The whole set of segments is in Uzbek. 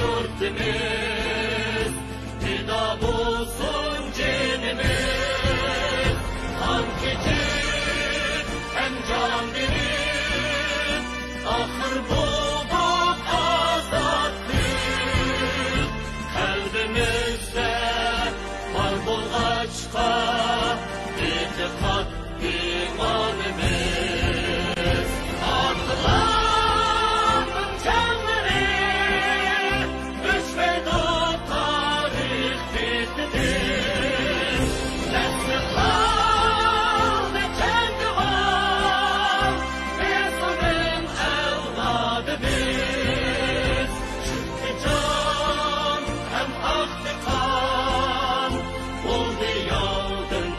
yurtimiz, fida bulsun cenimiz. Kan keçip hem can verip, ahır bulduk azatlık. Kalbimizde var bulgaçka, itikat imanımız. Aklandım canları, düşmedi tarih bitti. Nesli kaldı kendi var, biz onun evladı biz. Çünkü can hem aktı kan, oldu yağdın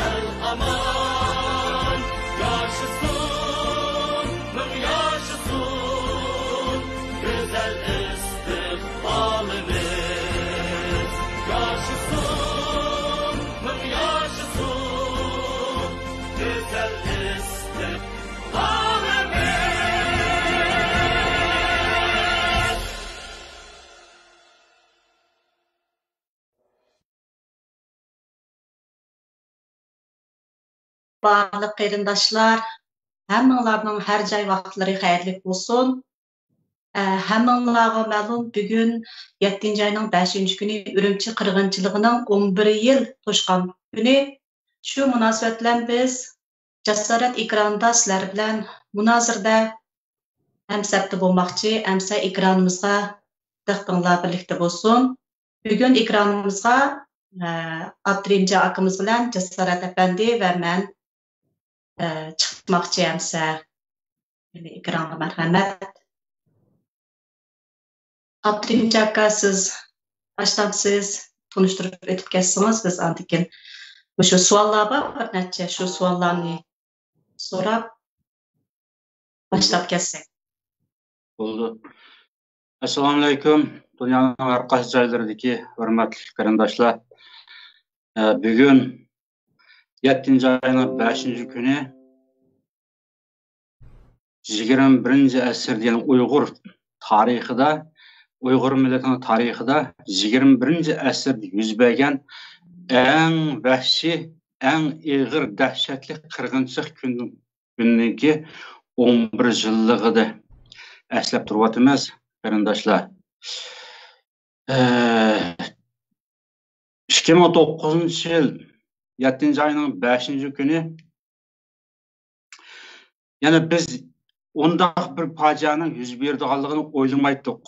el aman. Yaşasın, müm yaşasın, güzel istikbalimiz. Yaşasın, müm yaşasın, güzel istikbalimiz. Barlıq qeyrindaşlar, həmminlarının hər cay vaxtları xeyirlik olsun. Həmminlarga məlum, bugün 7-ci ayının 5-ci günü Ürümçi qırğınçılığının 11 yıl toşqan günü. Şu münasibətlə biz Cəsarət ekranında sizlər bilən münazirdə həmsəbdə bolmaqçı, əmsə ekranımızga diqqətinizlər birlikdə bolsun. Bugün ekranımızga Abdurrahimci akımız bilan Cəsarət əpəndi və mən çıxmaqçı əmsə ekranda mərhəmət. Abdurrahimci aka, siz başdan siz tanıştırıp ötüp kessiniz. Biz antikin şu suallar var, bir neçə şu suallarını sorab başlap kessek. Oldu. Assalamu alaikum. Dünyanın her qaysı joylaridagi hurmatli qarindoshlar. Bugün 7-ci ayının 5-ci günü 21-ci əsrdə Uyğur tarixida, Uyğur millətinin tarixida 21-ci əsrdə yüz bergan ən vəhşi, ən ağır, dəhşətli qırğınçılıq gününki 11 yıllığıdır. Əsləb turvatımız, qarindoshlar. 2009 yıl 7-ci ayının 5-ci günü yəni biz ondaq bir facianın yüz berdiğanlığını oylamaydık.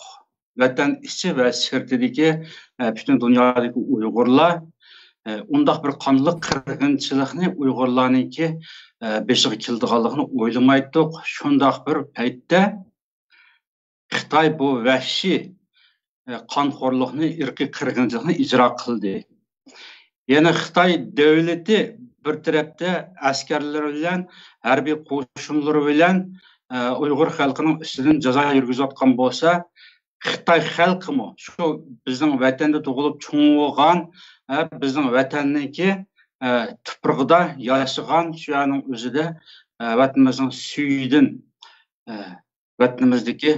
Vətən içi və sirtidəki bütün dünyadakı Uyğurlar ondaq bir qanlı qırğınçılıqni Uyğurlarınki beşiği kildiğanlığını oylamaydık. Şundaq bir paytda Xitay bu vəhşi qanxorluqni, irqi qırğınçılıqni icra qıldı. Yəni Xitay dövləti bir tərəfdə əsgərləri bilan, hərbi qoşunları bilan Uyğur xalqının üstündən cəza yürgüzətqan bolsa, Xitay xalqımı şu bizning vətəndə doğulub çoğulğan, bizning vətəndəki tuprağında yaşayan şuanın özüdə vətənimizin suyidin, vətənimizdəki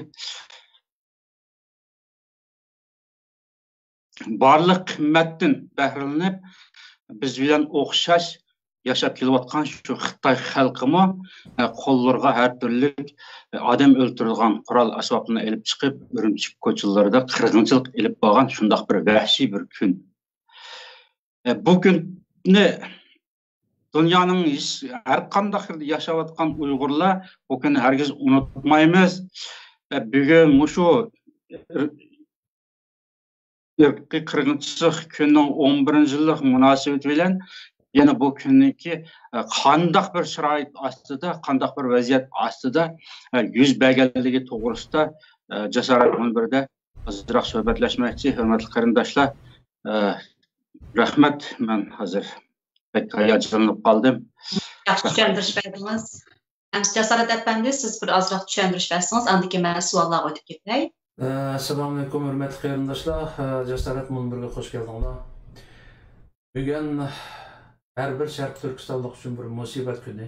barlıq qimmətin bəhrələnib biz bilan oxşaş yaşap kelayotgan şu Xitay xalqımı qo'llarga har turli odam o'ldirilgan qurol asboblarni elib chiqib, Ürümçi ko'chalarida qirg'inchilik elib borgan shundoq bir vahshiy bir kun. Bu kunni dunyoning har qanday yashayotgan Uyg'urlar bu kunni hargiz unutmaymiz. Bugun mushu irqiy qirg'inchilik kunning 11-yillik munosabati bilan yana bu kunniki qandaq bir sharoit ostida, qandaq bir vaziyat ostida yuz berganligi to'g'risida Jasorat munbirida ozroq suhbatlashmoqchi. Hurmatli qarindoshlar, rahmat. Men hozir pek hayajonlanib qoldim. Yaxshi tushundirish berdingiz. Jasorat apandi, siz bir ozroq tushuntirish bersangiz, andan keyin men savollarga o'tib ketay. Assalomu alaykum hurmatli qarindoshlar. Jasorat munbiriga xush keldinglar. Bugun her bir Şərq Türkistanlıq üçün bir musibət günü.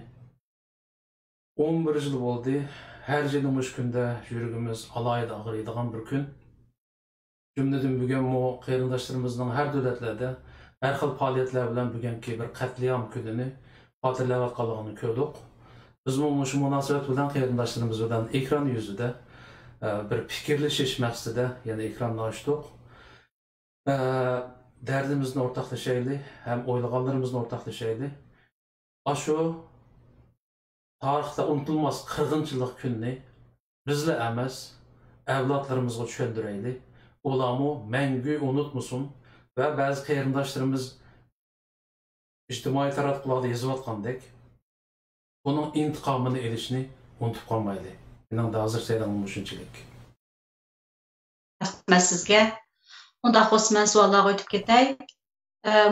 11 yıl oldu. Her yılmış günde yürügümüz alayda ağrıydıgan bir gün. Cümleden bugün bu qeyrindaşlarımızın her dövlətlerde her xil fəaliyyətlər bilan bugünkü bir qətliam gününü xatırlayatqanlığını gördük. Biz bu münasibət bilan qeyrindaşlarımız bilan ekran yüzüdə bir fikirləşiş məqsədi, yəni ekranını açdıq. Dərdimizni ortaqlaşaylı, həm oylağanlarımızın ortaqlaşaylı. Aşu tarixdə unutulmaz qırğınçılıq gününü bizlə əməz, əvladlarımızға düşəndürəyli. Olamı məngü unutmusun və bəzi qeyrindaşlarımız ictimai taratqularda yazıb atqandək, bunun intiqamını elişini unutub qalmaylı. Mənim də hazır sayılan düşünçilik. Rəhmət sizə. Onda Osman suallarga o'tib ketay.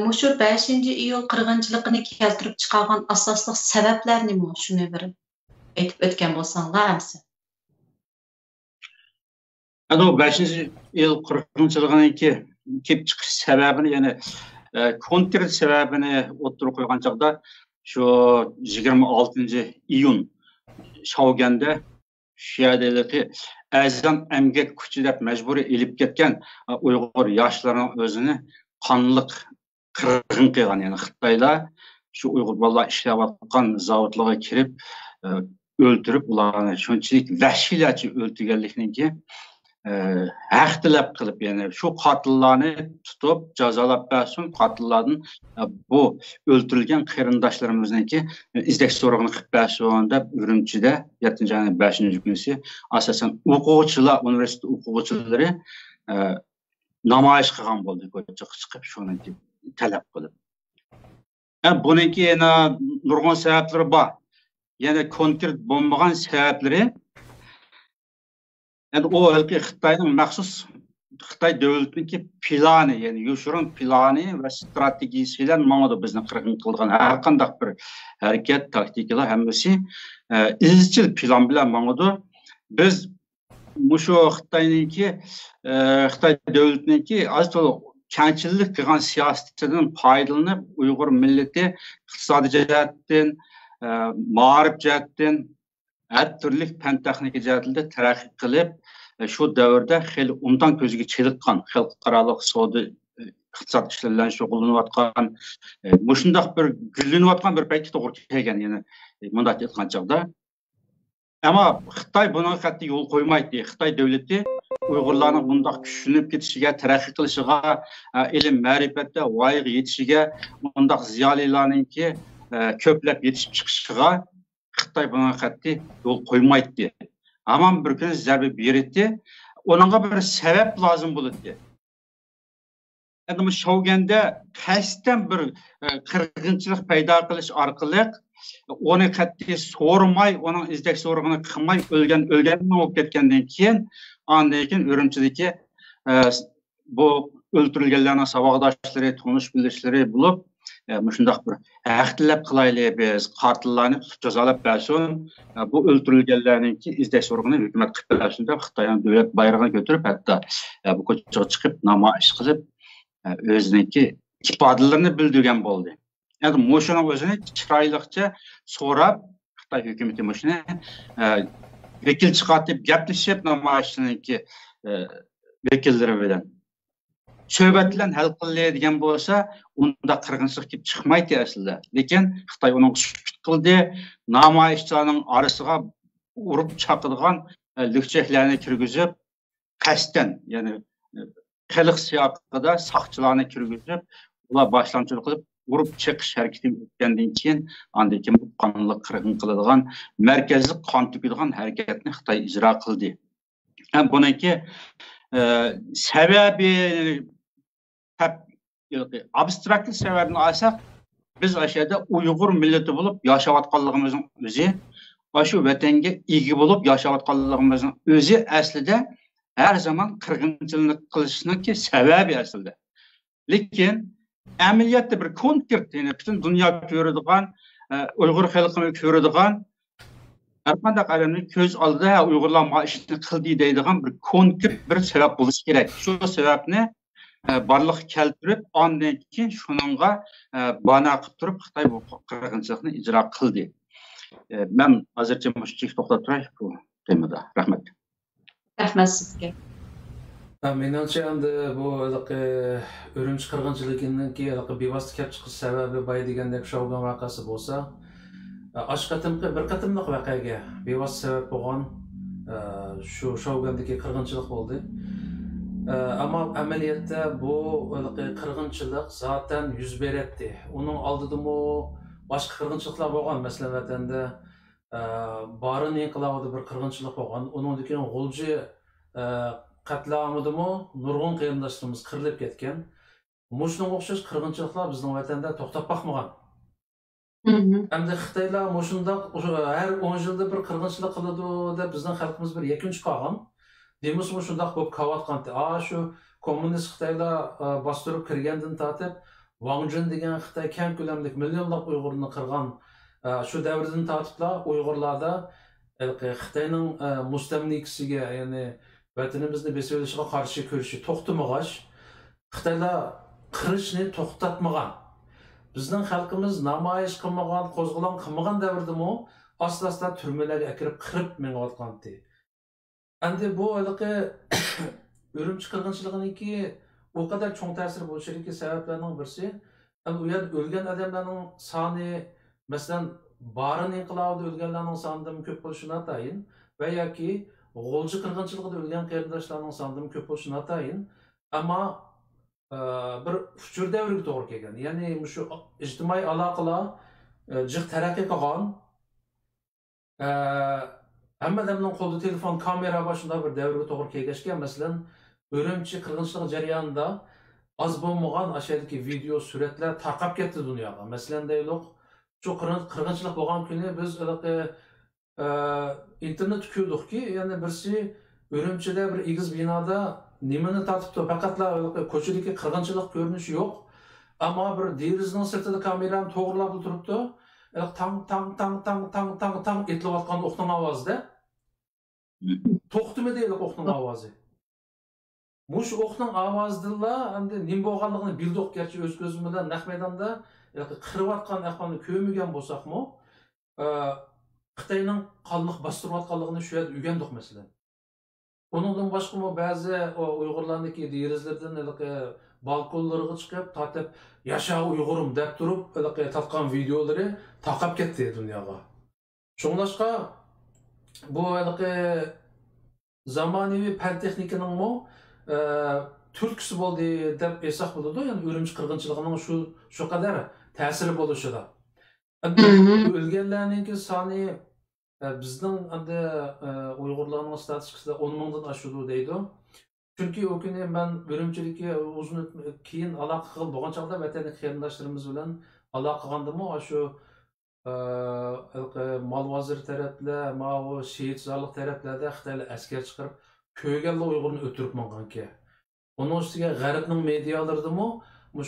Muşu 5 iyul qirg'inchiligini keltirib chiqargan asosli sabablar nima? Shuni bir aytib o'tgan bo'lsanglar hamsi. O 5 iyul qirg'inchiligini kelib chiqish sababini, ya'ni konkret sababini o'tirib qo'ygan chog'da shu 26 iyun Şavganda şiyadaligi azam emgek kuchi deb majburiy elib ketgan Uyg'ur yoshlarining o'zini qonliq qirg'in qilgan, ya'ni Xitoylar shu Uyg'ur bolalar ishlayotgan zavodlarga kirib o'ldirib, ularni shunchalik vahshiylarcha o'ldirganlikniki haq tilab qilib, ya'ni shu qotillarni tutib jazolab bersin, qotillardan bu o'ldirilgan qarindoshlarimizniki izdak so'rog'ini qilib bersin deb Urumchida 7-5 kunisi asosan o'quvchilar, universitet o'quvchilari namoyish qilgan bo'ldi, ko'chaga chiqib shuni talab qilib. Buniki yana nurg'un sabablari bor. Yana konkret bo'lmagan sabablari. Yani o ülke Xitayning maxsus Xitoy davlatining planı, yani yoshirin planı ve stratejisiyle mağdur bizni qirg'in qilgan har qanday bir harakat, taktikalar hammasi izchil plan bilan mağdur. Biz mushu Xitoy davlatining az to'liq kengchilik qilgan siyosatidan foydalanib Uyg'ur millati iqtisodiy jihatdan, ma'rif jihatdan, her türlü fen texniki jihatida taraqqiy qilib, şu davrda xeyli undan ko'ziga cheliqqan, xalqaro savdo iqtisod ishlaridan shug'ullanayotgan, mushundaq bir gullanayotgan bir paytga to'g'ri kelgan, ya'ni bunday aytgan chog'da. Ammo Xitoy buna qat'iy yo'l qo'ymaydi. Xitoy davlati Uyg'urlarning bundaq tushunib ketishiga, taraqqiy qilishiga, ilm ma'rifatda voyaga yetishiga, bundaq ziyolilarninki ko'plab yetishib chiqishiga Xitoy buna qat'iy yo'l qo'ymaydi. Aman bir gün zərbi berdi. Onunla bir sebep lazım bulundu. Yani bu Şavganda qəsdən bir qırğınçılıq payda qilish orqali onu qat'iy so'ramay, onun izdak so'rog'ini qilmay o'lganman bo'lib ketgandan keyin, ondan keyin Urumchidagi bu o'ldirilganlarning saboqdoshlari, tonish bilishleri bo'lib, shundaq bir haqlab qilayli, biz qotillarni tutib jazolab bersin, bu o'ldirilganlarninki izdak so'rog'ini hukumat qilib bersin deb Xitoyning davlat bayrog'ini ko'tarib, hatto bu ko'chaga chiqib namoyish qilib o'ziniki ifodalarini bildirgan bo'ldi. Yani mo'shuni o'zini chiroyliqcha so'rab, Xitoy hukumati mo'shuni vakil chiqarib gaplashib namoyishninki vakillari bilan söhbətlə hal qilinadigan bo'lsa, unda qirg'inchilik kelib chiqmaydi aslida. Lekin Xitoy uni sukut qildi, namoyishchilarning orasiga urib chaqirgan lükchaklarni kirgizib, qasddan, ya'ni xalq siyosatida saqchilarni kirgizib, ular boshlamchilik qilib urib chiqish harakati o'tgandan keyin, undan keyin bu qonunli qirg'in qiladigan, markaziy qon to'kadigan harakatni Xitoy ijro qildi. Buniki sebebi abstrakt sebebini alsak, biz aşağıda Uygur milleti bulup yaşayotganligimizning o'zi, şu vatanga ega bo'lib yaşayotganligimizning o'zi aslida her zaman qirg'inchilik qilishninki sababi aslida. Lekin amaliyotda bir konkret, yani bütün dünya ko'radigan, Uygur xalqini ko'radigan, har qanday alamni ko'z oldida Uyg'urlar ma ishni qildi deydigan bir konkret bir sabab bo'lishi kerak. Shu sababni barliq keltirib, ondan keyin shuningga bana qilib turib Xitoy bu qirg'inchilikni ijro qildi. Men hozircha mushtik to'xtab turay bu temada. Rahmat. Rahmat sizga. Menimcha endi bu Urumchi qirg'inchiligining bevosita kelib chiqish sababi boya degandek Shogun voqeasi bo'lsa, bir qatimliq voqeaga bevosita sabab bo'lgan shu Shogundagi qirg'inchilik bo'ldi. Ammo amaliyotda bu qirg'inchilik zaten yuz beradi. Uning oldidami boshqa qirg'inchiliklar bo'lgan, masalan, vatanda Barin inqilobida bir qirg'inchilik bo'lgan. Undan keyin G'ulji qatlamidimi nurg'un qarindoshlarimiz qirilib ketgan. Mushunga o'xshash qirg'inchiliklar bizning vatanda to'xtab boqmagan. Hamda Xitoylar mushundoq har 10 yilda bir qirg'inchilik qiladi deb bizning xalqimiz bir yakun chiqargan. Demis mushundoq bo'lib qolayotgan. Shu kommunist Xitoylar bostirib kirgandan tortib Wang Jun degan Xitoy keng ko'lamli millionlab Uyg'urni qirgan shu davrdan tortiblar Uyg'urlarda Xitoyning mustamlikasiga, ya'ni vatanimizni besib qarshi ko'rishi to'xtamag'ash, Xitoylar qirishni to'xtatmagan. Bizning xalqimiz namoyish qilmagan, qo'zg'olon qilmagan davrdami asta-asta turmalarga akirib qirib mengayotgandi. Endi bu Urumchi qirg'inchiliginiki o kadar cho'ng ta'sir bo'lishiga sabablarning birisi, u yerda o'lgan odamlarning soni, masalan, Barin inqilobida o'lganlarning sonidan ko'p bo'lishi notayin va yoki G'ulji qirg'inchiligida o'lgan qarindoshlarning sonidan ko'p bo'lishi notayin, ammo bir futur davriga to'g'ri kelgan. Ya'ni shu ijtimoiy aloqalar jiq taraqqiy qilgan, hamma odamning qo'lida telefon, kamera va shunday bir davrga to'g'ri kelgachga, masalan, Urumchi qirg'inchilik jarayonida az bo'lmagan ashadagi video suratlar tarqab ketdi dunyoga. Masalan, deylik, shu qirg'inchilik bo'lgan kuni biz internet ko'rdikki, ya'ni birsi Urumchida bir egiz binoda nimani tortibdi, faqatla ko'chadagi qirg'inchilik ko'rinishi yo'q, ammo bir derizning sirtida kamerani to'g'rilab turibdi. Tang etlayotgan o'qning ovozida. To'xtimi deylik o'qning ovozi. Mush o'qning ovozida endi nim bo'lganligini bildik, gerçi o'z ko'zim bilan naq maydonda qiriyotgan ahvolni ko'rmagan bo'lsakmi, Xitoyning qonliq bostirayotganligini shu yerda o'rgandik masalan. Onundan boshqa ba'zi Uyg'urlarniki derizlardan balkonlarga chiqib, tortib "Yasha Uyg'urim" deb turib, tatgan videolari tarqab ketdi dunyoga. Shunglashqa bu zamonaviy fan texnikaning turtkisi bo'ldi deb esak bo'ladi. Ya'ni Urumchi qirg'inchiligining shu qadar ta'siri bo'lishida. O'lganlarning soni bizning endi Uyg'urlarning statistikasida 10 mingdan oshadi deydi. Chunki o kuni men Urumchilikka uzun keyin aloqa qilib bo'lgan chog'da vatanlik qarindoshlarimiz bilan aloqa qilgandimi, shu Malvazir taraflar, ma'o Shehidzorlik taraflarda Xitoylar askar chiqarib ko'yganlar Uyg'urni o'tirib manganki. Onun ustiga G'arbning medialaridami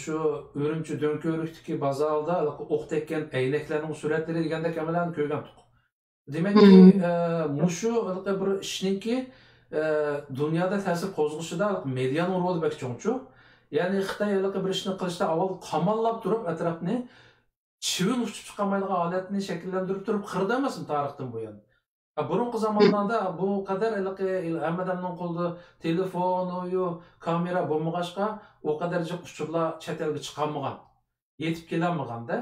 shu Urumchi Do'nko'rikdagi bozorda o'q tekkan aynaklarning suratlari degandek amalan ko'rgandik. Demakki, mushu bir ishninki dunyoda ta'sir qo'zg'ashida medianing roli bak cho'ngchu. Ya'ni Xitoy bir ishni qilishda avval qamollab turib, atrofni chivin uchib chiqamaydigan holatni shakllantirib turib qirdi emasmi tarixdan bu yana. Burungi zamonlarda bu qadar hammadan qo'lda telefon, kamera bo'lmag'achqa o qadar jiq uchurlar chet elga chiqolmagan, yetib kelolmaganda,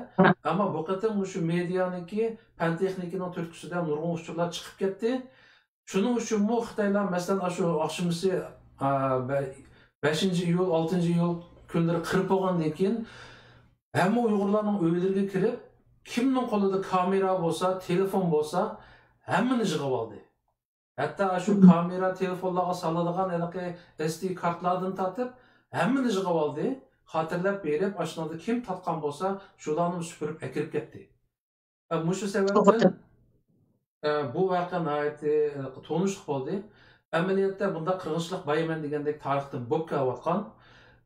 ammo bu qatim shu medianiki fan texnikaning turtkisida nurg'un uchurlar chiqib ketdi. Shuning uchun Xitoylar masalan shu oqshimisi 5-iyul, 6-iyul kunlari qirib bo'lgandan keyin hamma Uyg'urlarning uylariga kirib, kimning qo'lida kamera bo'lsa, telefon bo'lsa, hammani yig'ib oldi. Hatto shu kamera, telefonlarga soladigan SD kartlardan tortib, hammani yig'ib oldi. Xotirlab berib, ashnada kim tatgan bo'lsa, shularni supurib akirib ketdi. Shu sababdan bu voqea nihoyatda to'nishliq bo'ldi. Amaliyotda bunda qirg'inchilik bayman degandek tarixdan bo'lib kelayotgan.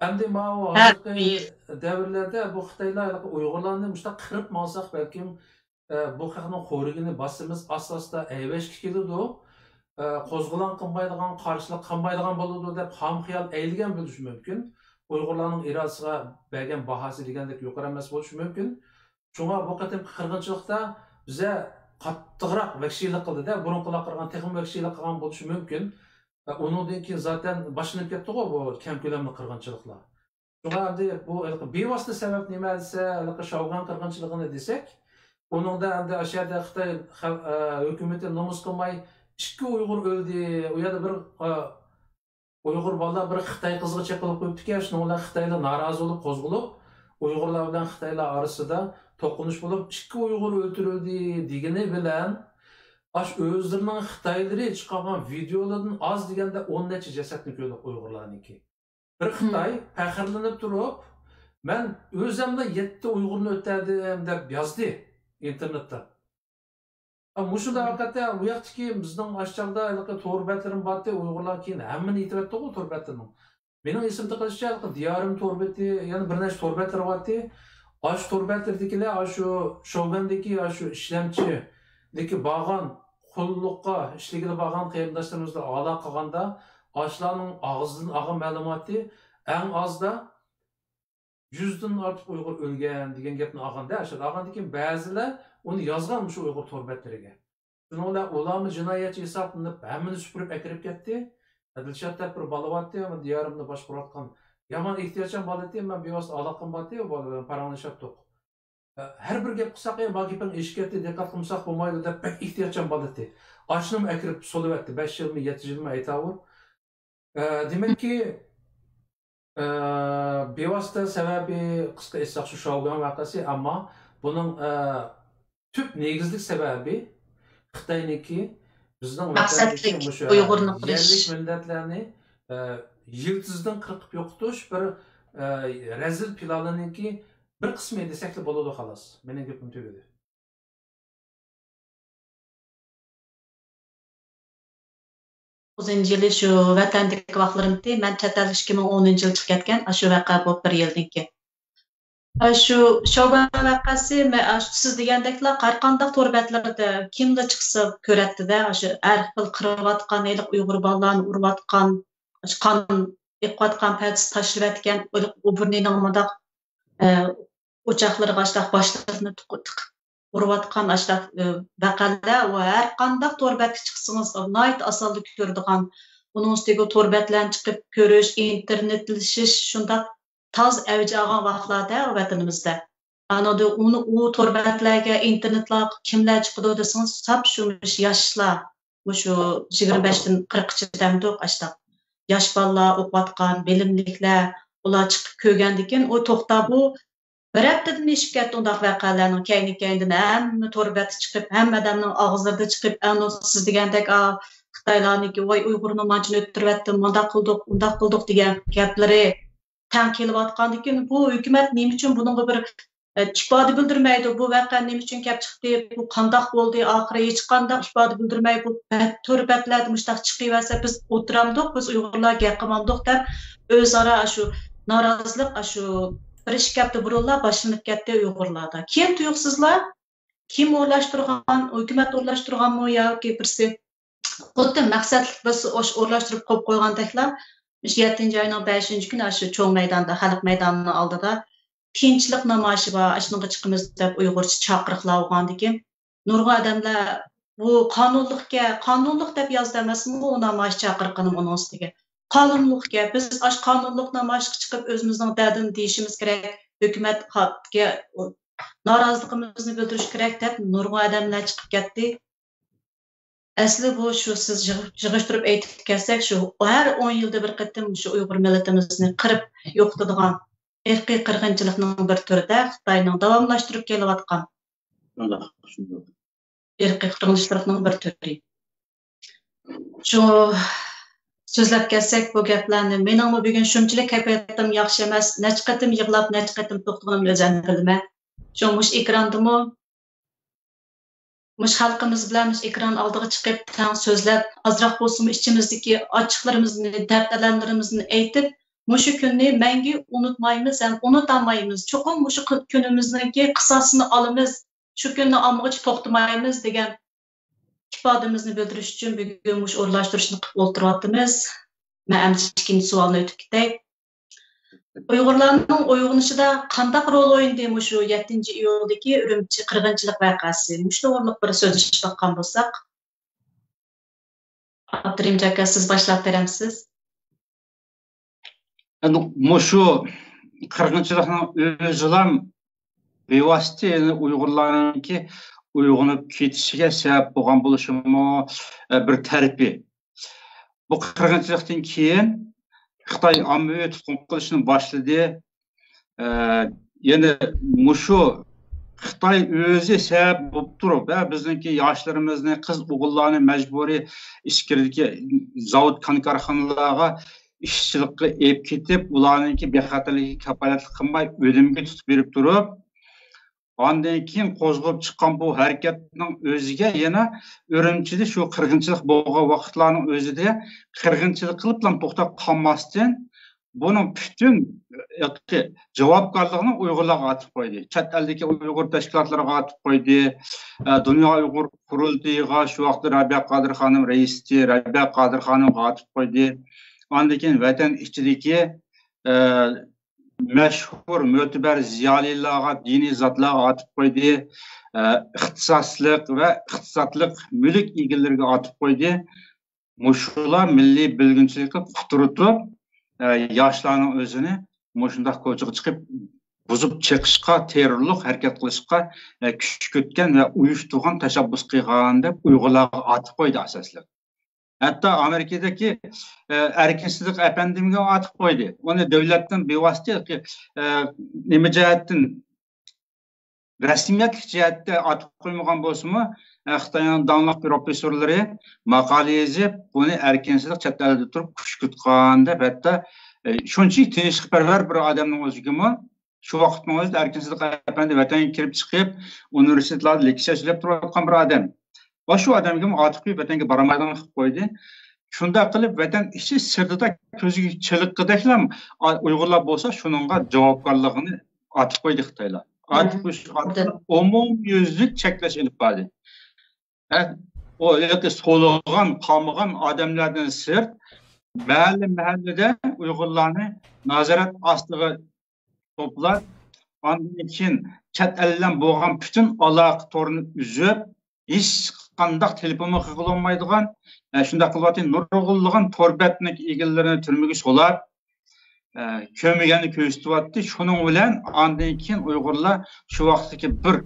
Endi hozirgi davrlarda bu Xitoylar Uyg'urlarni mushta qirib olsak, balkim bu xalqning xo'rigini bosimiz asosda ayvashga keladi. Qo'zg'olon qilmaydigan, qarshilik qilmaydigan bo'ladi deb ham xiyol ayilgan bo'lishi mumkin. Uyg'urlarning irodasiga bergan bahosi degandek yuqori emas bo'lishi mumkin. Shunga bu qatim qirg'inchilikda biza qattiqroq vahshiylik qildi-da, burunqilar qilgan texnik vahshiylik qilgan bo'lishi mumkin. Onundan keyin zaten başlanıp ketdi bu kam ko'lamli qirg'inchiliklar. Şuna bu bevosita sabab nima desa, Shogun qirg'inchiligini desak, onunda endi aşağıda Xitoy hukumati nomus qilmay 2 Uyg'ur o'ldi. U yerda bir Uyg'ur bola bir Xitoy qizga chaqilib qo'yibdi-ki, shuni ular Xitoylar norozi bo'lib qo'zg'alib, Uyg'urlar bilan Xitoylar orasida to'qinish bo'lib 2 Uyg'ur o'ldirildi degani bilan aş özlerining Xitoylari chiqargan videolardan az deganda 10 necha jasadni ko'rdik Uyg'urlarniki. Bir Xitoy faxrlanib turib, men o'zimda 7 Uyg'urni o'tdim deb yozdi internetda. Mushunda hakikaten bu yoqdiki bizning aşağıda to'rbatlarim bordi, Uyg'urlar keyin hammani aytibdi ku to'rbatlarni. Mening esimda qolishicha diyorim to'rbati, ya'ni bir nechta to'rbatlar bordi. Aş to'rbatlardagilar shu Shogundagi shu ishlamchi Deki bağın qulluqqa işligida bağın qeyimdaşlarımızla ala qilganda aşlarning ağzından ağın ma'lumoti eng azda 100dan ortiq Uyg'ur o'lgan degan gapni olganda, aşada olgandan keyin ba'zilar uni yozgan shu Uyg'ur torbatlariga. Shuninglar ularni jinoyatchi hisoblanib, hammani supurib akirib ketdi. Dilshod deb bir bola bordi, diyorimni boshqarayotgan. Yomon ehtiyojchan bola edi, men bevosita aloqam bordi, bola bilan paranglashibdik. Her bir gap qilsak, bu gapning eshikatga diqqat qilmasak bo'lmaydi deb pek ehtiyotchan bola edi. Ochnim akirib so'layapti, 5 yilmi, 7 yilmi aytavur. Demakki, bevosita sababi qisqa aytsak shu Shogun voqeasi, ammo buning tüp negizlik sababi Xitoyniki bizning maqsadlik Uyg'urni qilish millatlarni yiltizdan qirqib yo'qotish bir rezil planlarniki bir qismi desek de bo'ladi xolos. Mening gapim tugadi. Uzun yılı şu vatandagi vaqtlarimda men chet elga 2010 yil chiqib ketgan, shu vaqa bu 1 yildan keyin. Shu Shogun vaqasi siz degandeklar qarqandaq torbatlarda kimda chiqsa ko'ratdi-da, shu har xil qirayotgan, Uyg'ur bolalarni urayotgan, qonun yiqayotgan, pats tashlayotgan, u burnining mundaq o'choqlarga ashtaq boshlarni tiqib urayotgan ashtaq vaqalar va har qanday torbatga chiqsangiz nihoyat osonlik ko'radigan, uning ustiga torbatlarni chiqib ko'rish, internetlashish shundaq taz avj olgan vaqtlarda vatanimizda. Anada u torbatlarga internetlar kimlar chiqadi desangiz, sap shumish yoshlar, shu 25 dan 40gacha damdiq ashtaq. Yosh bolalar o'qiyotgan, bilimliklar, ular chiqib ko'rgandan keyin u to'xtab bu bir haftadan eshib ketdi undaq vaqalarning kayni-kaynidan hamma to'rbati chiqib, hamma odamning og'izlarida chiqib, siz degandek Xitoylarniki voy Uyg'urni manchini o'ttiryapti, mundaq qildik, undaq qildik degan gaplari tan kelayotgandan keyin bu hukumat nima uchun buningga bir ifoda bildirmaydi, bu vaqa nima uchun kelib chiqdi, bu qandoq bo'ldi, oxiri hech qanday ifoda bildirmay bu to'rbatlarda mushtaq chiqyapsa biz o'tiramdik, biz Uyg'urlar gap qilmadik deb o'zaro shu norozilik shu bir ish kapti burunlar boshlanib ketdi Uyg'urlarda. Keyin tuyuqsizlar kim o'rlashtirgan, hukumat o'rlashtirganmi yoki birsi xuddi maqsadli biz o'rlashtirib qo'yib qo'ygandeklar 7 oyning 5-kuni shu cho'ng maydonda, xalq maydonining oldida tinchlik namoyishi bor, shunga chiqamiz deb Uyg'urcha chaqiriqlar olgandan keyin nurg'un odamlar bu qonunlik deb yozdi emasmi, u namoyish chaqiriqini uning ustiga. Qonunlikka biz qonunlik namoyishga chiqib o'zimizning dardini deyishimiz kerak, hukumatga noroziligimizni bildirish kerak deb nurg'un odamlar chiqib ketdi. Asli bu shu siz yig'ishtirib aytib kelsak, shu har 10 yilda bir qatim shu Uyg'ur millatimizni qirib yo'qotadigan irqiy qirg'inchilikning bir turida Xitoyning davomlashtirib kelayotgan irqiy qirg'inchilikning bir turi. Shu so'zlab kelsak bu gaplarni mening bugun shunchalik kayfiyatim yaxshi emas, necha qatim yig'lab, necha qatim to'xtaganimni o'zim bilmayman. Shu mush ekrandimi mush xalqimiz bilan ekran oldiga chiqib tang so'zlab, ozroq bo'lsa ichimizdagi ochiqlarimizni, dardlarimizni aytib, mushu kunni mangu unutmaymiz, ham unutamaymiz. Cho'qim mushu kunimizningki qisosini olamiz, shu kunni olmoqchi to'xtamaymiz degan ifodamizni bildirish uchun bugun mush o'rlashtirishni qilib o'tiryapmiz. Men ikkinchi savolni o'tib ketay. Uyg'urlarning uyg'onishida qanday rol o'ynadi shu 7-iyuldagi Urumchi qirg'inchilik voqeasi? Mushta o'rliq bir so'zlashgan bo'lsak, Abdurim aka, siz başlap beremsiz? Muşu qırğınçılıqның özülam bevosita Uyg'urlarningki uyg'unib ketishiga sabab bo'lgan bo'lishimi bir tarafi. Bu qirg'inchilikdan keyin Xitoy ommaviy tutqun qilishni boshladi. Yana mushu Xitoy o'zi sabab bo'lib turib, bizningki yoshlarimizni, qiz o'g'illarni majburiy ichkiridagi zavod korxonalarga ishchilikqa olib ketib, ularningki bexatarligiga kafolat qilmay o'limga tutib berib turib, ondan keyin qo'zg'ab chiqqan bu harakatning o'ziga yana Urumchida shu qirg'inchilik bo'lgan vaqtlarning o'zida qirg'inchilik qilib ham to'xtab qolmasdan buning butun javobgarligini Uyg'urlarga atib qo'ydi. Chet eldagi Uyg'ur tashkilotlariga atib qo'ydi. Dunyo Uyg'ur qurultiyiga shu vaqtda Rabiya Qodir xonim raisdi, Rabiya Qodir xonimga atib qo'ydi. Ondan keyin vatan ichidagi mashhur mo'tabar ziyolilarga, diniy zotlarga atib qo'ydi. İxtisaslik va iqtisodlik mulk egalariga atib qo'ydi. Mushular milliy bilginchilikni quturtib, yoshlarning o'zini mushundaq ko'chaga chiqib buzib chiqishga, terrorlik harakat qilishga kuch ko'tgan va uyushtirgan tashabbus qilgan deb Uyg'urlarga atib qo'ydi asosli. Hatto Amerikadagi erkinsizlik efendimiga atib qo'ydi. Uni davlatdan bevosita nima jihatdan rasmiyatli jihatda atib qo'ymagan bo'lsa-mu, Xitoyning donliq professorlari maqola yozib, buni erkinsizlik chet elda turib kuch ko'tgan deb hatto shunchalik tinchlikparvar bir odamning o'zigimi shu vaqtning o'zida erkinsizlik efendi vatanga kirib chiqib, universitetlarda leksiya so'zlab turayotgan bir odam. Va shu odamga atib qo'yib vatanga bormaydigan qilib qo'ydi. Shunda qilib vatan ichi sirtida ko'ziga chiliqqidaklam Uyg'urlar bo'lsa, shuningga javobgarligini atib qo'ydi Xitoylar. Atib qo'yish umumyuzlik cheklash ilib bordi. O yoki so'lg'an, qolmagan odamlardan sirt mahallada Uyg'urlarni nazorat ostiga to'plab, ondan keyin chet eldan bo'lgan butun aloqa to'rini uzib, hech qanday telefonga qilolmaydigan, shunda qilyotgan nurg'unlagan to'rbatnik egallarini turmaga solab, kömegeni ko'rsatyapti. Shuning bilan ondan keyin Uyg'urlar shu vaqtdagi bir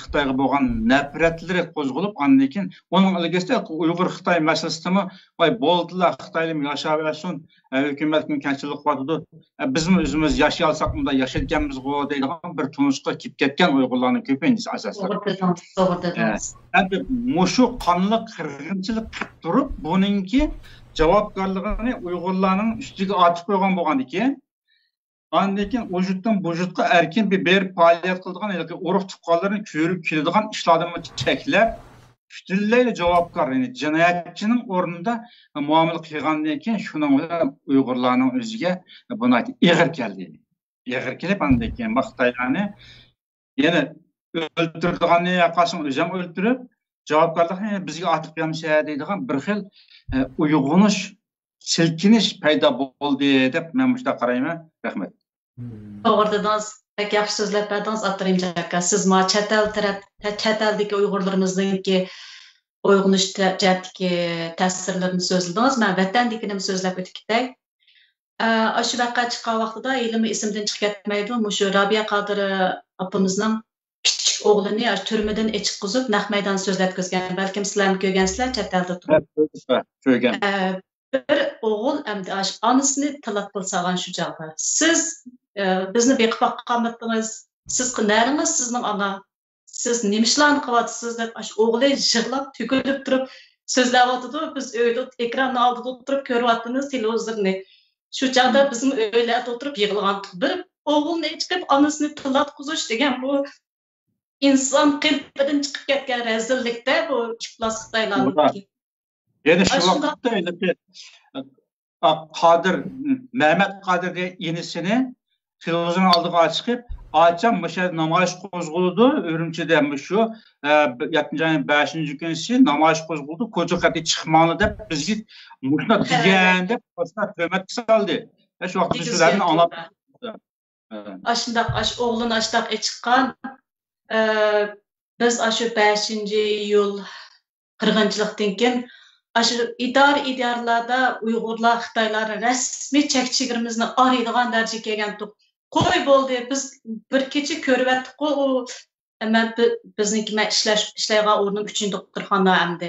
Xitoyga bo'lgan nafratlari qo'zg'alib, ondan keyin uning ilgisida Uyg'ur Xitoy masalasimi, voy bo'ldilar, Xitoylar yashab olsin, hukumatga kamchilik qiladi. Bizmi o'zimiz yashay olsak, unda yashayotganmiz-ku deydigan bir tunishga kelib ketgan Uyg'urlarning ko'pinchisi asosan. Endi mushu qonli qirg'inchilik qilib turib, buningki javobgarligini Uyg'urlarning ustiga atib qo'ygan bo'lganiki, ondan keyin vujuddan vujudga erkin bir faoliyat qiladigan yoki urug' tuqqanlarni ko'rib keladigan ishlarni cheklab, butunlay javobgar, ya'ni jinoyatchining o'rnida muomala qilgandan keyin shuning bilan Uyg'urlarning o'ziga buni ig'ir keldi. Ig'ir kelib, ondan keyin Xitoylarni yana o'ldirganni yoqasini o'zi ham o'ldirib, javobgarlikni bizga atib qo'yamsa deydigan bir xil uyg'unish, silkinish paydo bo'ldi deb men shunday qarayman. Rahmat. To'g'ridan pek yaxshi so'zlab berdingiz Abdurim aka. Siz ma chet eldagi Uyg'urlarimizningki uyg'unish jihatdagi ta'sirlarini so'zladingiz. Men vatandagini so'zlab o'tib ketay. Shu vaqa chiqqan vaqtida ilmi esimdan chiqib ketmaydi. Mushu Rabiya Qodir opamizning kichik o'g'lini turmadan chiqizib naq maydon so'zlatkizgan. Balkim sizlar ko'rgansizlar chet elda turib. Ko'rgan. Bir o'g'il endi onasini talab qilsagan shu chog'da. Siz bizni beqib boqqanmidingiz? Siz qandaringiz sizning ona? Siz nima ishlarni qilyapsiz deb o'g'li yig'lab, to'kilib turib so'zlayotdi. Biz uyda ekranni oldida o'tirib ko'ryapmiz televizorni. Shu chog'da bizim uylarda o'tirib yig'lagan bir o'g'ilni chiqib onasini talatqizish degan bu inson qalbidan chiqib ketgan razillikda bu iflos Xitoylarning. Yani şu vaqtda Qodir, Mehmet Qodirga yenisini televizyon aldığı çıkıp açam mesela namoyish qo'zg'aldi. Urumchida shu 7-5 kunsi namoyish qo'zg'aldi. Ko'cha qat'i chiqmani deb bizga mushna degan deb hurmat qildi. Shu vaqtda shularni anlab Aşındaq o'g'lini ashdaq chiqqan biz shu 5-iyul qirg'inchilikdan keyin aşı idarlarda Uygurlar, Xitaylar resmi çekçigirimizni araydigan derece kelgandik. Qo'y bo'ldi, biz bir kecha ko'ryaptik o ama bizniki men ishlaydigan o'rnim 3-doktorxona hamda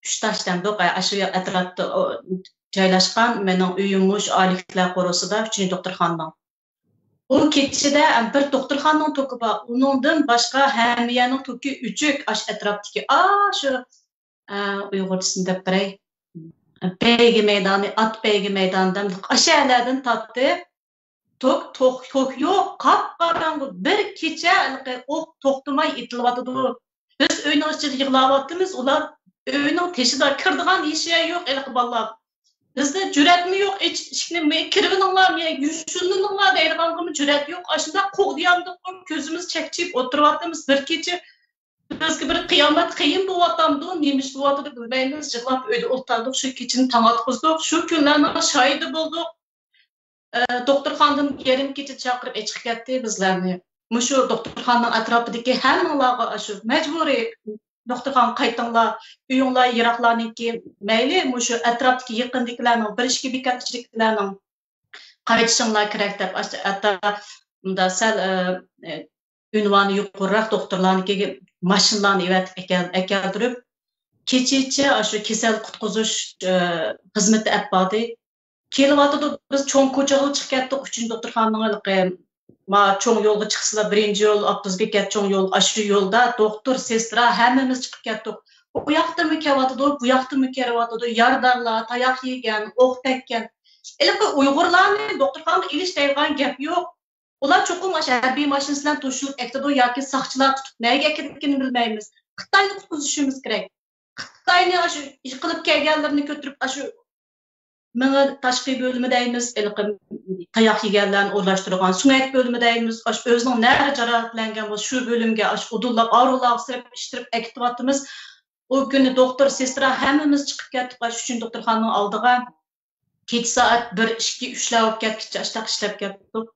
3 tashlandiq. Aşı atrofda joylashgan mening uyim oyliklar qorasida 3-doktorxona. O keçide bir doktorxonaning to'ki bor. Uningdan boshqa hammaning to'ki uchuk ash atrofdagi shu Uyg'urchasini deb biray Beygi meydani, at beygi meydandan aşağılardan tattı. Tok yok, kapkaranlık bir kecha to'xtamay itilib. Biz uyning ichida yig'layapmiz, ular uyning teshida kirdigan eshik yo'q, bolalar. Bizde cüretmi yok, şimdi kirvininglar, yuşuninglar deydigan cüret yok. Aslında qo'g'diyamdik, ko'zimiz chekchib o'tiryapmiz bir kecha. Bizga bir qiyomat qiyin bo'lyapti, nemish bo'lyapti deb bilmaymiz. Yig'lab uyda o'tirdik, shu kechani tong otqizdik, shu kunlarning shohidi bo'ldik. Doktorxonadan yarim kecha chaqirib chiqib ketdi bizlarni. Mushu doktorxonaning atrofidagi hammalarga shu majburiy doktorxona qaytinglar, uyinglar yiroqlarniki mayli, mushu atrofdagi yaqindagilarning bir ishga bekatchiliklarning qaytishinglar kerak deb hatto unda sal unvoni yuqoriroq doktorlarniki mashinalarni evatib kecha shu kasal qutqizish xizmati atbodi kelyapti. Biz cho'ng ko'chaga chiqib ketdik, 3-doktorxonaning cho'ng yo'lga chiqsalar, birinchi yo'l, avtobusga ket cho'ng yo'l, shu yo'lda doktor, sestra hammamiz chiqib ketdik. U yoqdami kelyapti, bu yoqdami kelyapti, yardarlar, tayoq yegan, o'q tekkan. Uyg'urlarni doktorxonaga ilish deydigan gap yo'q. Ular cho'qim harbiy mashinasidan to'shilib ektido yoki soqchilar tutib nega ketganini bilmaymiz. Xitoyni qutqizishimiz kerak. Xitoyni shu yiqilib kelganlarni ko'tirib shu Meni tashqi bölümüdeyimiz, tayoq yeganlarni o'rlashtirgan sunak bölümüdeyimiz, o'zining nari jarohatlangan bo'lsa shu bölümge udullab, arulab, sirib, ishtirib ektivyapmiz. O kuni doktor, sestra hammamiz chiqib ketdik, shu doktorxonaning oldiga. Kech soat 1-2-3 olib ketdik, ashtaq ishlab ketdik.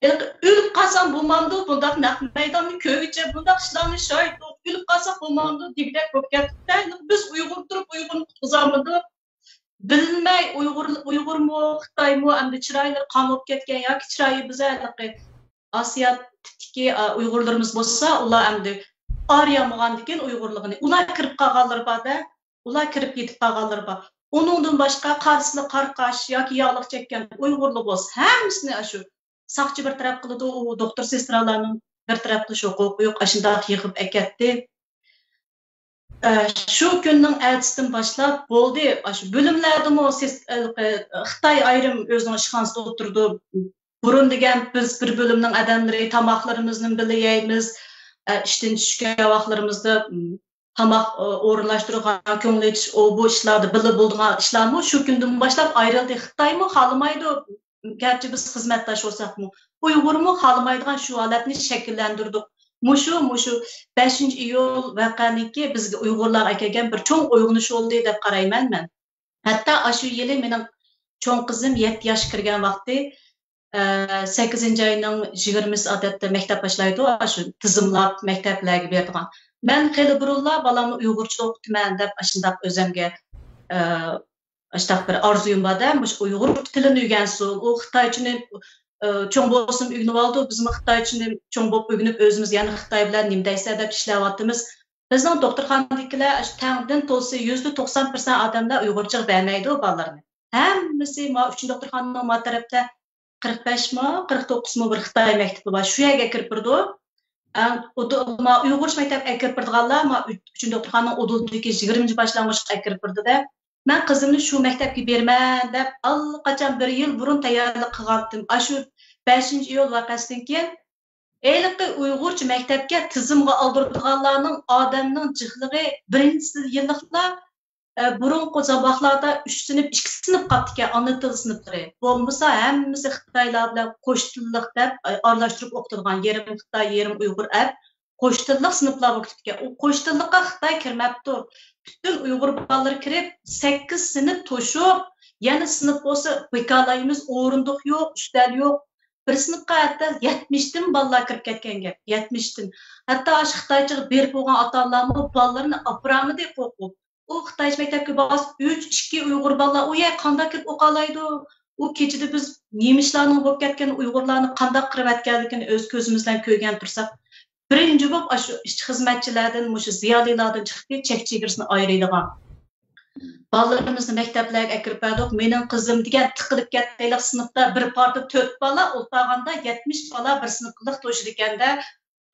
O'lib qolsam bo'lmamdi, bundaq naq maydonni ko'yicha, bundaq ishlarni shohid o'lib qolsa bo'lmamdi, degdek bo'lib ketdik. Biz Uyg'ur turib, Uyg'urni qutqizamidik. Bilmay Uyg'urmi, Xitoymi, endi chiroyli qamab ketgan yoki chiroyi bizlarniki Osiyodagi Uyg'urlarimiz bo'lsa, ular endi arayamagandikan Uyg'urligini. Ular kirib qolganlar bor-da, ular kirib ketib qolganlar bor. Uningdan boshqa qarsili qarqash yoki yog'liq chekkan Uyg'urlik bo'lsa, hammasini shu saqchi bir taraf qiladi, u doktor sestralarning bir tarafda shu huquqi yo'q, shunday yig'ib akatdi. Shu kunning ertasidan boshlab bo'ldi. Shu bo'limlardami Xitoy ayrim o'zining ishxonasida o'tirdi. Burun degan biz bir bo'limning odamlari tomoqlarimizni bilaymiz. Ishdan tushgan vaqtlarimizda tomoq o'rinlashtirgan, ko'nglitish bu ishlarda bilib bo'lgan ishlarmi shu kundan boshlab ayrildi. Xitoymi xolamaydi. Gerçi biz xizmatdosh bo'lsakmi, Uyg'urmi xolamaydigan shu holatni shakllantirdik. Mushu 5-iyul vaqaniki bizga Uyg'urlarga kelgan bir cho'ng uyg'unish bo'ldi deb qarayman men. Hatto shu yili mening cho'ng qizim 7 yosh kirgan vaqti 8-oyning 20 odatda maktab boshlaydi, shu tizimlab maktablarga beradigan. Men xeli burunlar balamni Uyg'urcha o'qitaman deb shundaq o'zimga bir orzuyum bor-da, Uyg'ur tilini o'rgansin, u Xitoychani cho'ng bo'lsin o'rganib oldi, biz Xitoychani cho'ng bo'lib o'rganib o'zimiz yana Xitoy bilan nima deysa deb ishlayapmiz. Bizning doktorxonadagilar tangdan to'lsa 90% odamlar Uyg'urcha bilmaydi bolalarni. Hammasi 3 doktorxonaning ma tarafda 45-49 bir Xitoy maktabi bor. Shu yerga kirib turdi. Uyg'urcha maktabga kirib turganlar 3 doktorxonaning o'dildagi 20-boshlang'ich kirib turdi-da. Men qizimni shu maktabga berman deb allaqachon 1 yil burun tayyorlik qilgandim. Shu 5-iyul vaqasidan keyin eliqi Uyg'urcha maktabga tizimga oldirganlarning odamning jihlig'i 1-yilliklar burunqi saboqlarda 3 sinf, 2 sinf qoldi ona til sinflari. Bo'lmasa hammasi Xitoylar bilan qo'sh tillik deb aralashtirib o'qitilgan, yarim Xitoy, yarim Uyg'ur qo'sh tillik sinflar o'qitgan. U qo'sh tillikqa Xitoy kirmabdi. Bütün Uyg'ur bolalar kirib 8 sinf to'shib, yana sinf bo'lsa bekalayimiz o'rindiq yo'q, ustal yo'q. Bir sinfga hatto 70 dan bolalar kirib ketgan gap, 70 dan. Hatto Xitoycha berib qo'ygan ota-onalarni bolalarni apramidi qo'yib, u Xitoy maktabga bosib 3-2 Uyg'ur bolalar u yer qanday kirib o'qalaydi. U kechida biz nemislarning bo'lib ketgan Uyg'urlarni qanday qirib atganligini o'z ko'zimiz bilan ko'rgan tursak, birinchi bo'lib shu ishchi xizmatchilardan, shu ziyolilardan chiqib chek chegarasini ayiradigan. Bolalarimizni maktablarga akirib berdik. Mening qizim degan tiqilib ketdaylik sinfda bir parta 4 bola o'taganda 70 bola bir sinfliq to'shir ekanda,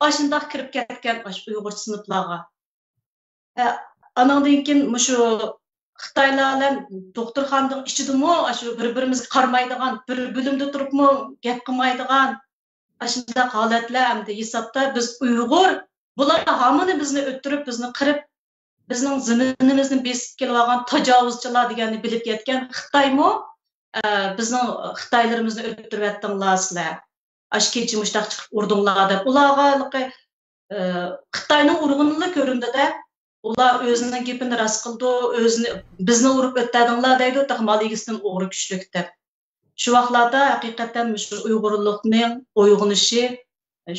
ashundoq kirib ketgan Uyg'ur sinflarga. Anandan keyin shu Xitoylar bilan doktorxonaning ichidami shu bir-birimizga qaramaydigan, bir bo'limda turibmi gap qilmaydigan ashunday holatlar hamda hisobda biz Uyg'ur bular hamini bizni o'ttirib, bizni qirib, bizning zaminimizni besib kelib olgan tajovuzchilar deganni bilib yetgan Xitoymi bizning Xitoylarimizni o'ttirib yetdinglar sizlar. Ash kecha mushtaq chiqib urdinglar deb ularga Xitoyning urg'unligi ko'rindi-da. Ular o'zining gapini rost qildi, o'zini bizni urib o'tadinglar deydi, taqmaligisdan o'g'ri kuchlik deb. Shu vaqtlarda haqiqatan shu Uyg'urlikning uyg'onishi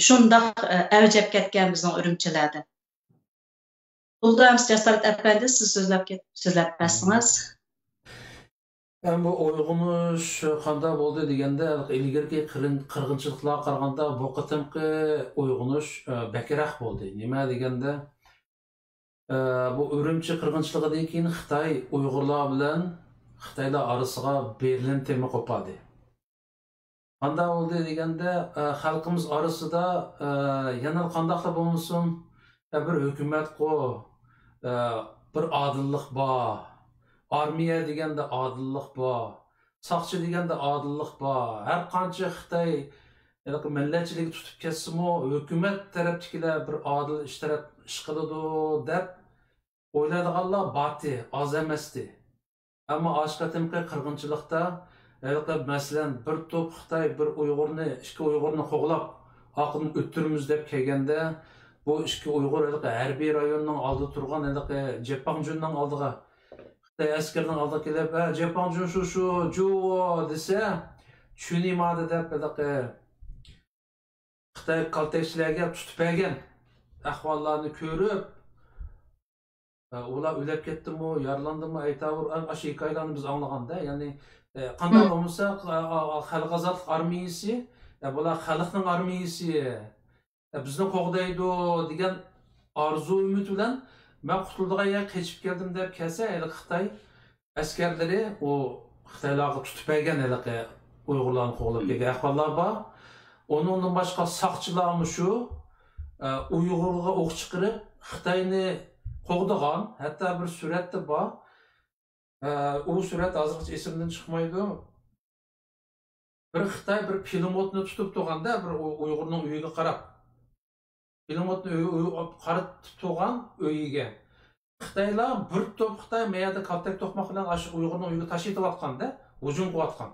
shundoq avjab ketgan bizning Urumchilarda. Buldam Jasorat Apandi siz so'zlab bersangiz. Bu uyg'onish qanday bo'ldi deganda, ilgirki qirg'inchiliklarga qaraganda bu qatimqi uyg'onish bakroq bo'ldi. Nima deganda, bu Urumchi qirg'inchiligidan keyin Xitoy Uyg'urlar bilan Xitoylar orasiga Berlin temi qo'padi. Qanday bo'ldi deganda, xalqimiz orasida yana qandaqlar bo'lmasin, bir hukumat bir odillik bor. Armiya deganda odillik bor. Saqchi deganda odillik bor. Har qancha Xitoy millatchilik tutib ketsa-mu, hukumat tarafdagilar bir odil ish qiladi deb o'ylaydiganlar boti, oz emasdi. Ammo oshqatimqi qirg'inchilikda masalan bir to'p Xitoy bir Uyg'urni, ikki Uyg'urni qo'g'lab, oqini o'ttiramiz deb kelganda, bu ikki Uyg'ur harbiy rayonning oldida turgan Jepanjunning oldiga Xitoy askarining oldiga kelib, Jepanjun shu juvo desa, tushunmadi deb Xitoy kaltakchilarga tutib bergan ahvollarni ko'rib, ular o'lib ketdimi, yaralandimi, aytavur, shu hikoyalarni biz anglaganda, ya'ni qanday bo'lsa, xalq ozodlik armiyasi, bular xalqning armiyasi, bizni qo'g'daydi degan orzu umid bilan men qutuldigan yer qechib keldim deb kelsa, Xitoy askarlari u Xitoylarga tutib bergan Uyg'urlarni qo'g'lab kelgan ahvollar bor. Onundan boshqa saqchilarmi shu Uyg'urga o'q chiqarib Xitoyni qo'g'digan, hatto bir suratda bor. U surat hozircha esimdan chiqmaydi. Bir Xitoy bir pilotni tutib turganda, bir Uyg'urning uyiga qarab. Pilotni qarab turgan uyiga. Xitoylar bir to'p Xitoy mayada kaltak to'qmoq bilan shu Uyg'urning uyiga tashiyotganda, hujum qilayotgan.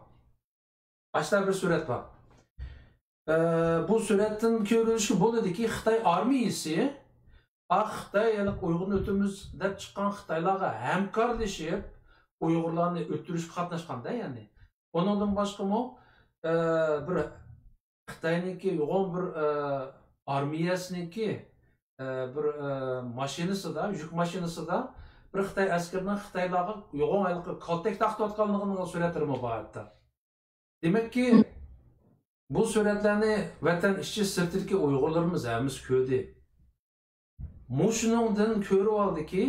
Başta bir surat bor. Bu suratdan ko'rinishi bo'ladiki, Xitoy armiyasi Xitoy Uyg'urni o'timiz deb chiqqan Xitoylarga hamkorlashib, Uyg'urlarni o'ttirishga qatnashganda, ya'ni. Ondan boshqami bir Xitoyniki yo'g'on bir armiyasiniki bir mashinasida, yuk mashinasida bir Xitoy askarining Xitoylarga yo'g'on kaltak taqtayotganligini suratlari bor hatto. Demakki, bu suratlarni vatan ishchi sirtidagi Uyg'urlarimiz hamiz ko'rdi. Mushuningdan ko'rib oldiki,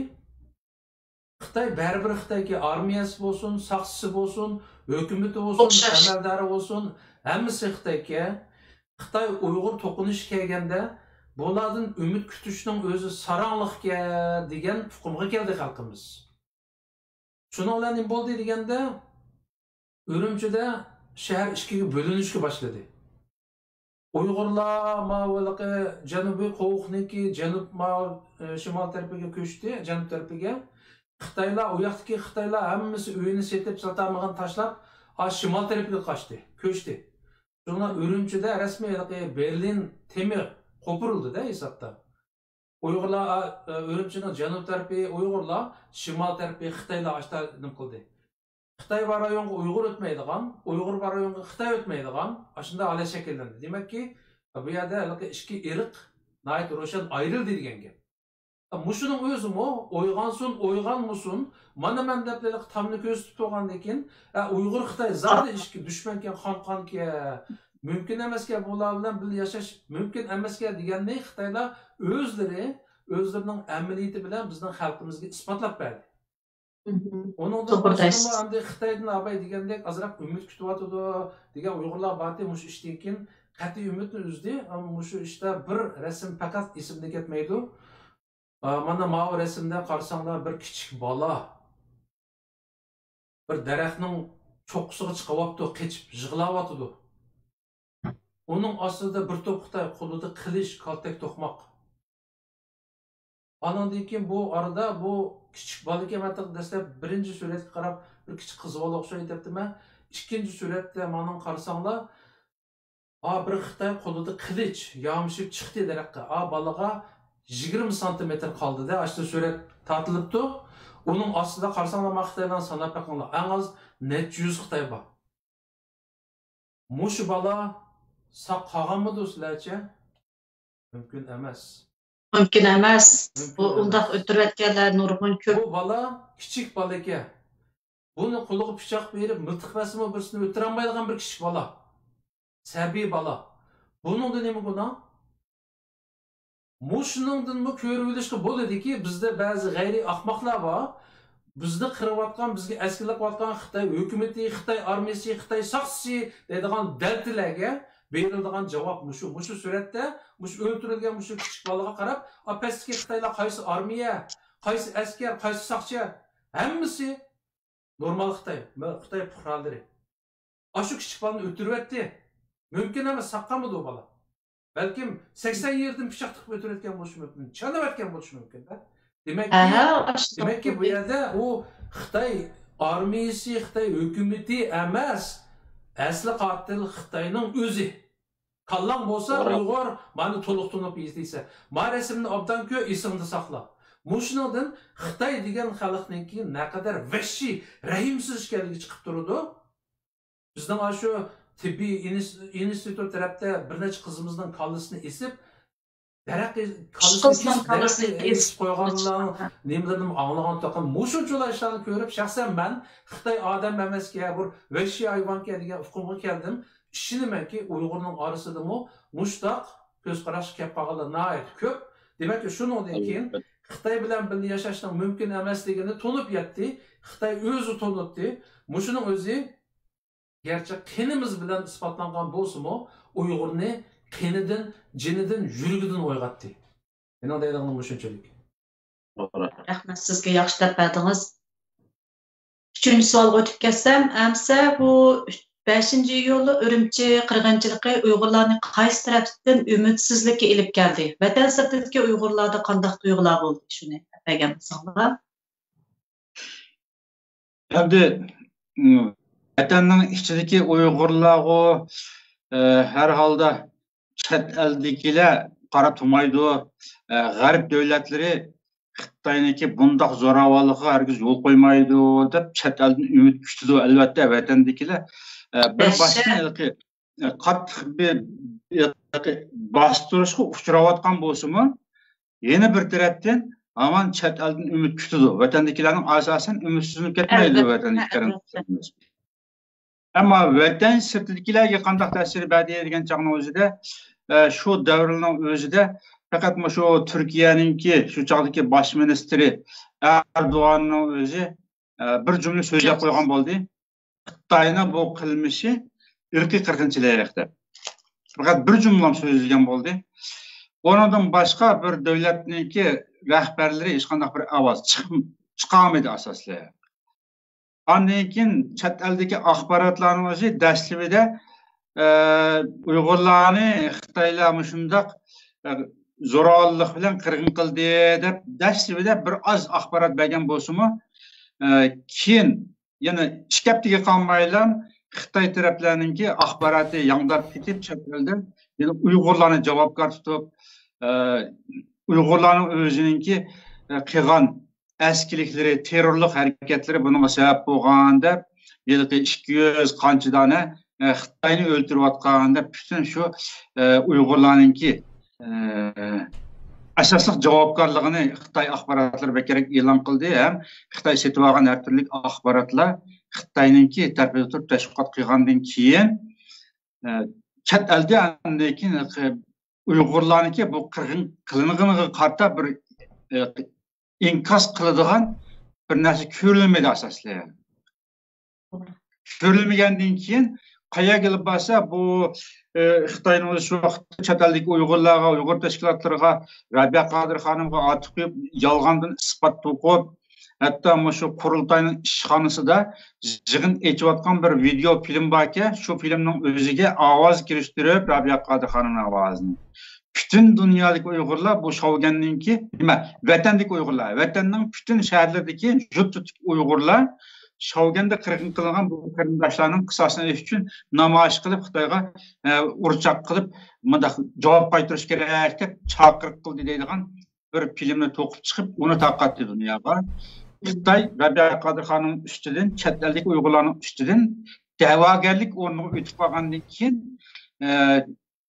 Xitoy baribir Xitoyga armiyasi bo'lsin, saqchisi bo'lsin, hukumati bo'lsin, amaldori bo'lsin, hammasi Xitoyga. Xitoy Uyg'ur to'qinish kelganda, bulardan umid kutishning o'zi saranliqga degan hukmga keldi xalqimiz. Shuni bilan nima bo'ldi deganda, Urumchida shahar ikkiga bo'linishga boshladi. Uyg'urlar janubiy qo'uqniki janub shimol tarafiga ko'chdi, janub tarafiga. Xitoylar, u yoqdagi Xitoylar hammasi uyini setib, satamag'ini tashlab, shimol tarafiga qochdi, ko'chdi. Shunga Urumchida rasmiy Berlin temi qo'pirildi-da hisobda. Uyg'urlar Urumchining janub tarafi Uyg'urlar, shimol tarafi Xitoylar ashta nima qildi. Xitoy var rayonga Uyg'ur o'tmaydigan, Uyg'ur var rayonga Xitoy o'tmaydigan, shunda hali shakllandi. Demakki, bu yerda ikki irq nayt ro'shan ayrildi degan gap. Muşunun özü mu? Oygansın, oygan musun? Mana men depleri tamını göstüp toğandan keyin Uygur Xitoy zaten işki düşmanken xonqonki mümkün emasken bular bilan birga yashash mümkün emasken deganda Xitoylar o'zlarining amaliyati bilan bizning xalqimizga isbotlab berdi. Onundan başqa endi Xitoydan abay degandek azroq umid kutyotdi degan Uyg'urlar bordi, mush ishdan keyin qat'iy umidni uzdi. Ammo shu ishda bir rasm faqat esimda ketmaydi. Mana mavi resimde qarasanglar bir kichik bola bir daraxtning cho'qqisiga chiqyapti, qechib yig'layotdi. Onun ostida bir to'p Xitoy qo'lida qilich, kaltak to'qmoq. Anandan keyin bu arada bu kichik bolaga matlab dastlab birinchi suratga qarab bir kichik qiz bola o'xshaydi debdiman. Ikkinchi suratda mana qarasanglar bir Xitoy qo'lida qilich yamishib chiqdi daraxtga. Bolaga 20 santimetr qoldi-da, ashta surat tortilibdi. Onun ostida qarasanglar Xitoydan sanab bakinglar. Eng az necha yuz Xitoy bor. Mush bola saq qolganmidi sizlarcha? Mümkün emas. Mümkün emas. Bu undaq o'tirayotganlar nurg'un ko'p. Bu bola kichik bola ekan. Buni qo'liga pichoq berib, miltiq basimi birsini o'tira olmaydigan bir kichik bola. Sabiy bola. Buningda nima gunoh? Mushuningdan bu ko'rib olishga bo'ladiki, bizda ba'zi g'ayri ahmoqlar bor. Bizni qirayotgan, bizga askarlik qilayotgan Xitoy hukumati, Xitoy armiyasi, Xitoy soqchisi deydigan daltillarga beriladigan javob mushu suratda, mushu o'ltirilgan mushu kichik bolaga qarab, pastki Xitoylar qaysi armiya, qaysi askar, qaysi soqchi, hammasi normal Xitoy fuqarolari. Shu kichik bolani o'tiryapti. Mümkün emas, saqqamidi u bola. Balkim 80 yerdan pichoq tiqib o'tirayotgan bo'lishi mumkin, chanayotgan bo'lishi mumkin-da. Demek ki bu yerda u Xitoy armiyasi, Xitoy hukumati emas, asli qotil Xitoyning o'zi. Kallang bo'lsa, Uyg'ur mani to'liq tunib izlaysa, ma rasmni obdan ko'p esimda saqla. Mushuningdan Xitoy degan xalqningki naqadar vahshiy, rahimsiz ekanligi chiqib turadi. Bizning shu tibbiy institut tarafda bir necha qizimizning kallasini esib kallasini esib qo'yganlarni nimalarni anglagan to'qim mushunchalar ishlarni ko'rib shaxsan men Xitoy odam emasga bir vahshiy hayvonga degan hukmga keldim. Ishonamanki Uyg'urning orasidami mushtaq ko'z qarash kelib qolganlar nihoyat ko'p. Demak, shuningdan keyin Xitoy bilan birga yashashning mumkin emasligini tunib yetdi. Xitoy o'zi tunibdi. Mushuning o'zi gerçi qinimiz bilan isbotlangan bo'lsa-mu, Uyg'urni qinidan, jinidan, yurgidan o'yg'atdi. Meni deydiganim shunchalik. Rahmat sizga yaxshi deb berdingiz. 3-chi savolga o'tib ketsam, amsa bu 5-iyulda Urumchi qirg'inchiligi Uyg'urlarni qaysi tarafdan umidsizlikka ilib keldi? Vatan sirtidagi Uyg'urlarda qanday tuyg'ular bo'ldi? Shuni aytgan bo'lsanglar. Endi vatanning ichidagi Uyg'urlarga har holda chet eldagilar qarab turmaydi. G'arb davlatlari Xitoyniki bundaq zo'ravonlikqa hargiz yo'l qo'ymaydi deb chet eldan umid kutdi albatta vatandagilar. Bir boshdan qattiq bir bostirishga uchrayotgan bo'lsa-mu, yana bir tarafdan aman chet eldan umid kutdi. Vatandagilarning asosan umidsizlanib ketmaydi vatandagilarning. Ama vatan sirtidagilarga qanday ta'sir berdi degan chaqning o'zida shu davrning o'zida faqat shu Turkiyaninki shu chaqdagi bosh ministri Erdo'g'anning o'zi bir jumla so'zlab qo'ygan bo'ldi. Xitoyning bu qilmishi irqiy qirg'inchilik deb. Faqat bir jumla so'zlagan bo'ldi. Ondan boshqa bir davlatninki rahbarlari hech qanday bir ovoz chiqarmadi asosli. Ondan keyin chet eldagi axborotlarning o'zi dastlabida Uyg'urlarni Xitoylar shundoq zo'ravonlik bilan qirg'in qildi deb dastlabida bir oz axborot bergan bo'lsa-mu, keyin yana ishkaptiga qolmaylar Xitoy taraflarininki axboroti yangrab ketib chet elda yana Uyg'urlarni javobgar tutib, Uyg'urlarning o'zininki qilgan askiliklari, terrorlik harakatlari bunga sabab bo'lgan deb, yilqi 200 qanchadana Xitoyni o'ltirayotgan deb bütün şu Uyg'urlarninki asosli javobgarligini Xitoy axborotlari bekerek e'lon qildi ham Xitoy setib olgan har turli axborotlar Xitoyninki tarafida turib tashviqot qilgandan keyin chet elda lekin Uyg'urlarniki bu qirg'in qilinganiga qarata bir inkos qiladigan bir narsa ko'rilmadi asosli. Ko'rilmagandan keyin qayerga kelib borsa bu Xitoyning shu vaqtda chet eldagi Uyg'urlarga, Uyg'ur tashkilotlariga Rabiya Qodir xonimga ot qo'yib, yolg'ondan isbot to'qib, hatto shu qurultoyning ishxonasida yig'in echayotgan bir video film borki, shu filmning o'ziga ovoz kirishtirib Rabiya Qodir xonimning ovozini. Bütün dünyadaki Uyg'urlar bu shovganninki, nima, vatandagi Uyg'urlar, vatanning bütün shaharlardagi juft Uyg'urlar shovganda qirg'in qilingan bu qarindoshlarning qisosini olish uchun namoyish qilib Xitoyga urchoq qilib, bunda javob qaytarish kerak deb chaqiriq qildi deydigan bir filmni to'qib chiqib, uni tarqatdi dunyoga. Xitoy Rabiya Qodir xonim ustidan, chet eldagi Uyg'urlarning ustidan da'vogarlik o'rniga o'tib qolgandan keyin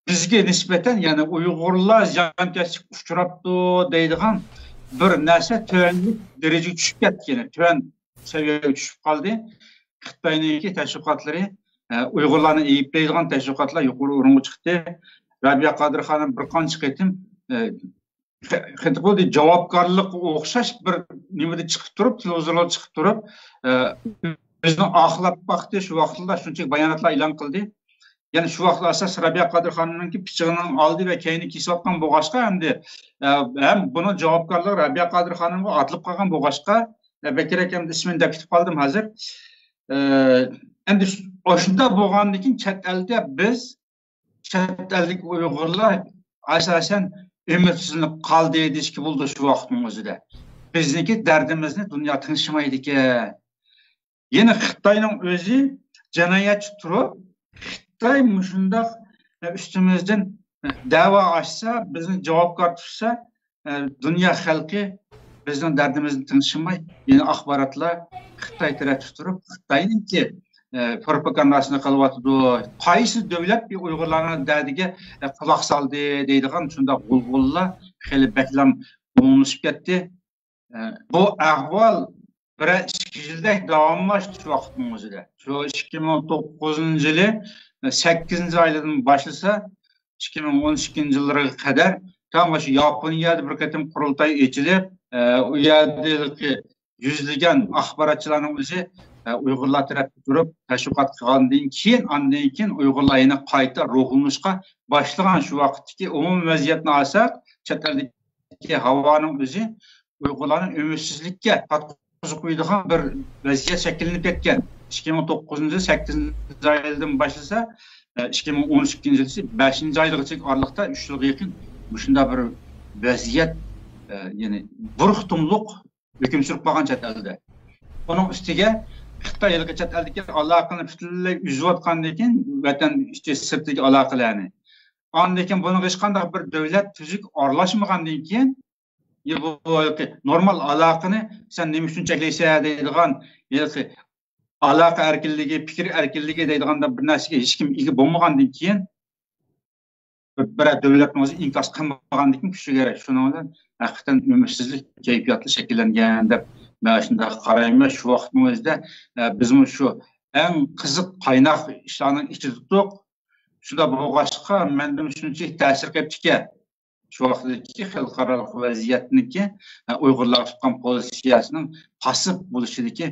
bizga nisbatan, ya'ni Uyg'urlar ziyonkashlik uchrabdi deydigan bir narsa tuvanlik darajaga tushib ketgan, tuvan seviyeге tushib qoldi. Xitoyning tashviqotlari Uyg'urlarni ayiblaydigan tashviqotlar yuqori o'ringa chiqdi. Rabiya Qodir xonim bir qancha qitim xuddi javobgarlikqa o'xshash bir nimada chiqib turib, televizorlarda chiqib turib, bizni oqlab baqdi, shu vaqtda shuncha bayonotlar e'lon qildi. Yani şu vaqtda asas Rabiya Qodir xonimning pichig'ining oldi va keyini kesayotgan bo'lg'achqa ham buni javobgarlik Rabiya Qodir xonimga otilib qolgan bo'lg'achqa bekerek ham ismini deb ketib qoldim hozir. Endi o'shunda bo'lgandan keyin chet elda biz chet ellik Uyg'urlar asosan ümidsizlik qoldi deyishga bo'ldi shu vaqtning o'zida. Bizniki dardimizni dunyo tinchimaydi ekan. Yana Xitoyning o'zi jinoyatchi turib Xitoy shundoq ustimizdan da'vo ochsa, bizni javobgar tutsa, dunyo xalqi bizning dardimizni tinchimay, yana axborotlar Xitoy tarafida turib, Xitoyninki propagandasini qilyotdi. Qaysi davlat bir Uyg'urlarning dardiga quloq soldi deydigan shundoq g'ulg'ullar xeli baklam bo'lishib ketdi. Bu ahvol bir 2 yilda davomlashdi shu vaqtning o'zida. Shu 2009-yili 8 oylardan boshlasa 2012-yillarga qadar tam shu Yaponiyada bir qatim qurultoy ochilib, u yerdagi yuzlagan axborotchilarning o'zi Uyg'urlar tarafida turib tashviqot qilgandan keyin Uyg'urlar yana qayta ruhlanishga boshlagan shu vaqtdagi umumiy vaziyatni olsak, chet eldagi havoning o'zi Uyg'urlarning ümidsizlikka tatbiq qo'ydigan bir vaziyat shakllanib ketgan. 2009-yil 8-oydan boshlasa 2012-yil 5-oygacha oralig'da 3 yilga yaqin shunday bir vaziyat, ya'ni burxtumliq hukm surib qolgan chet elda. Buning ustiga Xitoy chet eldagi aloqani butunlay uzayotgandan keyin vatan ichki sirtdagi aloqalarni. Ondan keyin buni hech qanday bir davlat tuzuk aralashmagandan keyin normal aloqani sen nima uchun cheklaysan deydigan, yoki aloqa erkinligi, fikr erkinligi deydiganda bir narsaga hech kim ega bo'lmagandan keyin bir davlatning o'zi inkos qilmagandan keyin kuchi kerak. Shuning uchun haqiqatan umidsizlik kayfiyati shakllangan deb men shunday qarayman. Shu vaqtning o'zida biz shu eng qiziq qaynoq ishlarning ichida turdik. Shunda bo'lg'achqa menda shuncha ta'sir qilibdiki, shu vaqtdagi xalqaro vaziyatniki Uyg'urlar tutgan pozitsiyasining pasib bo'lishidagi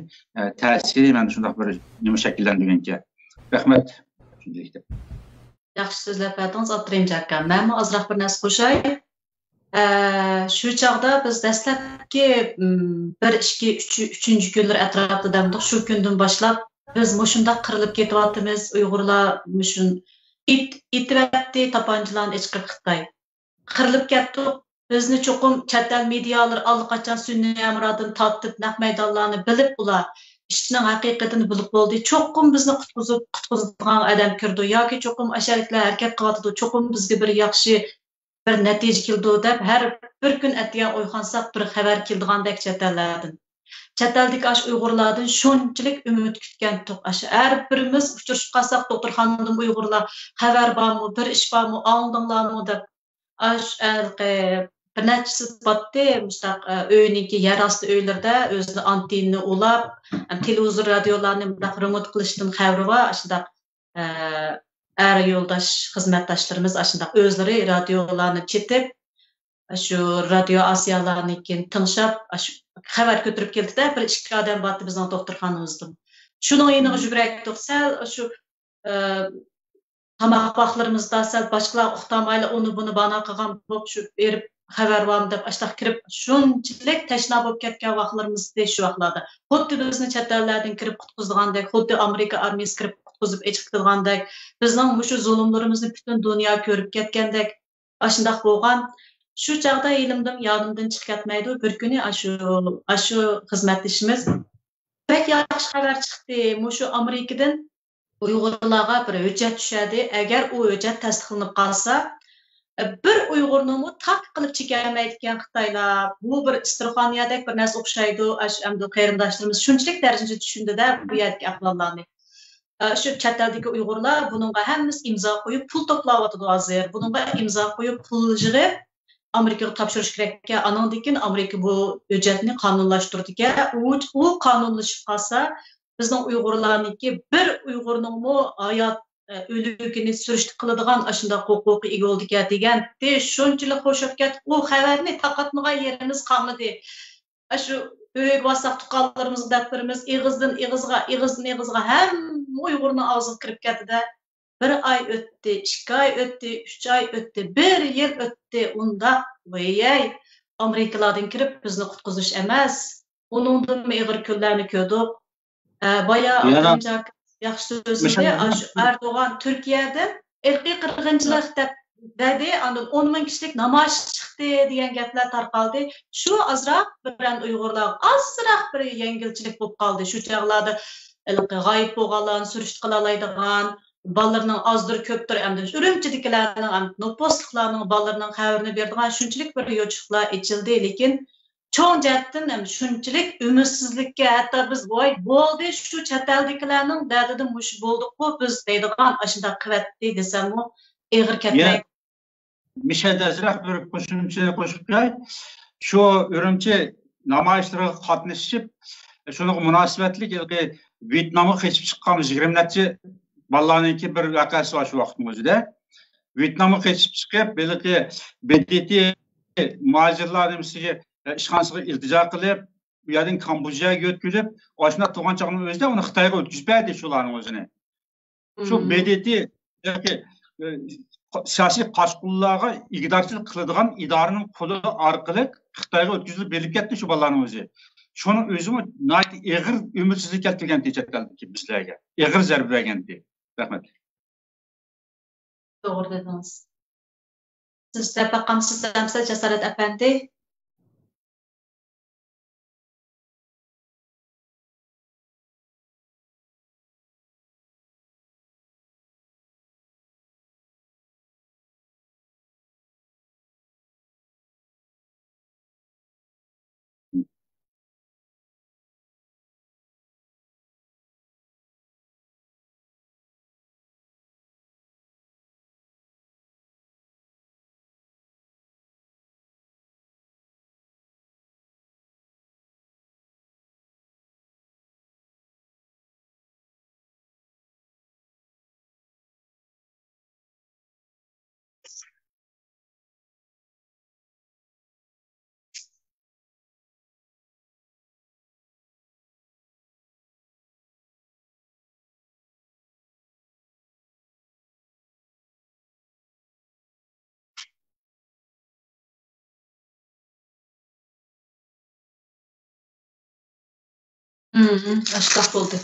ta'siri mana shunday bir nima shakllanganki. Rahmat. Yaxshi so'zlab berdingiz, Abdurim aka. Men ozroq bir narsa qo'shay. Shu chaqda biz dastlabki 1-2-3 kunlar atrofida damdiq, shu kundan boshlab biz mushunda qirilib ketyapmiz. Uyg'urlar mushun itvatdi tapanchalarni ichqirib Xitoy. Qirilib ketdik. Bizni cho'qim chet el medialar allaqachon sunniy amrodan tortib naq maydonlarni bilib ular ishning haqiqatini bilib bo'ldi. Cho'qim bizni qutqizadigan odam kirdi yoki cho'qim asharliklar harakat qilyapti. Cho'qim bizga bir yaxshi bir natija keldi deb har bir kun atgan o'yxonsak bir xabar keldigandek chet ellardan. Chet eldagi ash Uyg'urlardan shunchalik umid kutgan to'q. Har birimiz uchrashib qolsak doktorxonadan Uyg'urlar xabar bormi, bir ish bormi, oldinglarmi deb bir neçesi batdı, mustaq öyünki yer astı öylərdə özünü antenini ulab, televizor radiolarını mustaq remote qilishdan xəbəri var. Aşındaq er yoldaş xizmətdaşlarımız aşındaq özləri radiolarını çetib, şu radio asiyalarnikin tınşab, xəbər götürüb keldi-də bir iki adam batdı bizning doktorxanamızdan. Şunun yeniği jübrək toxsal, şu tamaq baxlarımızda sal başqalar uxtamayla onu bunu bana qılğan bop şu berib xəbər varım deb aştaq kirib şunchalik təşna bo'lib ketgan vaqtlarimizda shu vaqtlarda xuddi bizni chet ellardan kirib qutqizgandek, xuddi Amerika armiyasi kirib qutqizib chiqtirgandek, bizning shu zulmlarimizni butun dunyo ko'rib ketgandek, ashundaq bo'lgan. Shu chaqda elimdan yodimdan chiqib ketmaydi. Bir kuni shu xizmatdishimiz pek yaxshi xabar chiqdi. Shu Amerikadan Uyg'urlarga bir hujjat tushadi. Agar u hujjat tasdiqlanib qolsa, bir Uyg'urni taq qilib chekalmaydigan Xitoylar, bu bir istirxoniyadek bir narsa o'xshaydi. Endi qarindoshlarimiz shunchalik darajada tushundida bu yerdagi ahvollarni. Shu chet eldagi Uyg'urlar buningga hammasi imzo qo'yib pul to'playotdi hozir. Buningga imzo qo'yib pul yig'ib Amerikaga topshirish kerak. Andan keyin Amerika bu hujjatni qonunlashtirdi. U qonunlashib qolsa, bizning Uyg'urlarniki bir Uyg'urning hayot o'ligini surishti qiladigan ashunda huquqi ega bo'ldi degan shunchalik qo'shib ketdi. U xabarni taqatmagan yerimiz qolmadi. Shu uyga bosaq tuqqanlarimiz daftarimiz ig'izdan ig'izga hamma Uyg'urning og'ziga kirib ketdi-da. 1 ay o'tdi, 2 ay o'tdi, 3 ay o'tdi, 1 yil o'tdi. Unda voyay Amerikalardan kirib bizni qutqizish emas, uningdan ig'ir kunlarni ko'rdik. Baya yaxshi so'zida Erdo'g'an Turkiyadan irqiy qirg'inchilik deb dedi, 10 ming kishilik namoyish chiqdi degan gaplar tarqaldi. Shu azroq bilan Uyg'urlar azroq bir yengilchilik bo'lib qoldi. Shu chaqlarda g'oyib bo'lganlarni surishti qila oladigan bolalarning azdir ko'pdir, endi Urumchidagilarning, nopostliklarning bolalarning xabarini beradigan shunchalik bir yo'chiqlar ichildi, lekin cho'ng jihatdan ham shunchalik umidsizlikka, hatto biz voy bo'ldi shu chet eldagilarning dardidan mush bo'ldik-ku biz deydigan ashunday qivatdi desam ig'ir ketmaydi. Mishadazroq bir qo'shimcha qo'shib qo'y. Shu Urumchi namoyishlarga qatnashib, shunga munosabatli Vyetnamga qochib chiqqan 20 necha bolalarniki bir vaqasi var shu vaqtning o'zida. Vyetnamga qochib chiqib, belki BDT muhojirlarning ishxonasiga iltijo qilib, bu yerdan Kambojaga o'tkazib, oshna tug'an chog'ning o'zida uni Xitoyga o'tkazibdi shularning o'zini. Shu BDT siyosiy qashqullarga ig'dorchilik qiladigan idoraning qo'li orqali Xitoyga o'tkazilib berilib ketdi shu bolalarning o'zi. Şunun özümü ig'ir ümidsizlik keltirgan chetdagi bizlarga. Ig'ir zarba bergandi. Rahmat. To'g'ri dedingiz. Siz tafaqamsiz Jasorat apandi. Aşkaf oldu.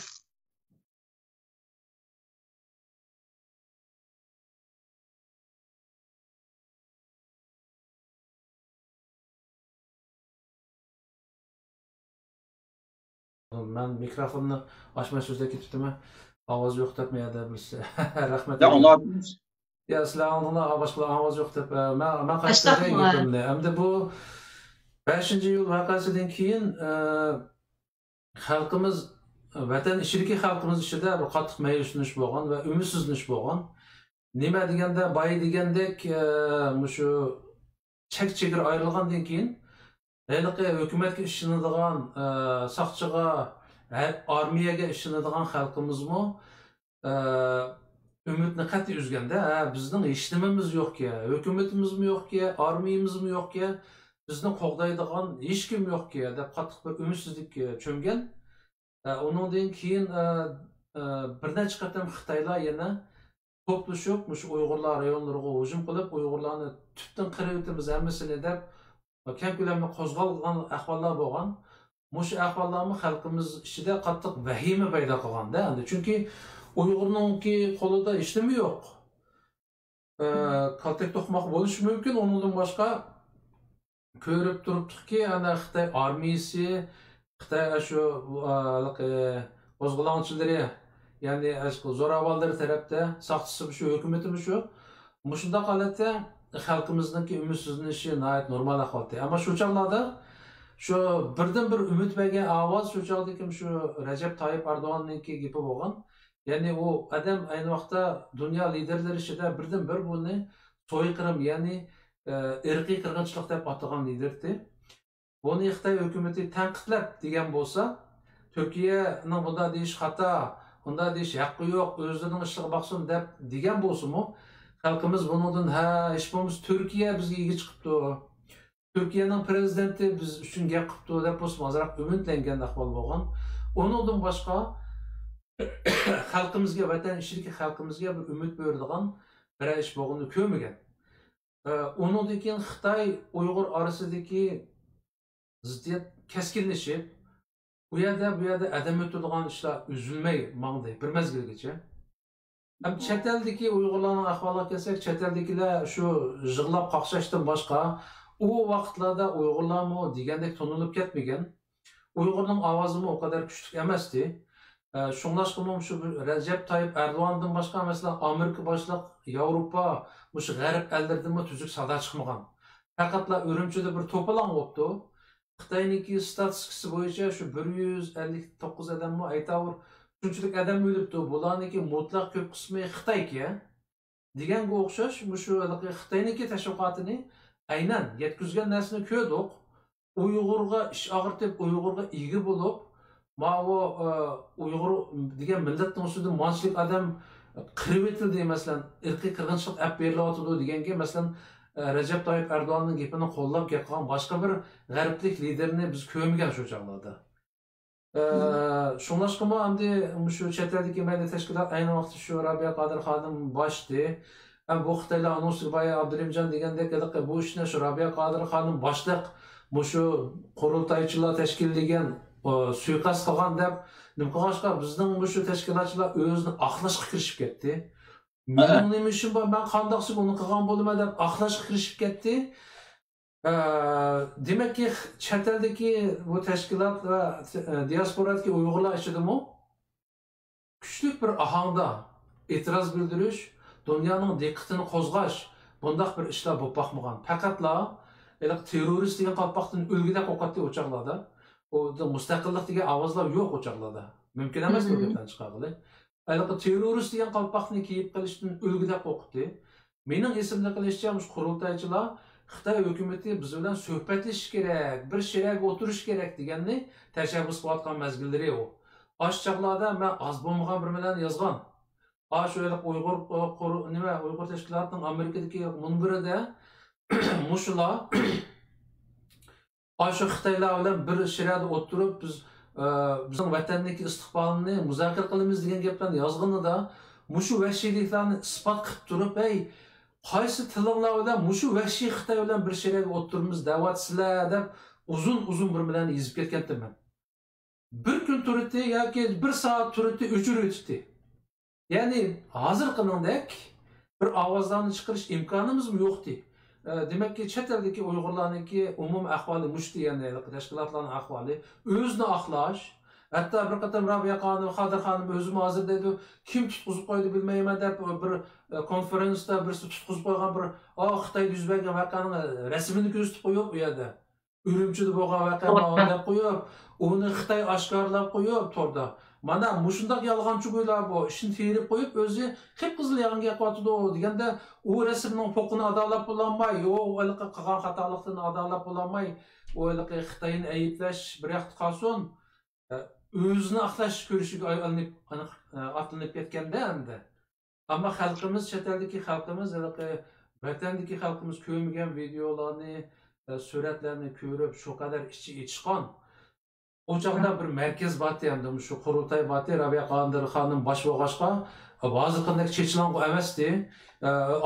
Ben mikrofonni açma sözde ketibdimi? Ovoz yo'q deb meyada bilsa. Rahmat. Ya anladınız. Ya sizlar oldinglar, boshqalar ovoz yo'q deb men qaytargan gapimni. Endi bu 5-iyul voqeasidan keyin xalqimiz, vatan ichidagi xalqimiz ichida bir qattiq ma'yusinish bo'lgan va umidsizlanish bo'lgan. Nima deganda, boya degandek shu chek-chegir ayrılgandan keyin hukumatga ishonadigan, saqchiga, armiyaga ishonadigan xalqimizmi ümitni qat'iy uzganda, bizning hech nimamiz yo'q-ki, hukumatimizmi yo'q-ki, armiyamizmi yo'q-ki, bizni qo'g'daydigan hech kim yo'q-ki deb qattiq bir umidsizlikka cho'mgan. Ondan keyin bir necha qatam Xitoylar yana to'plashib, mush Uyg'urlar rayonlariga hujum qilib, Uyg'urlarni tubdan qirib o'tamiz hammasini deb keng ko'lamda qo'zg'algan ahvollar bo'lgan. Mush ahvollarni xalqimiz ichida qattiq vahima paydo qilganda, chunki Uyg'urningki qo'lida hech nima yo'q. Kaltak to'qmoq bo'lishi mumkin, undan boshqa ko'rib turibdiki, ana Xitoy armiyasi, Xitoy shu qo'zg'olonchilari, ya'ni zo'ravonlar tarafda, saqchisi shu, hukumatimiz shu. Shunday holatda xalqimizningki umidsizlanishi nihoyat normal ahvolda. Ammo shu chog'larda shu birdan bir umid bergan ovoz shu chog'dagi shu Rajab Tayyip Erdo'g'anningki gapi bo'lgan. Ya'ni u adam ayni vaqtda dunyo liderlari ichida birdan bir buni so'yqirim, ya'ni irqiy qirg'inchilik deb atagan liderdi. Buni Xitoy hukumati tanqidlab degan bo'lsa, Turkiyaning bunday deyish xato, bunday deyish haqqi yo'q, o'zining ishiga boqsin deb degan bo'lsa-mu, xalqimiz bundan hech bo'lmasa Turkiya bizga ega chiqibdi. Turkiyaning prezidenti biz uchun gap qilibdi deb bo'lsa, ozroq umidlangan ahvol bo'lgan. Undan boshqa xalqimizga, vatan ichidagi xalqimizga bir umid beradigan bir ish bo'lganini ko'rmagan. Undan keyin Xitoy Uyg'ur orasidagi ziddiyat keskinlashib, bu yerda adam o'tadigan ishlar uzilmay mangdi bir mezgilgacha. Ham chet eldagi Uyg'urlarning ahvoliga kelsak, chet eldagilar shu yig'lab qaqshashdan boshqa u vaqtlarda Uyg'urlarmi degandek tonilib ketmagan. Uyg'urning ovozi o kadar kuchli emasdi. Şunlaşqımım şu Recep Tayyip Erdoğan'dan başqa mesela Amerika başlıq, Avrupa, şu G'arb ellerden mi tüzük sada çıkmagan. Faqatla Ürümçide bir topalan oldu. Xitoyniki statistikasi bo'yicha şu 159 adam mı aytavur shunchalik adam o'libdi. Bularniki mutlaq ko'p qismi Xitoyga deganga o'xshash shu Xitoyniki tashviqotini aynan yetkazgan narsani ko'rdik. Uyg'urga ish og'irtib, Uyg'urga ega bo'lib, Mavo Uyg'ur degan millatning ustida monchilik adam qirib etildi, masalan, irqiy qirg'inchilik olib berilyotdi deganga, masalan, Recep Tayyip Erdoğan'ın gapini qo'llab kelgan boshqa bir g'arblik liderini biz ko'rmagan shu chog'larda. Shunlashqimi endi shu chet eldagi mayli tashkilot ayni vaqtda shu Robiya Qodir xonim boshdi. Bu Xitoylar anonsi boya Abdurimjon degandek bu ishni shu Robiya Qodir xonim boshliq shu qurultaychilar tashkillagan suiqasd qilgan deb nima qilishqa bizning shu tashkilotchilar o'zini oqlashga kirishib ketdi. Mening nima ishim bor, men qandoqsiz uni qilgan bo'laman deb oqlashga kirishib ketdi. Demakki chet eldagi bu tashkilot va diasporadagi Uyg'urlar ichidami kuchli bir ohangda e'tiroz bildirish, dunyoning diqqatini qo'zg'ash bundoq bir ishlar bo'lib boqmagan. Faqatla terrorist degan qalpoqdan o'lgida qo'qatdi o'choqlarda. O mustaqillik degan ovozlar yo'q o'choqlarda. Mumkin emas bu gapdan chiqardi. Terrorist degan qalpoqni kiyib qilishdan o'lgida qo'rqitdi. Mening esimda qilishim qurultaychilar Xitoy hukumati biz bilan suhbatlashish kerak, bir sheraga o'tirish kerak deganni tashabbus qilayotgan mazgillari u. Oshchaqlarda men oz bo'lmagan bir bilan yozgan. Shu Uyg'ur tashkilotining Amerikadagi munbirida mushular shu Xitoylar bilan bir shirada o'tirib biz bizning vatanniki istiqbolini muzokara qilamiz degan gaplarni yozganida mushu vahshiyliklarni isbot qilib turib, qaysi tilinglar bilan mushu vahshiy Xitoy bilan bir shiraga o'tiramiz da'vatsizlar deb uzun bir bilan yozib ketganman. Bir kun turdi yoki bir soat turdi, o'chirib o'tdi. Ya'ni hozir qilingdek bir ovozlarni chiqarish imkonimiz yo'qdi. Demakki chet eldagi Uyg'urlarningki umum ahvoli mushti, ya'ni tashkilotlarning ahvoli, o'zini oqlash, hatto bir qator Robiya Qodir xonim o'zim hozir dedi, kim tutqizib qo'ydi bilmayman deb bir konferensda bir tutqizib qo'ygan bir Xitoyda yuz bergan voqeaning rasmini ko'rsatib qo'yib u yerda. Ürümçide bo'lgan voqeani deb qo'yib, uni Xitoy oshkorlab qo'yib torda. Mana mushundaq yolg'onchilar bu ishni terib qo'yib, o'zi qip-qizil yog'in gapotdi deganda, u rasmning po'qini adolab bo'lolmay, yo'q, o'liqqa qilgan xatolikdan adolab bo'lolmay, o'liqqa Xitoyni ayiblash bir yoqda qolsin, o'zini aqlash ko'rishiga atlanib ketganda endi. Ammo xalqimiz, chet eldagi xalqimiz, vatandagi xalqimiz ko'rmagan videolarni, suratlarni ko'rib, shu qadar ichi ichqon. O çağda bir merkez batı endi, şu qurultay batı, Rabia Qadir xonim bosh bo'lg'achqa, ba'zi qanday chechlangu emasdi,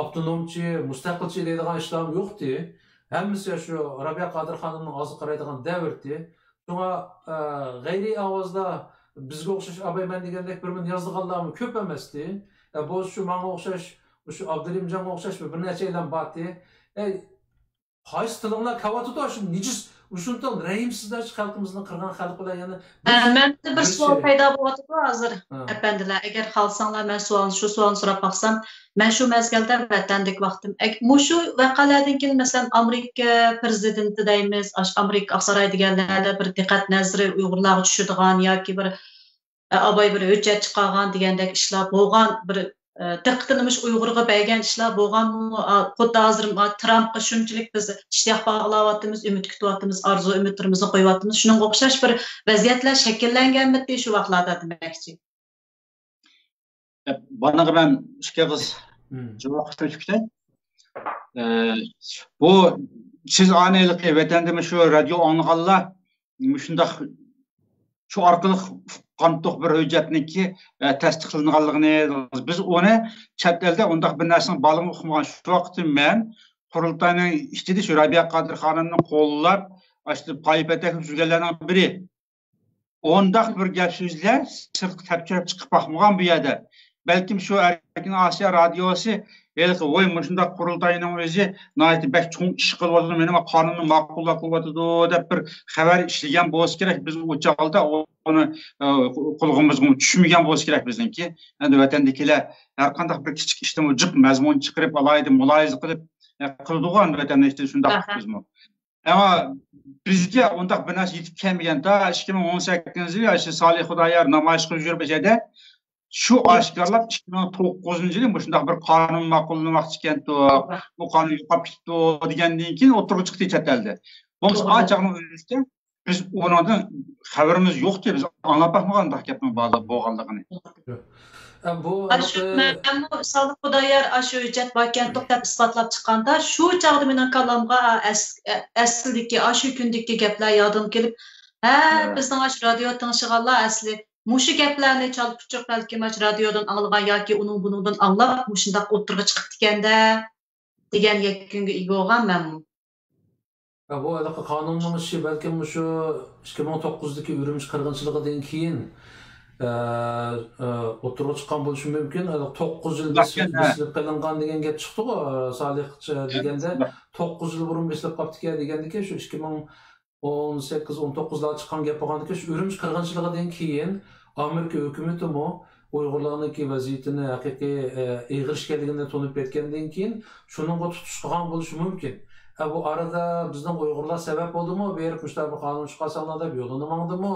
avtonomchi, mustaqilchi deydigan ishlar yo'qdi. Hammasi shu Rabia Qadir xonimning o'zi qaraydigan davrdi. Shunga g'ayriy ovozda bizga o'xshash abayman degandek bir men yozdiganlarmi ko'p emasdi. Bu shu menga o'xshash, shu Abdulimjonga o'xshash bir nechalar batı. Qaysi tilinglar kavatuda shu nijiz Uşundan rəhimsizlər xalqımızın qırğan xalq bilan yəni Məndə bir sual payda boldu hazır. Əfəndilər, əgər xalsanlar mən şu sualını sorab baxsam, mən şu məzgildə vətənlik vaxtım. Muşu vəqələrdən ki, məsələn, Amerika prezidenti deyimiz, Amerika Aqsaray deganlərdə bir diqqət nəzri Uyğurlarga düşüdügan yoki bir abay bir hüccət çıxarğan degəndək işlər bolğan bir diqqətimiz Uyğurğa bəyən işlər bolğan xuddi hazır Trumpqa şunçilik biz iştiyaq bağlayatımız, ümid kütyatımız, arzu ümidlərimizni qoyatımız, şunun oxşaş bir vəziyyətlər şəkillənganmidi şu vaxtlarda deməkçi. Bana ben iki kız cevap istedim. Bu siz annelik vatandımız şu radyo anğanlar şundaq şu arqılıq qandoq bir hüccətniki təsdiqlanğanlığını biz onu chet eldə ondaq bir nərsəni balını oxumagan şu vaxt mən qurultayının içində şu Rabia Qadir xanımның qo'llab açdı paypətək üzgənlərdən biri ondaq bir gəp sözlər sırq təpkirib çıxıb baxmagan bu yerdə. Belki şu Erkin Asiya radyosu Elki oy muşunda qurultayının özü nəhayət bək çox iş qılıb mənim qanunun maqbullaq qılıb dep bir xəbər işləyən bolsa kerak biz o çağda onu qulğumuzga düşməyən bolsa kerak bizninki. Endi vətəndakilar hər qandaq bir kiçik işdən cıq məzmun çıxırıb alaydı, mülayiz qılıb qıldıqan vətəndaşlar şundaq bizmi. Amma bizga ondaq bir narsa yetib kelməyən da 2018-ci il Salih Xudayar namoyish qilib yurib şu aşkarlap 2009 yılı başında bir kanun makullamak için bu kanun yapıp gitti degenden keyin oturup çıktı chet elde. Bu açıqını özüzde biz ondan haberimiz yok diye biz anlap bakmagan da gapning bağlı bolganligini. Bu Salih Xudayar aşı hüccət bakent to'xtab isbotlab chiqqanda shu chaqda mening kalamga aslidagi aşı kundagi gaplar yodim kelib, bizning aş radio tinishganlar asli Muşu gaplarni çalıp çıkıp belki maç radyodan algan yoki onun bunundan anlab muşundaq o'tirg'i chiqib deganda degan yakkunga ega bo'lgan menmi. Bu anaqa qonunning ishi balki shu 2009dagi Ürümçi qirg'inchiligidan keyin o'tirg'i chiqqan bo'lishi mumkin. 9 yil beslab qilingan degan gap chiqdi-ku, Salihcha deganda 9 yil burun beslab qolibdi degandiki shu 2018-19'lar chiqqan gap bo'lgandiki shu Ürümçi qirg'inchiligidan keyin Amerika hukumati mo Uyg'urlarning vaziyatini haqiqiy ig'ir ishganligini to'nib ketgandan keyin shuningga tutish qilgan bo'lishi mumkin. Bu arada bizning Uyg'urlar sabab bo'ldimi? Berib mushtabi qonun chiqarsalar deb yo'lini mangdimi?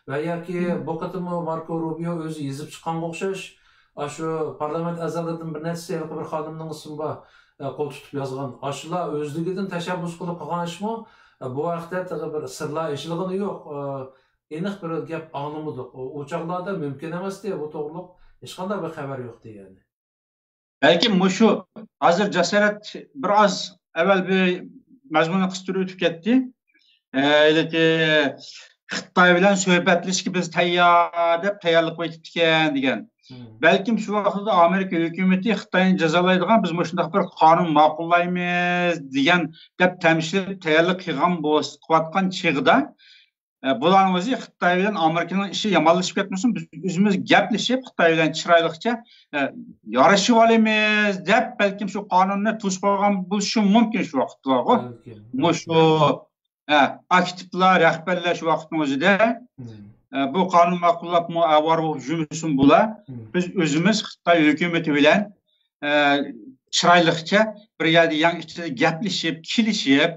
Va yoki bu qatimi Marco Rubio o'zi yozib chiqqanga o'xshash, shu parlament a'zolaridan bir necha bir xonimning ismi bor, qo'l tutib yozgan. Shular o'zligidan tashabbus qilib qilgan ishmi? Bu vaqtda bir sirlar eshilg'ini yo'q. Aniq bir gap anlamadik. O chaqlarda mumkin emas diye bu to'g'riliq hech qanday bir xabar yo'q degani. Belki mushu hozir jasorat biroz avval bir mazmunni qistirib o'tib ketdi. Xitoy bilan suhbatlashishga biz tayyor deb tayyorlik qo'yibdi ekan degan. Belki şu vaqtda Amerika hukumati Xitoyni jazolaydigan biz shunday bir qonun ma'qullaymiz degan gap tamshilib tayyorlik qilgan bo'layotgan chig'ida bularning o'zi Xitoy bilan Amerikaning ishi yomonlashib ketmasin, biz o'zimiz gaplashib Xitoy bilan chiroylicha yarashib olamiz deb balkim shu qonunni to'sib qo'ygan bo'lishi mumkin shu vaqtda. Shu aktivlar, rahbarlar shu vaqtning o'zida bu qonun ma'qullab muavvar jumlasin bular biz o'zimiz Xitoy hukumati bilan chiroyliqcha bir yerda yang ichida gaplashib, kelishib,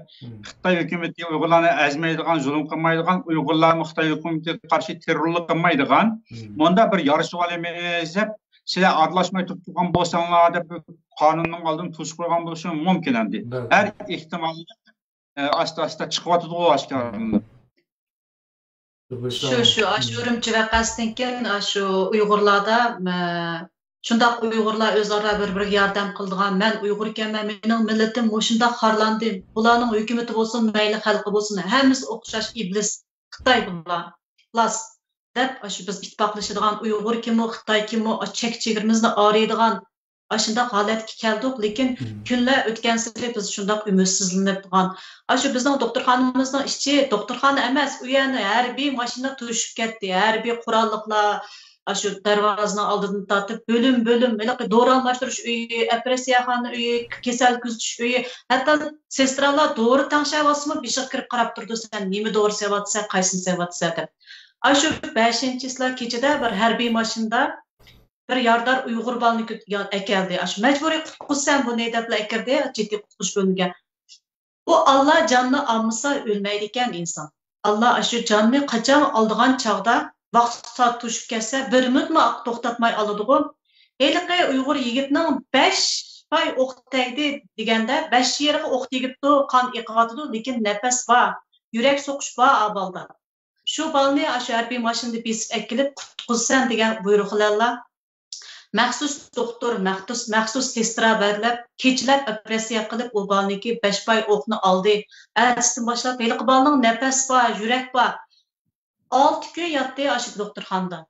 Xitoy hukumati Uyg'urlarni azmaydigan, zulm qilmaydigan, Uyg'urlarni Xitoy hukumatiga qarshi terrorlik qilmaydigan, bunda bir yarashib olamiz deb, sizlar adlashmay turgan bo'lsanglar deb qonunning oldini to'sib qo'ygan bo'lishi mumkin endi. Har ehtimol asta-asta chiqyotdi u oshkorlanib. Shu Urumchi vaqasidan keyin shu Uyg'urlarda shundaq Uyg'urlar o'zaro bir-biriga yordam qildigan, men Uyg'ur ekanman, mening millatim shundaq xorlandi. Bularning hukumati bo'lsin, mayli xalqi bo'lsin, hammasi o'xshash iblis Xitoy bular. Plus deb shu biz ittifoqlashadigan Uyg'ur kim, Xitoy kim, chek-chegaramizni oriydigan shundaq holatga keldik, lekin kunlar o'tgan sari biz shundaq umidsizlanib turgan. Shu bizning doktorxonamizning ichi doktorxona emas, u yana harbiy mashina to'shib ketdi, harbiy qurolliqlar shu darvozaning oldidan tortib bo'lim dori almashtirish uyi, operatsiyaxona uyi, kasal kuzatish uyi, hatto sestralar dori tangshavyapsizmi, beshiq kirib qarab turdi, sen nima dori sevyapsan, qaysini sevyapsan deb. Shu 5-yil kechada bir harbiy mashinada bir yordar Uyg'ur balni keldi. Shu majburiy qutqizsan buni deb akirdi, jiddiy qutqizish bo'lmagan. Bu Allah jonni olmasa o'lmaydi ekan inson. Allah shu jonni qachon oldigan chog'da vaqt soat to'shib kelsa, bir minutmi to'xtatmay oladi-ku. Heliqi Uyg'ur yigitning 5 pay o'q tegdi deganda 5 yeriga o'q tegibdi, qon iqyotdi, lekin nafas bor, yurak so'qish bor abalda. Shu balni shu harbiy mashinada besib akilib qutqizsan degan buyruqlarla maxsus doktor, maxsus sestra belgilab, kechalab operatsiya qilib, u balniki 5 pay o'qni oldi. Ertasidan boshlab heliqi balning nafas bor, yurak bor. 6 kun yotdi shu doktorxonada.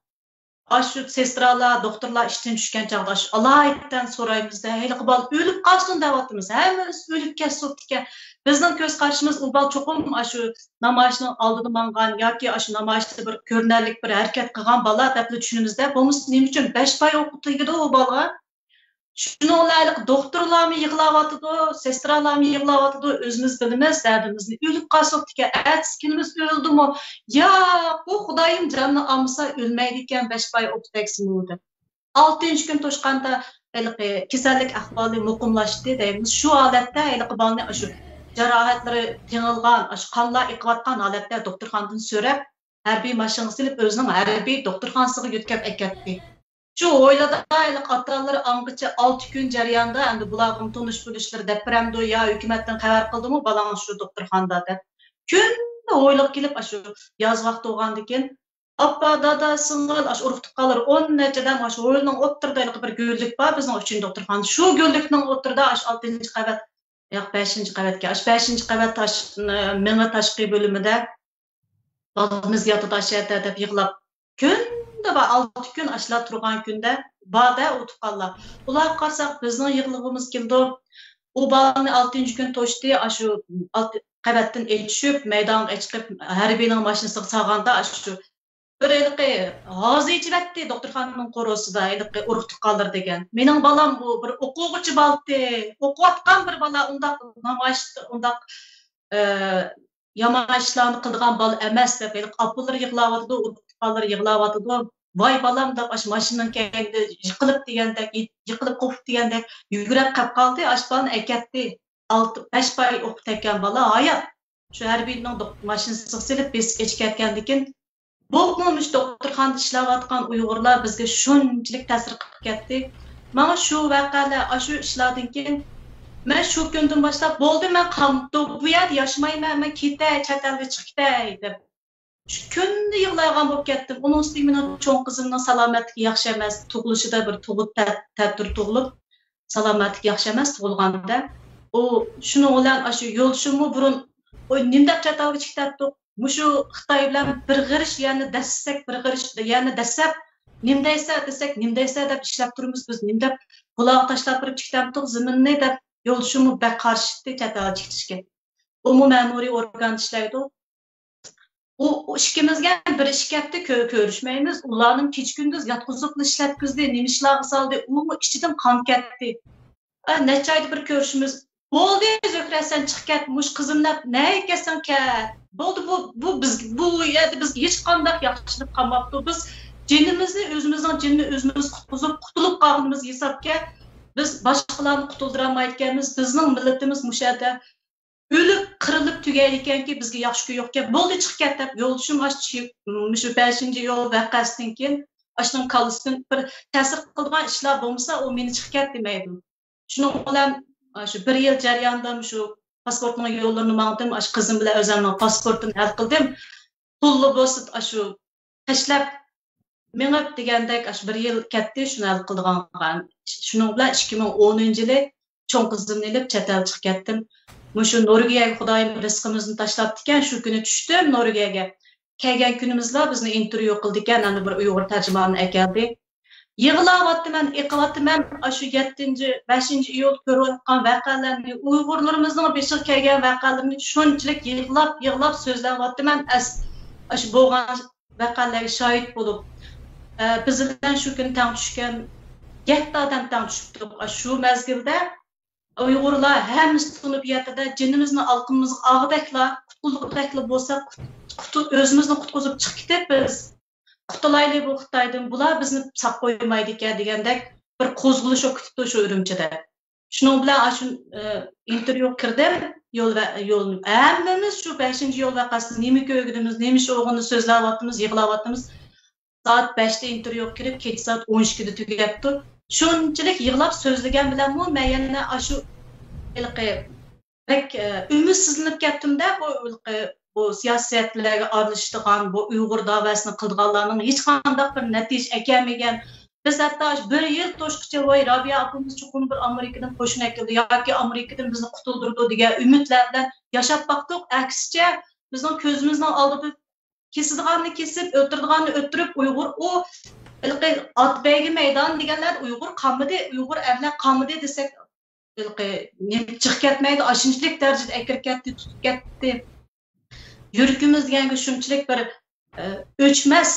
Shu sestralar, doktorlar ishdan tushgan chog'da alaydan so'raymizda, heliqi bal o'lib qolsin deyapmiz. Hammamiz o'lib ketsin ekan. Bizning ko'z qarshimiz u bal cho'qim shu namoyishning oldida mangan yoki shu namoyishda bir ko'rinarlik bir harakat qilgan bola deb tushunimizda, bo'lmasa nima uchun 5 pay o'qib tegdi u bola? Shuningdek doktorlarmi yig'layotdi, sestralarmi yig'layotdi, o'zimiz bilamiz, dardimizni o'lib qolsak ekan, ertasi kunimiz o'ldimi? Ya, bu Xudoyim jonni olmasa o'lmaydi ekan, 5 pay o'qib tegsinmi deb. 6-kun to'shqanda kasallik ahvoli muqimlashdi deymiz. Shu holatda balni shu jarohatlari tingilgan, shu qonlar iqyotgan holatda doktorxonadan so'rab, harbiy mashina silib o'zining harbiy doktorxonasiga yetkazib akatdi. Şu o'ylada ota-onalar angacha 6 kun jarayonda endi bularning tonish bo'lishlar depremdo ya hukumatdan xabar qildimi balang shu doktorxonada deb. Kunda o'ylab kelib shu yoz vaqti bo'lgandan keyin appa dada singil shu urug'tiqalar 10 nechadan shu o'yinning o'tirida bir go'llik bor bizning uchun doktorxona. Shu go'llikning o'tirida 6-qavat yo'q 5-qavatga 5-qavat meni tashqi bo'limida balamiz yotib ashada deb yig'lab kunda va 6 kun ashla turgan kunda bada o'tib ular qarsak bizning yig'lig'imiz keldi. U balani 6-kun to'shdi, shu 6 qavatdan tushib, maydonga chiqib, harbiyning mashinasiga salganda shu bir eliqi hozirchivatdi doktorxonaning qo'rosida eliqi urug'tiqalar degan. Mening balam bu bir o'quvchi balti, o'qiyotgan bir bala undaq namoyishda undaq yomon ishlarni qilgan bal emas deb apular yig'layotdi, urug'tiqalar yig'layotdi. Voy balam deb mashinaning keyinda yiqilib degandek, yiqilib qopib degandek yugurib qolib qoldi, ashbani akatdi. 5 pay o'qib tekkan bala hayot. Shu harbiyning mashinasiga silib besib ketgandan keyin bo'lmamış doktorxonada ishlayotgan Uyg'urlar bizga shunchalik ta'sir qilib ketdi. Mana shu voqealar, shu ishlardan keyin men shu kundan boshlab bo'ldi, men qamdi bu yerda yashamayman, men ketay, chet elga chiqib ketay deb. Shu kunda yig'laygan bo'lib ketdim. Uning ustiga mening cho'ng qizimning salomatligi yaxshi emas, tug'ilishida bir tug'ib ta'tir tug'ilib, salomatligi yaxshi emas tug'ilganda. O shuning bilan shu yo'lshimni burun nimdaq chet elga chiqib Mushu Xitoy bilan bir g'irish, ya'ni dassak bir g'irish, ya'ni dasab nimdaysa desak, nimdaysa deb ishlab turibmiz biz. Nimdab quloq tashlab turib chiqtamdiq zaminni deb yo'lshimni bak qarshitdi chet elga chiqishga. Umumiy ma'muriy organ ishlaydi. U ishimizga bir ish ketdi, ko'rishmaymiz. Ularning kech-kunduz yotqizib ishlatkizdi, nima ishlarga soldi, u ichidan qon ketdi. Necha oyda bir ko'rishimiz bo'ldi, Zöhrasan chiqib ket, mush qizimlab, ne ekansan ket. Bo'ldi bu yerda biz hech qanday yaxshilik qilmabdi. Biz jinimizni o'zimizning jinni o'zimiz qutqizib qutulib qolganimiz hisobga biz başkalarını qutuldıramayotganmiz, bizning millatimiz mushada o'lib, qirilib tugaydi ekanki, bizga yaxshi kun yo'qkan. Bo'ldi chiqib ket deb yo'ldoshim shu 5-yo'l vaqasidan keyin ashning kalisidan bir ta'sir qilgan ishlar bo'lmasa, u meni chiqib ket demaydi. Shuning bilan shu 1 yil jarayonida shu pasportning yo'llarini mangdim, shu qizim bilan o'zimning pasportini hal qildim. Pulli bo'lsa shu tashlab mengib degandek 1 yil ketdi, shuni hal qilgan. Shuning bilan 2010-yili cho'ng qizimni olib chet el chiqib ketdim. Shu Norvegiyaga Xudoyim rizqimizni tashlabdi ekan, shu kuni tushdim Norvegiyaga. Kelgan kunimizda bizni intervyu qildi ekan, ana bir Uyg'ur tarjimoni akeldi. Yig'layapman, yiqyapman, shu 5-iyul ko'rayotgan voqealarni, Uyg'urlarimizning beshiga kelgan voqealarni shunchalik yig'lab so'zlayapman. Shu bo'lgan voqealarga shohid bo'lib, bizdan shu kun tang tushgan, katta odam tang tushibdi. Shu mezgilda Uyg'urlar hammasi tunib yatida jinimizni alqimizga og'daklar, qutuldiqlar bo'lsa, o'zimizni qutqizib chiqib ketib biz qutulaylik bu Xitoydan, bular bizni saq qo'ymaydi ekan degandek bir qo'zg'alish o'kitibdi shu Urumchida. Shuning bilan shu intervyu kirdim, yo'lni hammamiz shu 5-yo'l vaqasida nima ko'rganimiz, nima o'g'ini so'zlayapmiz, yig'layapmiz. Soat 5 da intervyu kirib, kecha soat 12 da tugayapti. Shunchalik yig'lab so'zlagan bilan men yana shu ümidsizlanib ketdimda, bu siyosatlarga aralashadigan, bu Uyg'ur davasini qilganlarning hech qanday bir natija ekanmagan. Biz hatto 1 yil to'shqicha voy Robiya opamiz chuqur bir Amerikadan qo'shin keldi yoki Amerikadan bizni qutuldirdi degan umidlar bilan yashab baqdik. Aksicha bizning ko'zimizning oldida kesadiganni kesib, o'tirdiganni o'tirib Uyg'ur u Atbeygi meydan deganlar Uyg'ur qamidi, Uyg'ur avlod qamidi desak, chiqib ketmaydi, ashunchalik darajada akir ketdi, tutib ketdi. Yuragimiz deganga shunchalik bir o'chmas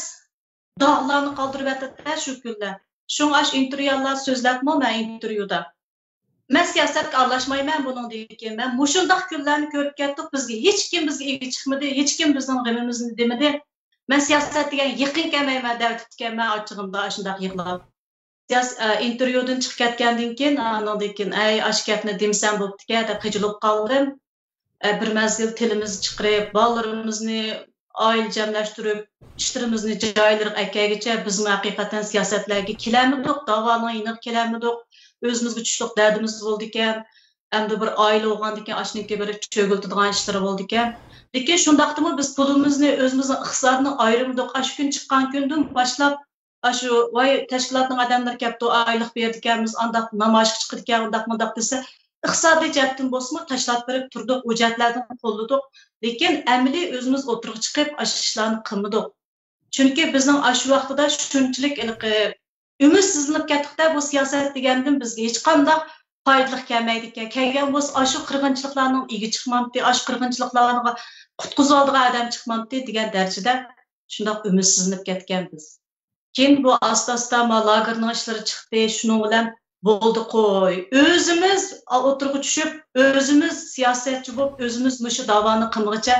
dog'larni qoldirib yotadi shu kunlar. Shunga intervyular so'zlabman men intervyuda. Men siyosatga aralashmayman buningdan keyin. Men mushundaq kunlarni ko'rib ketdik, bizga hech kim bizga ega chiqmadi, hech kim bizning g'amimizni demadi. Men siyosat degan yaqin kelmayman deb tutganman ochig'imda shundoq yig'lab. Intervyudan chiqib ketgandan keyin, andan keyin ay ashkatni demsam bo'pti-ku deb qijilib qoldim. Bir mezgil tilimizni chiqarib, bolalarimizni oila jamlashtirib, ishlarimizni joylariga akaygacha biz haqiqatan siyosatlarga kelamidik, da'voning iniq kelamidik. O'zimizga tushliq dardimiz bo'ldi ekan. Endi bir oila bo'lgandan keyin ashniki bir cho'giltadigan ishlar bo'ldi ekan. Lekin shundaqdimi biz pulimizni o'zimizning iqtisodini ayirmadik. Shu kun chiqqan kundan boshlab shu voy tashkilotning odamlar kelibdi, oylik berdi ekanmiz, andaq namoyishga chiqdi ekan, undaq desa, iqtisodiy jihatdan bo'lsa tashlab berib turdik, hujjatlarni qo'lladik. Lekin amaliy o'zimiz o'tirib chiqib ishlarni qilmadik. Chunki bizning shu vaqtida shunchalik ümidsizlanib ketdikda, bu siyosat degandan bizga hech qanday foydali kelmaydi ekan. Kelgan bo'lsa shu qirg'inchiliklarning ega chiqmamdi, shu qirg'inchiliklarga qutqizib oldigan odam chiqmamdi degan darajada shundoq ümidsizlanib ketganmiz. Keyin bu asta-asta lagerning ishlari chiqdi, shuning bilan bo'ldi qo'y. O'zimiz o'tirg'i tushib, o'zimiz siyosatchi bo'lib, o'zimiz shu davoni qilmoqcha,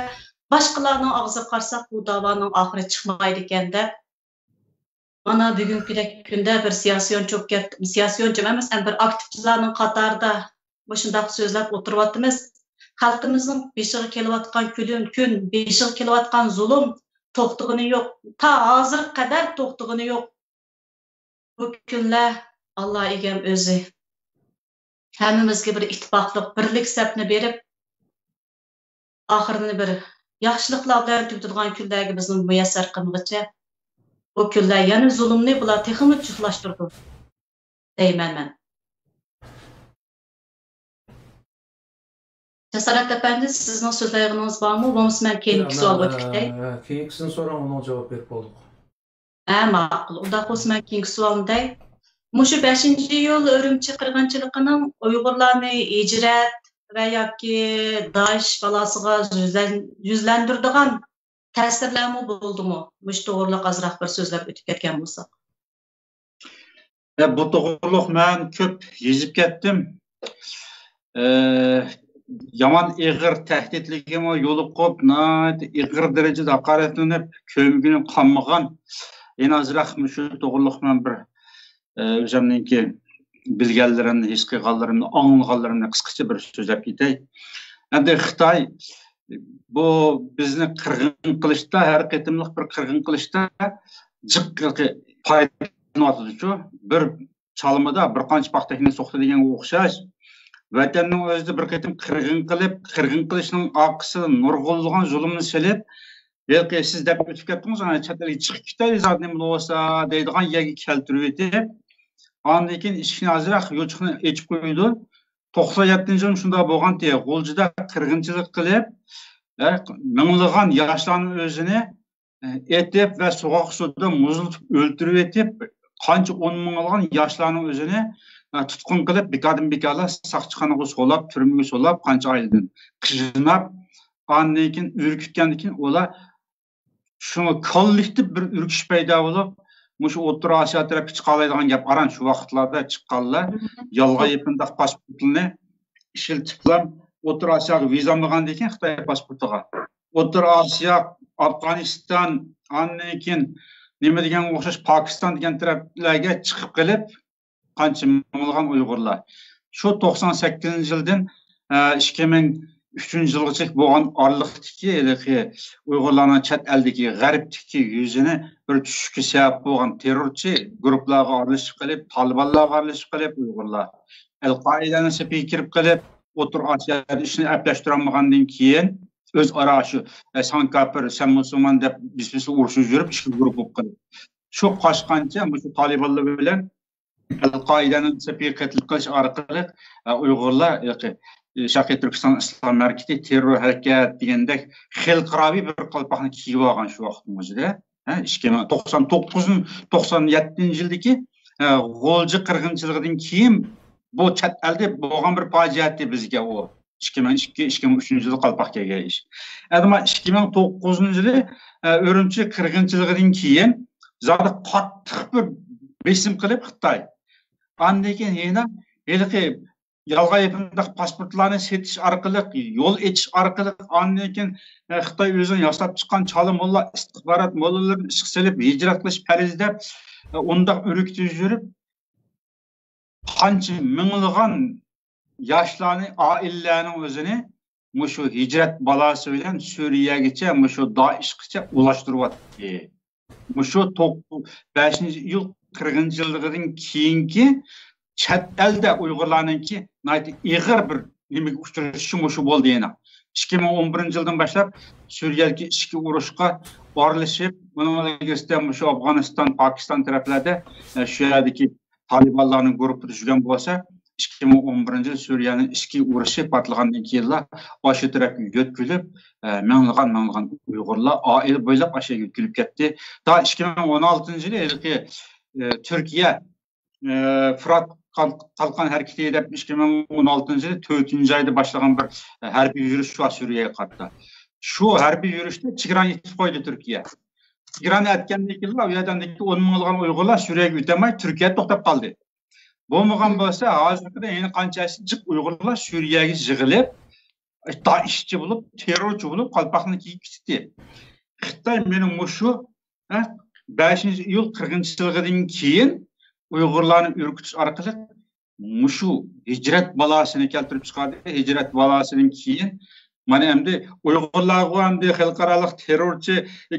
boshqalarning og'ziga qarsak bu davoning oxiri chiqmaydi ekan deb. Mana bugungi kunda bir siyosiyonchi emas, bir aktivchilarning qatorida shundoq so'zlab o'tiryapmiz. Xalqimizning beshiga kelayotgan kun, beshiga kelayotgan zulm to'xtag'ini yo'q. Ta hozir qadar to'xtag'ini yo'q. Bu kunlar Allah egam o'zi hammamizga bir ittifoqlik, birlik sapni berib, oxirini bir yaxshiliklar bilan tugatadigan kunlarga bizni muyassar qilmoqcha. Bu kunlar yana zulmni bular texmi chuqlashtirdi deyman men. Jasorat efendi, sizning so'zlaringiz bormi? Bo'lmasa men keyingi savolga o'tib ketay. Keyingisini so'rang, uni javob berib bo'ldik. Ma'qul. Unda bo'lsa men keyingi savolimday. Mushu 5-yo'l Urumchi qirg'inchiligining Uyg'urlarni hijrat va yoki Daesh balosiga yuzlantiradigan ta'sirlarmi bo'ldimi? Mush to'g'riliq azroq bir so'zlab o'tib ketgan bo'lsak. Bu to'g'riliq men ko'p yezib ketdim. Yaman ig'ir tahdidligimi yo'liqib, ig'ir darajada haqoratlanib, ko'mgini qolmagan. En azroq shu to'g'riliq men bir o'zimningki bilganlarimni, his qilganlarimni, anglagaanlarimni qisqacha bir so'zlab ketay. Endi Xitoy bu bizni qirg'in qilishda, har qatimliq bir qirg'in qilishda jiqqi foydalanadi-ku. Bir çalımada bir qancha paxtakni so'qdi deganga o'xshash. Vatanning o'zida bir qatim qirg'in qilishning oqisi nurg'unlagan zulmni silib, belki siz deb o'tib ketdingiz, ana chet elga chiqib ketay, zotni bo'lsa deydigan yerga keltirib etib, ondan keyin ishni azroq yo'chiqni echib qo'ydi. 97-yil shunda bo'lgan diye G'o'ljida qirg'inchilik qilib, minglagan yoshlarning o'zini etib va so'g'oq suvda muzlatib o'ldirib etib, qancha 10 minglagan yoshlarning o'zini tutqun qilib, bekardan-bekarlar saqchixonaga solab, turmaga solab, qancha oylardan qijinab, ondan keyin urkitgandan keyin ular shuni kollektiv bir urkish paydo bo'lib, Muş O'rta Osiyo tarafga chiqalaydigan gap aran shu vaqtlarda chiqqanlar, yolg'on yepindoq pasportini ishiltiblar, O'rta Osiyoga vizamlagandan keyin Xitoy pasportiga. O'rta Osiyo, Afg'oniston, ondan keyin nima degan o'xshash Pokiston degan taraflarga chiqib qilib, qancha minglagan Uyg'urlar. Shu 98-yildan 2003-yilgacha bo'lgan oraliqdagi Uyg'urlarning chet eldagi g'arbdagi yuzini bir tushishga sabab bo'lgan terrorchi guruhlarga aralashib qilib, Talibanlarga aralashib qilib, Uyg'urlar Al-Qoidaning sepiga kirib qilib, O'rta Osiyoda ishni aplashtirolmagandan keyin o'zaro shu san kafir, san musulmon deb biz urushib yurib, ikki guruh bo'lib qolib. Shu qo'shqancha shu Talibanlar bilan Al-Qoidaning sepiga qatl qilish orqali Uyg'urlar Sharqiy Turkiston Islom Markazi terror harakat degandek xalqaro bir qalpoqni kiyib olgan shu vaqtning o'zida. 1997-yildagi G'o'lji qirg'inchiligidan keyin bu chet elda bo'lgan bir fojia bizga u 2002-2003-yil qalpoq kelgan ish. Adama 2009-yili Urumchi qirg'inchiligidan keyin zodi qattiq bir besim qilib Xitoy. Ondan keyin yana yolg'on yepindoq pasportlarni setish orqali, yo'l etish orqali, ondan keyin Xitoy o'zini yasab chiqqan chala molla istixborot mollalarni ishga solib hijrat qilish farzida undaq o'rikitib yurib, qancha minglagan yoshlarni, oilalarning o'zini shu hijrat balasi bilan Suriyagacha, shu Daeshgacha ulashtiryapti. Shu 5-yil qirg'inchiligidan keyingi chet elda Uyg'urlarninki ig'ir bir nimaga uchrashi shu bo'ldi yana. 2011-yildan boshlab Suriyadagi ichki urushga borlashib, bunga shu Afg'oniston, Pokiston taraflarda shu yerdagi Talibanlarning guruhi tushgan bo'lsa, 2011-yil Suriyaning ichki urushi patlagandan keyin o'sha tarafga yo'tkilib, minglagan Uyg'urlar oila bo'ylab o'sha yo'tkilib ketdi. Da 2016-yili Turkiya Fırat Kalkan hareketi edip 2016-yıl 4-ayda başlayan bir harbiy yürüyüş var Suriye'ye karşı. Şu harbiy yürüyüşte Çigran yetip koydu Türkiye. Çigran etkendeki yıllar, o yerdendeki 10 minglagan Uygurlar Suriye'ye ötemey Türkiye'ye toktap kaldı. Bu muğam bolsa hazırda yeni qanchasi jiq Uygurlar Suriye'ye jig'ilib, Daeshchi bo'lib, terrorchi bo'lib, qalpoqni kiyib ketdi. Xitoy mening shu 5-yil qirg'inchiligidan keyin Uyg'urlarni urkitish orqali shu hijrat balasini keltirib chiqardi. Hijrat balasidan keyin mana endi Uyg'urlarga endi xalqaro terrorchi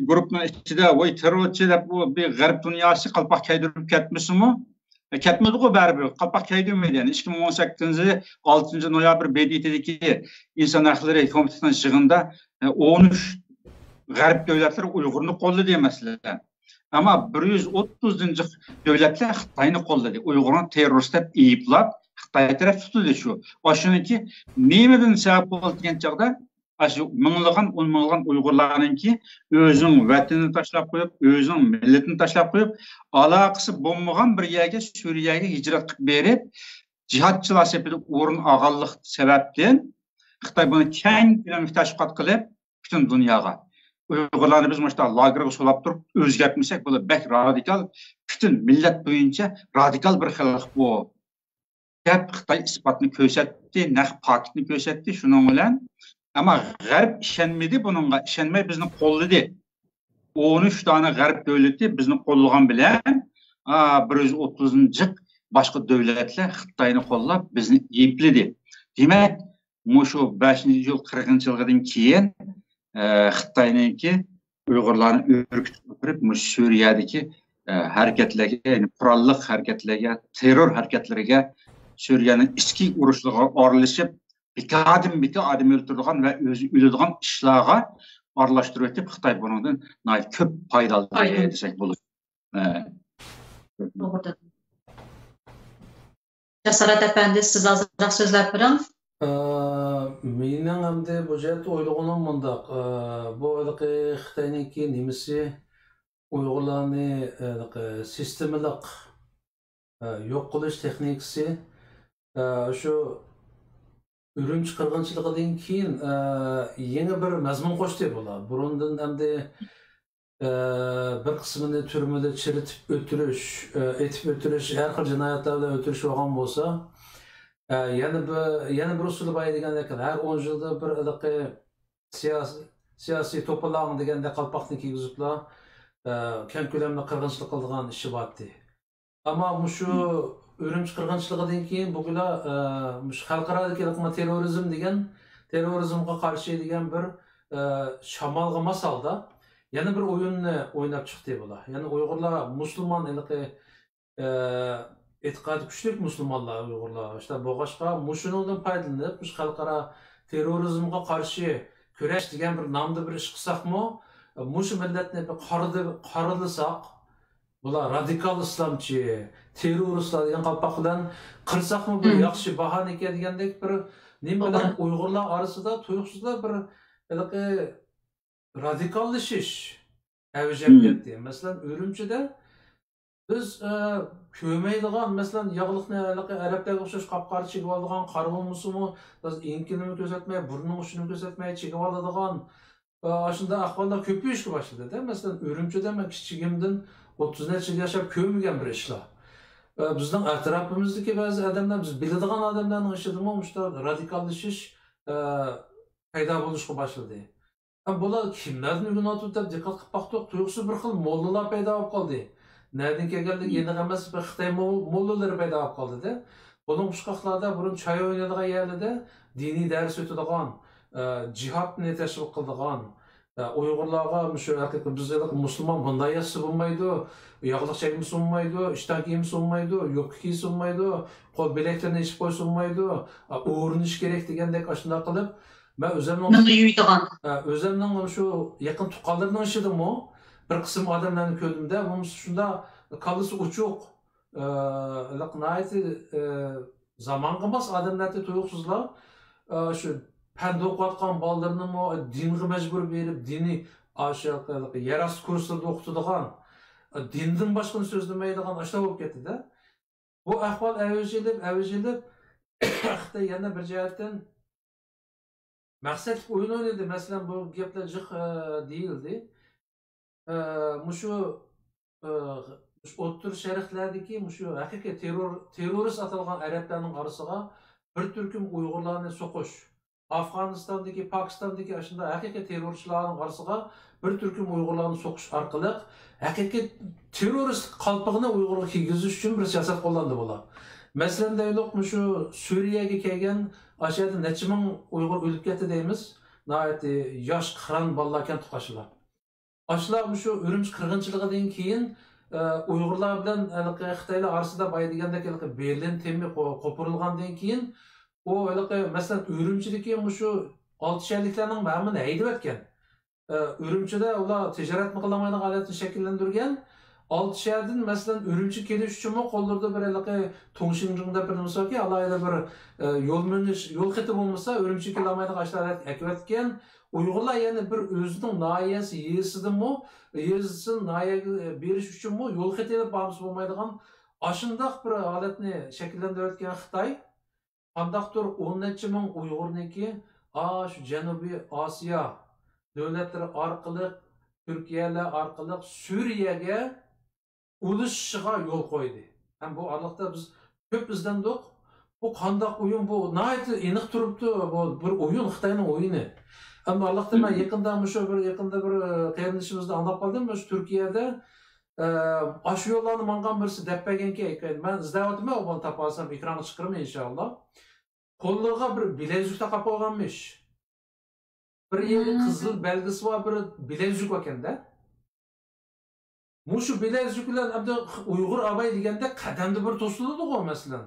guruhning ichida voy terrorchi deb bir g'arb dunyosi qalpoq kiydirib ketmasmi? Ketmedi-ku baribir. Qalpoq kiydirmedi. Yani 2018-yil 6-noyabr BDT'dagi inson haqlari komitetining yig'inida 13 g'arb davlatlari Uyg'urni qo'lladı emaslar. Ama 130 devletler Xitoyni qo'lladi. Uyg'urni terrorist deb ayblab, Xitoy taraf tutdi shu. Oshuniki nimadan sabab bo'ldi degan chaqda, shu minglagan, 10 minglagan Uyg'urlarninki o'zining vatanini tashlab qo'yib, o'zining millatini tashlab qo'yib, aloqasi bo'lmagan bir yerga Suriyaga hijrat qilib berib, jihodchilar sepida o'rin olganlik sababdan Xitoy buni keng ko'lamda tashviqot qilib, butun dunyoga Uyg'urlarni biz mana lagerga solab turib o'zgartmasak, bu bek radikal, butun millat bo'yicha radikal bir xalq bu. Gap Xitoy isbotni ko'rsatdi, naq faktni ko'rsatdi shuning bilan. Ama g'arb ishonmadi buningga, ishonmay bizni qo'lladi. 13 tane g'arb davlati bizni qo'llagan bilan 130 başka devletler Xitayni qo'llab bizni epledi. Demek şu 5. yıl 40. yıldan keyin Xitayninki Uyg'urlarni ürkütüp o'tirib Suriyadagi hareketlerge, yani kurallık hareketlerge, terör hareketlerge Suriye'nin ichki urushlariga aralashib, bika adam öldürüldüğün ve özü ölüdüğün işlerine aralashtirib etib, Xitoy bundan ko'p foydali desek bo'lar. Doğrudur. Jasorat efendi, siz azıcık sözler bering. Mening hamda bu jet o'ylag'anim mundaq. Bu Xitoyninki nimasi Uyg'urlarni sistemalik yo'q qilish texnikasi shu Ürümçi qirg'inchiligidan keyin yangi bir mazmun qo'shdi bular. Burundan hamda bir qismini turmada chiritib o'tirish, etib o'tirish, har xil jinoyatlar bilan o'tirish bo'lgan bo'lsa, yana bir usul bor degandek, har 10 yilda bir siyosiy to'polon deganda qalpoqni kiygiziblar, keng ko'lamda qirg'inchilik qilgan ishi bordi. Ammo shu Ürümçi qirg'inchiligidan keyin bular xalqaro terrorizm degan, terrorizmga qarshi degan bir shamolga masalda yana bir o'yinni o'ynab chiqdi bular. Ya'ni Uyg'urlar musulmon e'tiqodi kuchli musulmonlar Uyg'urlar. İşte bo'g'ashqa mushundan foydalanib, xalqaro terrorizmga qarshi kurash degan bir nomda bir ish qilsaqmi, mushu millatni qarilasak, bular radikal islomchi, terroristlar degan qalpoq bilan qilsaqmi bir yaxshi bahona ekan degandek bir nima bilan Uyg'urlar orasida tuyuqsizlar bir radikallashish avjab ketdi. Masalan, Ürümchida biz ko'maydigan, masalan, yog'liqni arablarga o'xshash qop-qora chigib oladigan qarg'ilmusimi, inkinini ko'rsatmay, burnini ushini ko'rsatmay chigib oladigan shunday ahvollar ko'payishga boshladi. Masalan, Ürümchida men kichigimdan 30 necha yashab ko'rmagan bir ishlar. Bizning atrofimizdagi ba'zi odamlar, biz biladigan odamlarning ishidimi mushta radikallashish paydo bo'lishga boshladi. Bular kimlarni uyg'onatib deb diqqat qilib baqdiq, tuyuqsiz bir xil mollalar paydo bo'lib qoldi. Nereden kelganlik yeni emas, bir Xitoy mollolari paydo bo'lib qoldi-da. Buning qishqoqlarda burun choy o'ynaydigan yerlarda diniy dars o'tadigan, jihadni tashviq qiladigan, Uyg'urlarga shu haqiqat bizlar musulmon bunday yassi bo'lmaydi, yog'liq chekmisi bo'lmaydi, ishton kiyimisi bo'lmaydi, yo'q kiyimisi bo'lmaydi, qo'l bilaklarni ichib qo'ysa bo'lmaydi, o'rinish kerak degandek ashuna qilib, men o'zimning shu yaqin tuqqanlarning ishidimi bir qism odamlarni ko'rdimda, bu shunda kallasi uchuq, zamonga mos odamlarga tuyuqsizlar shu panda o'qiyotgan bolalarni dinga majbur berib, diniy yerosti kurslarida o'qitadigan, dindan boshqani so'zlamaydigan ashula bo'lib ketdi-da. Bu ahvol avjilib, Xitoy yana bir jihatdan maqsadli o'yin o'ynaydi. Masalan, bu gaplar jiq deyildi. Mushu o'ttir sharqlardagi mushu haqiqiy terrorist atalgan arablarning orasiga bir turkum Uyg'urlarni so'qish, Afg'onistondagi, Pokistondagi shunday haqiqiy terrorchilarning orasiga bir turkum Uyg'urlarni so'qish orqali haqiqiy terrorist qalpog'ini Uyg'urga kiygizish uchun bir siyosat qo'llandi bular. Masalan, deylik, shu Suriyaga kelgan aşağıda necha ming Uyg'ur o'lib ketdi deymiz. Nihoyat yosh qiron bolalar ekan tuqashilar. Ashlar shu Ürümçi qirg'inchiligidan keyin Uyg'urlar bilan Xitoylar orasida boy degandek Berlin temi qo'pirilgandan keyin u masalan Ürümchidagi shu 6-sharliklarning ma'mini haydab o'tgan. Ürümchida ular tijorat qilmaydigan holatni shakllantirgan. 6-shardan masalan Ürümçi kelish uchun qo'llarda bir Tongshinjingda bir misolki alayda bir yo'l xati bo'lmasa Ürümçi kelmaydigan ashlar akvatgan. Uyg'urlar yana bir o'zining noyasi yesidimi, yesin noyaga berish uchunmi yo'l xati olib borib bo'lmaydigan ashundoq bir holatni shakllantirayotgan Xitoy qandaqdir 10 necha ming Uyg'urniki shu Janubiy Osiyo davlatlari orqali Turkiyalar orqali Suriyaga ulushishiga yo'l qo'ydi. Ham bu oraliqda biz ko'p izlandik. Bu qandaq o'yin, bu nihoyat aniq turibdi, bu bir o'yin, Xitoyning o'yini. Ammo Allohdan men yaqinda bir qarindishimizni anglab qoldim. Shu Turkiyada Aşı yollarını mangan birisi deppegenki ben izleyatım ya onu tapasam ekranı çıkarım inşallah. Kolluğa bir bilezik takıp koyganmış. Bir yeri kızıl belgisi var bir bilezik vakende. Muşu bilezikler abda Uygur abay degende kadamda bir to'siladi o mesela.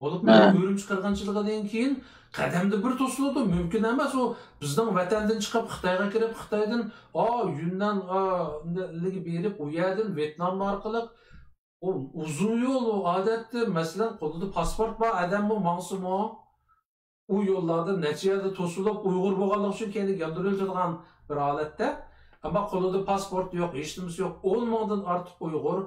Olup o'rim chiqarganchiligidan keyin qadamda bir to'siladi, mumkin emas o bizning vatandan chiqib Xitoyga kirib, Xitoydan Yunnan ligi berib, u yerdan Vyetnam orqali o uzun yo'l o odatda masalan qo'lida pasport bor, odam bu mansimo u yo'llarda necha yerda to'silib Uyg'ur bo'lganligi uchun keyin yondiriladigan bir holatda. Ama qo'lida pasport yo'q, hech nimasi yo'q. 10 mingdan ortiq Uyg'ur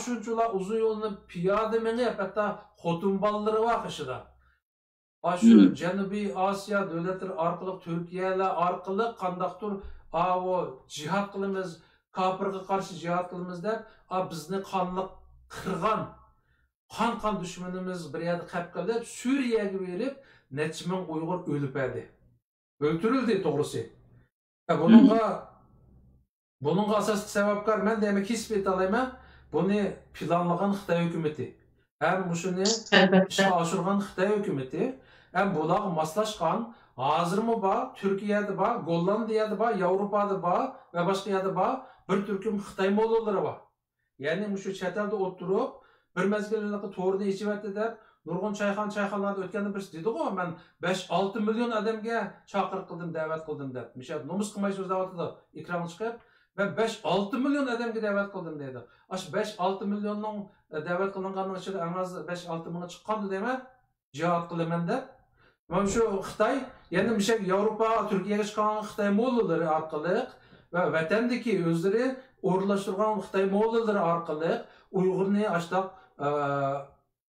shunchalar uzun yo'lni piyoda minib, hatto xotin bolalari bor qishida. Shu Janubiy Osiyo davlatlari orqali, Turkiyalar orqali qandaqdir o jihad qilamiz, kofirga qarshi jihad qilamiz deb, bizni qonli qirg'an, qon dushmanimiz bir yerda qilib qilib, Suriyaga berib, necha ming Uyg'ur o'lib edi. O'ltirildi to'g'risi. Bunun asaslı sebepkar ben demek hiçbir alayım. Bunu planlayan Xitay hükümeti. Hem bu şunu işe aşırgan Xitay hükümeti. Hem bular maslaşkan. Hazır mı var? Türkiye'de var, Gollandiya'da var, Avrupa'da var ve başka yerde var. Bir Türk'ün Xitay moğolları var. Yani şu çetelde oturup bir mezgillerle torunu içiverdi der. Nurgun çayxanlarda ötkende birisi dedi o ben 5-6 milyon adamga çakır kıldım, davet kıldım der. Mişat nomus kılmayı söz davatıda ikramı çıkıp ben 5-6 milyon adamga davet kıldım dedi. Aş 5-6 milyonun davet kılınganın içinde en az 5-6 milyon çıkandı deme cihat kılımen der. Ben şu Xitay yani bir şey Avrupa, Türkiye'ye çıkan Xitay moğolları arkalık ve vatandaki özleri uğurlaştırgan Xitay moğolları arkalık Uygur'unu açtık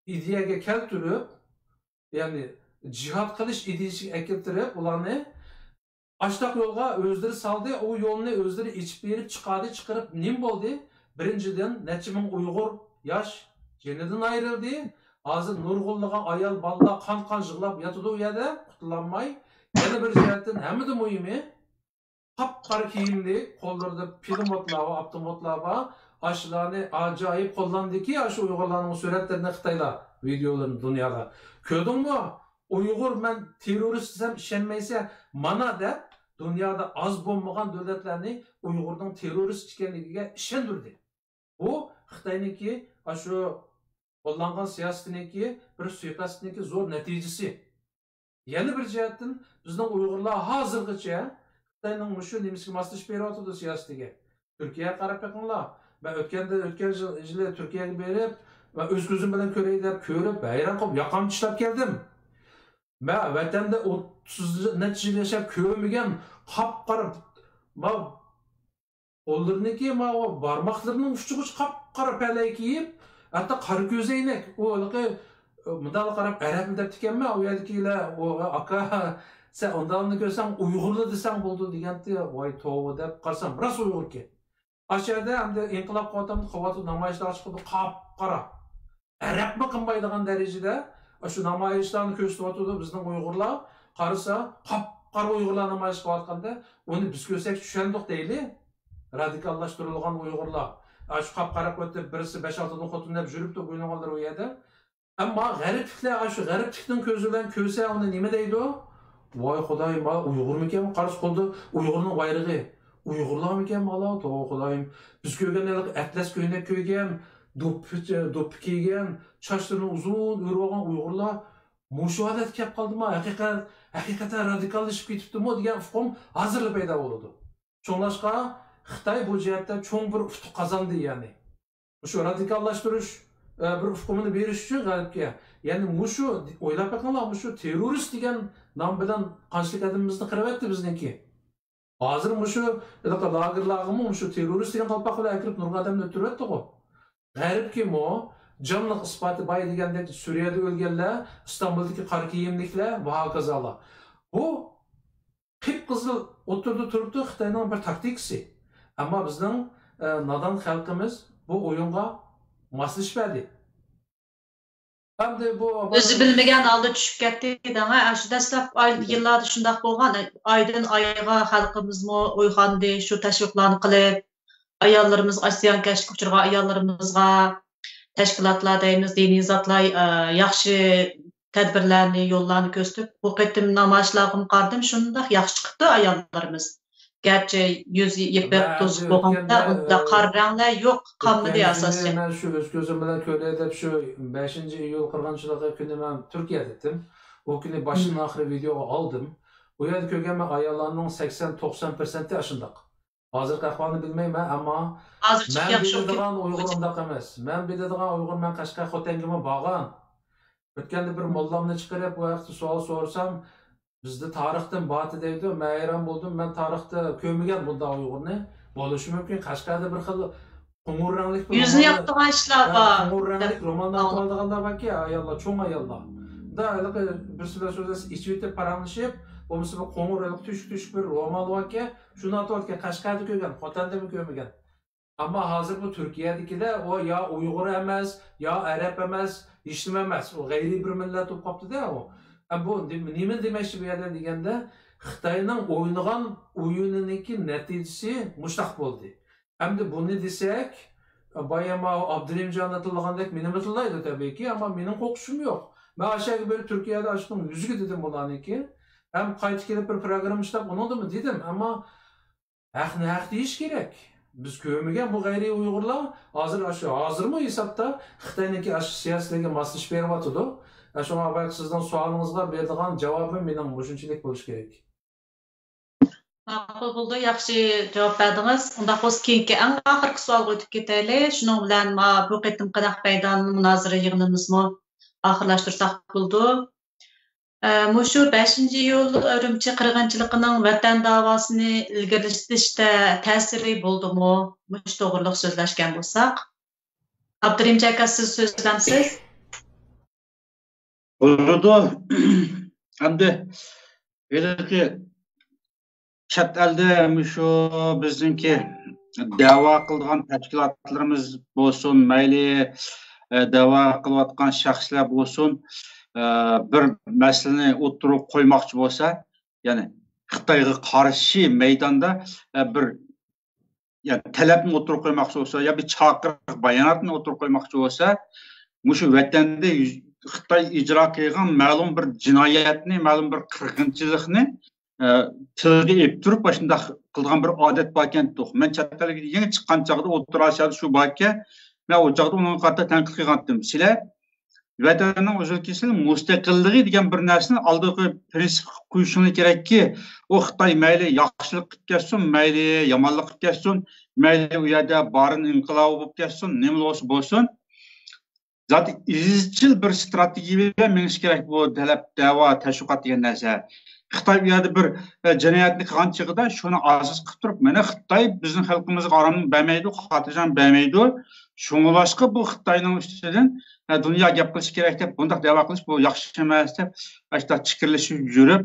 ideyaga keltirib, yani cihat qilish ideyasiga keltirib, ularni açtaq yo'lga o'zlari saldi, o yo'lni o'zlari ichib berib chiqarib, nim bo'ldi? Birinchidan necha ming Uyg'ur yosh jenidan ayrildi. Hozir nurg'unlagan ayol bolalar qon yig'lab yotadi u yerda, qutulolmay. Yana bir jihatdan hammadan muhimi qop-qora kiyimli, qo'llarida pulemyotlar va avtomatlar bor. Aşılarını acayip kullandı ki aşı Uygurlarının suretlerine Xitaylar, videolarını dünyada. Gördün mü? Uygur ben teröristsem işenmeyse mana da dünyada az bulmayan devletlerini Uygur'dan terörist işkenliğine işendirdi. Bu Xitay'nınki aşı kullanılan siyasetindeki bir suikastındaki zor neticesi. Yeni bir cihetten bizden Uygurlar hazırgıça Xitay'nın şu nemisi maslaş periyodu siyasetine. Türkiye'ye karap yakınlar. Ben ötken yılı Türkiye'ye berip ve öz gözüm bilen körüp, bayram qilib, yaqam tishlab keldim. Ben vatanda 30 necha yil yashab ko'rmagan qop-qora qo'llariniki barmoqlarining uchi qop-qora palay kiyib, hatto qora ko'zoynak, o'liqi mundaq qarab arab deb tikanman, u yerdagilar aka sen ondanni ko'rsang Uyg'urlar desang bo'ldi deganda, voy tova deb qarsam, biroz Uyg'urki. Aşağıda hem de inqilab quvvatamın quvvatı namayişler çıkıp qop-qora. Arapma qınmaydigan derecede şu namayişlerini köstüvatıdı bizden Uygurlar. Qarısa qop-qora Uygurlar namayış qıvatqanda onu biz körsek düşendik deyli. Radikallaştırılgan Uygurlar. Şu qop-qora qıvatı birisi 5-6'dan xotun deb jürüp de oynananlar o yerda. Ama gariplikler şu gariplikten közülen köse onu nime deydi o? Vay Xudayım, Uygur miken qarşı qoldu Uygur'un bayrağı. Uygurlar mıken mala, toğa Xudayım. Biz köygen atlas köyüne köygen, dop kiygen, çaşlarını uzun örüp Uygurlar muşu adet kep kaldı mı? Hakikaten radikallaşıp ketipti mi degan ufqum hazırlı payda oldu. Çoğunlaşqa Xitay bu cihatta çoğun bir ufq kazandı yani. Şu radikallaştırış bir ufqumunu beriş üçün galipke. Yani muşu oylap bakınlar, muşu terörist degan nam bilan qanchalik adamimizni qirib etdi bizniki. Hazır muşu lagerlarımı şu terörist degan qalpaqlar akirib nurg'un adamni o'tirib etdi o. G'arib kim o? Canlıq ispatı bay degandek Suriyada o'lganlar, İstanbul'daki qora kiyimliklar va hokazolar. Bu qip-qizil o'tirdi turibdi Xitoyning bir taktikasi. Ammo bizning nodon xalqimiz bu o'yinga moslashmadi. Hamda bu o'zi bilmagan holda tushib ketdi danga. Shu dastlab yillarda shundoq bo'lgan. Aydan oyga xalqimizmi uyg'ondi, shu tashviqlarni qilib, ayollarımız, ziyonkashlikka uchragan ayollarımızga tashkilotlar deymiz, diniy zotlar yaxshi tadbirlarni, yo'llarni ko'rsatib, bu qatim namoyishlarga qardim, shundoq yaxshi chiqdi ayollarimiz. Gerçi yüz yepib to'zib bo'lganda, unda qora ranglar yo'q, qolmadi asosan. Men shu o'z ko'zim bilan ko'ray deb shu 5-iyul qirg'inchiligi kuni men Turkiyada edim. O kuni başından oxiri video aldım. Bu yerda ko'rgan men ayollarning 80-90% ashundoq. Hozirgi ahvolni bilmayman, ammo hozircha yaxshi biladigan Uyg'ur undaq emas. Men biladigan Uyg'ur, men Qashqar Xotangima borgan. O'tganda bir mollamni chiqarib, bu vaqtda savol so'rasam, bizda tarixdan boti deydi. Men hayron bo'ldim. Men tarixda ko'rmagan bunday Uyg'urni. Bo'lishi mumkin. Qashqarda bir xil qumur ranglik yuzni yoqtirgan ishlar bor. Qumur ranglik romanlar qoldiganlar borki, ayollar, cho'ng ayollar. Da bir so'z ichib paramlashib, bo'lmasa bu qo'ng'ir tushuk bir roman borki, shuni aytayotgan Qashqarda ko'rgan, Xotandami ko'rmagan. Ammo hozir bu Turkiyadagilar o ya Uyg'ur emas, ya Arab emas, hech nima emas. U g'ayriy bir millat bo'lib qolibdi-da u. Bu nima demoqchi bu yerda deganda, Xitoyning o'ynagan o'yininiki natijasi mushtaq bo'ldi. Hamda buni desak, bayama Abdurahimjon aytilgandek meni aytiladi tabiiyki, ammo mening qo'rqishim yo'q. Ben aşağı böyle Türkiye'de açtım, yüzü dedim bulaniki. Hem kayıt gelip bir program işlep onu da mı dedim ama hak deyiş gerek. Biz köymegen bu gayri Uygurlar hazır mı hesapta Xitay'daki aşı siyasetine masaj berbatıdı. Şuna belki sizden sualınızga berdiğin cevabı benim boşunçilik buluş gerek. Ma'qul bo'ldi, yaxshi javob berdingiz. Unda xo'sh keyingi eng oxirgi savolga o'tib ketaylik. Shuning bilan bu qatim qanaq maydonni munozara yig'inimizni oxirlashtirsak bo'ldi. Mushu 5-iyul Urumchi qirg'inchiligining vatan davosini ilgarilashtirishda ta'siri bo'ldimi? Mush to'g'riliq so'zlashgan bo'lsak, Abdurimjon aka, siz so'zlamsiz? Bo'ldi. Hamda belki chet elda mushu bizningki da'vo qilgan tashkilotlarimiz bo'lsin, mayli da'vo qilayotgan shaxslar bo'lsin, bir masalani o'tirib qo'ymoqchi bo'lsa, ya'ni Xitoyga qarshi maydonda bir talabni o'tirib qo'ymoqchi bo'lsa, yo bir chaqiriq bayonotni o'tirib qo'ymoqchi bo'lsa, mushu vatanda Xitoy ijro qilgan ma'lum bir jinoyatni, ma'lum bir qirg'inchilikni tilga ep turib, shunday qilgan bir odat bor ekan. Men chet elga yangi chiqqan chog'da o'tirishadi shu borki, men o chog'da uni qarata tanqid qilgandim. Sizlar vatanning o'zligi, mustaqilligi degan bir narsani oldiga prinsip qo'yishinglar kerakki, u Xitoy mayli yaxshilik qilib kelsin, mayli yomonlik qilib kelsin, mayli u yerda barin inqilob bo'lib kelsin, nima bo'lsa bo'lsin, zaten izchil bir strategiyaga menish kerak bu talab, da'vo, tashviqot degan narsa. Xitoy bu yerda bir jinoyatni qilgan chog'ida shuni asos qilib turib, mana Xitoy bizning xalqimizga aramni bermaydi, xotirjam bermaydi. Shuningdek bu Xitoyning ustidan dunyo gap qilish kerak deb bunday da'vo qilish bu yaxshi emas deb ashta chiqirlashib yurib,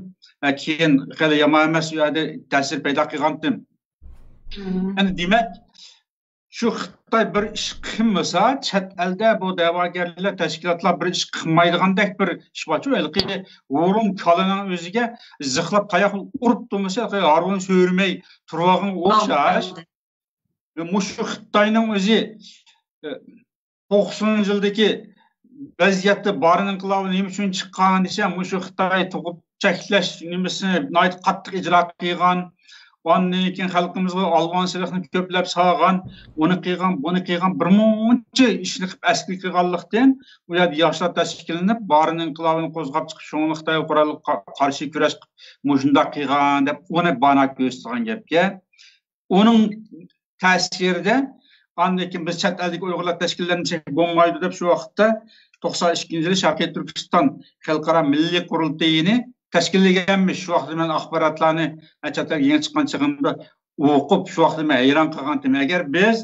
keyin hali yomon emas u yerda ta'sir paydo qilgandim. Yani demak, şu Xitoy bir ish qilmasa, chet elda bu da'vogarlar, tashkilotlar bir ish qilmaydigandek bir ish borchu, balki o'rim kalaning o'ziga ziqlab qayoq urib turmasa, harvon so'rmay turgan o'xshash. Mushu Xitoyning o'zi 90-yildagi vaziyatda barin inqilobi nima uchun chiqqan desa, mushu Xitoy tug'ib cheklash nimasini nihoyat qattiq ijro qilgan. Ondan keyin xalqimizga olgan silahni ko'plab sog'gan, uni qilgan, buni qilgan, bir muncha ishni qilib asli qilganlikdan u yerda yoshlar tashkillanib, barin inqilobini qo'zg'ab chiqib, shuni Xitoy qurolga qarshi kurash mushunda qilgan deb uni bana ko'rsatgan gapga. Uning ta'sirida ondan keyin biz chet eldagi Uyg'urlar tashkillanmasak bo'lmaydi deb shu vaqtda 92-yil Sharqiy Turkiston xalqaro milliy qurultayini tashkillaganmiz. Shu vaqtda men axborotlarni chatlarga yangi chiqqan chog'imda o'qib, shu vaqtda men hayron qolgandim. Agar biz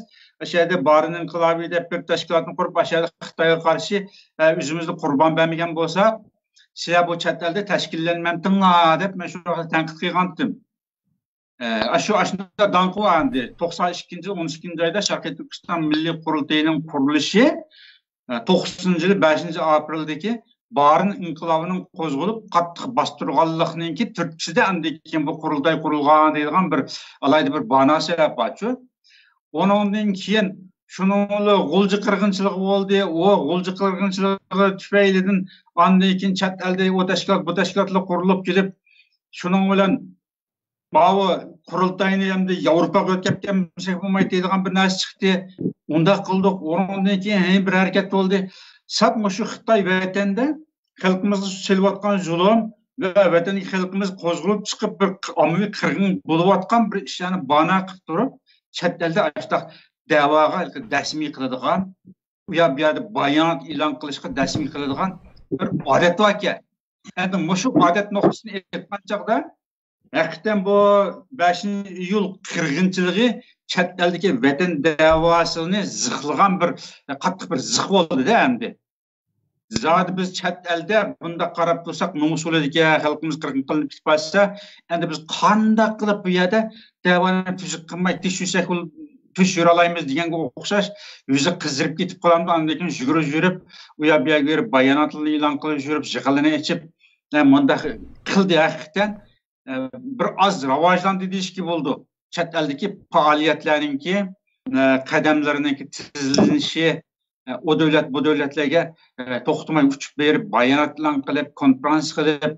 o'sha yerda barin inqilobi deb bir tashkilotni qurib, o'sha yerda Xitoyga qarshi o'zimizni qurbon bermagan bo'lsak, sizlar bu chet elda tashkillanmamdinglar deb men shu vaqtda tanqid qilgandim. Shunda danqi endi 92-yil 12-oyda Sharqiy Turkiston milliy qurultayining qurilishi 90-yil 5-aprildagi barin inqilobining qo'zg'alib qattiq bostirganligininki turtchida andan keyin bu qurultay qurilgan deydigan bir alayda bir bana sebab borchu. Onundan keyin şununla gulcu qırgınçılığı oldu. O gulcu qırgınçılığı tüfeylidin andan keyin chet elde o teşkilat bu teşkilatla kurulup gelip şunun bilan bağı qurultayını hem de Avrupaga ötkepken bo'lmaydi deydigan bir narsa chiqdi. Unda qildik. Ondan keyin bir harakat bo'ldi. Sap shu Xitoy vatanda xalqimizni selayotgan zulm ve vatandagi xalqimiz qo'zg'alib chiqib bir ommaviy qirg'in bo'layotgan bir ishlarni bana qilib turib, chet elda ashta da'voga rasmiy qiladigan, u yerda bayonot e'lon qilishga rasmiy qiladigan bir odat bor ekan. Endi shu odat nuqtasini aytgan chog'da haqiqatan bu 5 iyul qirg'inchiligi chet eldagi vatan davosini ziqlagan bir qattiq bir ziq bo'ldi-da endi. Zaten biz chet elde bunda qarab tursak nomusulidagi xalqimiz qirg'in qilinib ketib qolsa, endi biz qanday qilib bu yerda davoni tuzuk qilmay tishursak tush yura olamiz deganga o'xshash yuzi qizirib ketib qolamiz. Undan keyin yurib u yerga bayonotlarni e'lon qilib yurib, yig'ilini ichib, bunda qildi haqiqatan bir az rivojlandi deyishki bo'ldi. Chet eldagi faoliyatlarninki qadamlarininki tizilinishi o devlet bu devletlerge toxtumay uçup berip bayanatlan qilib, konferans qilib,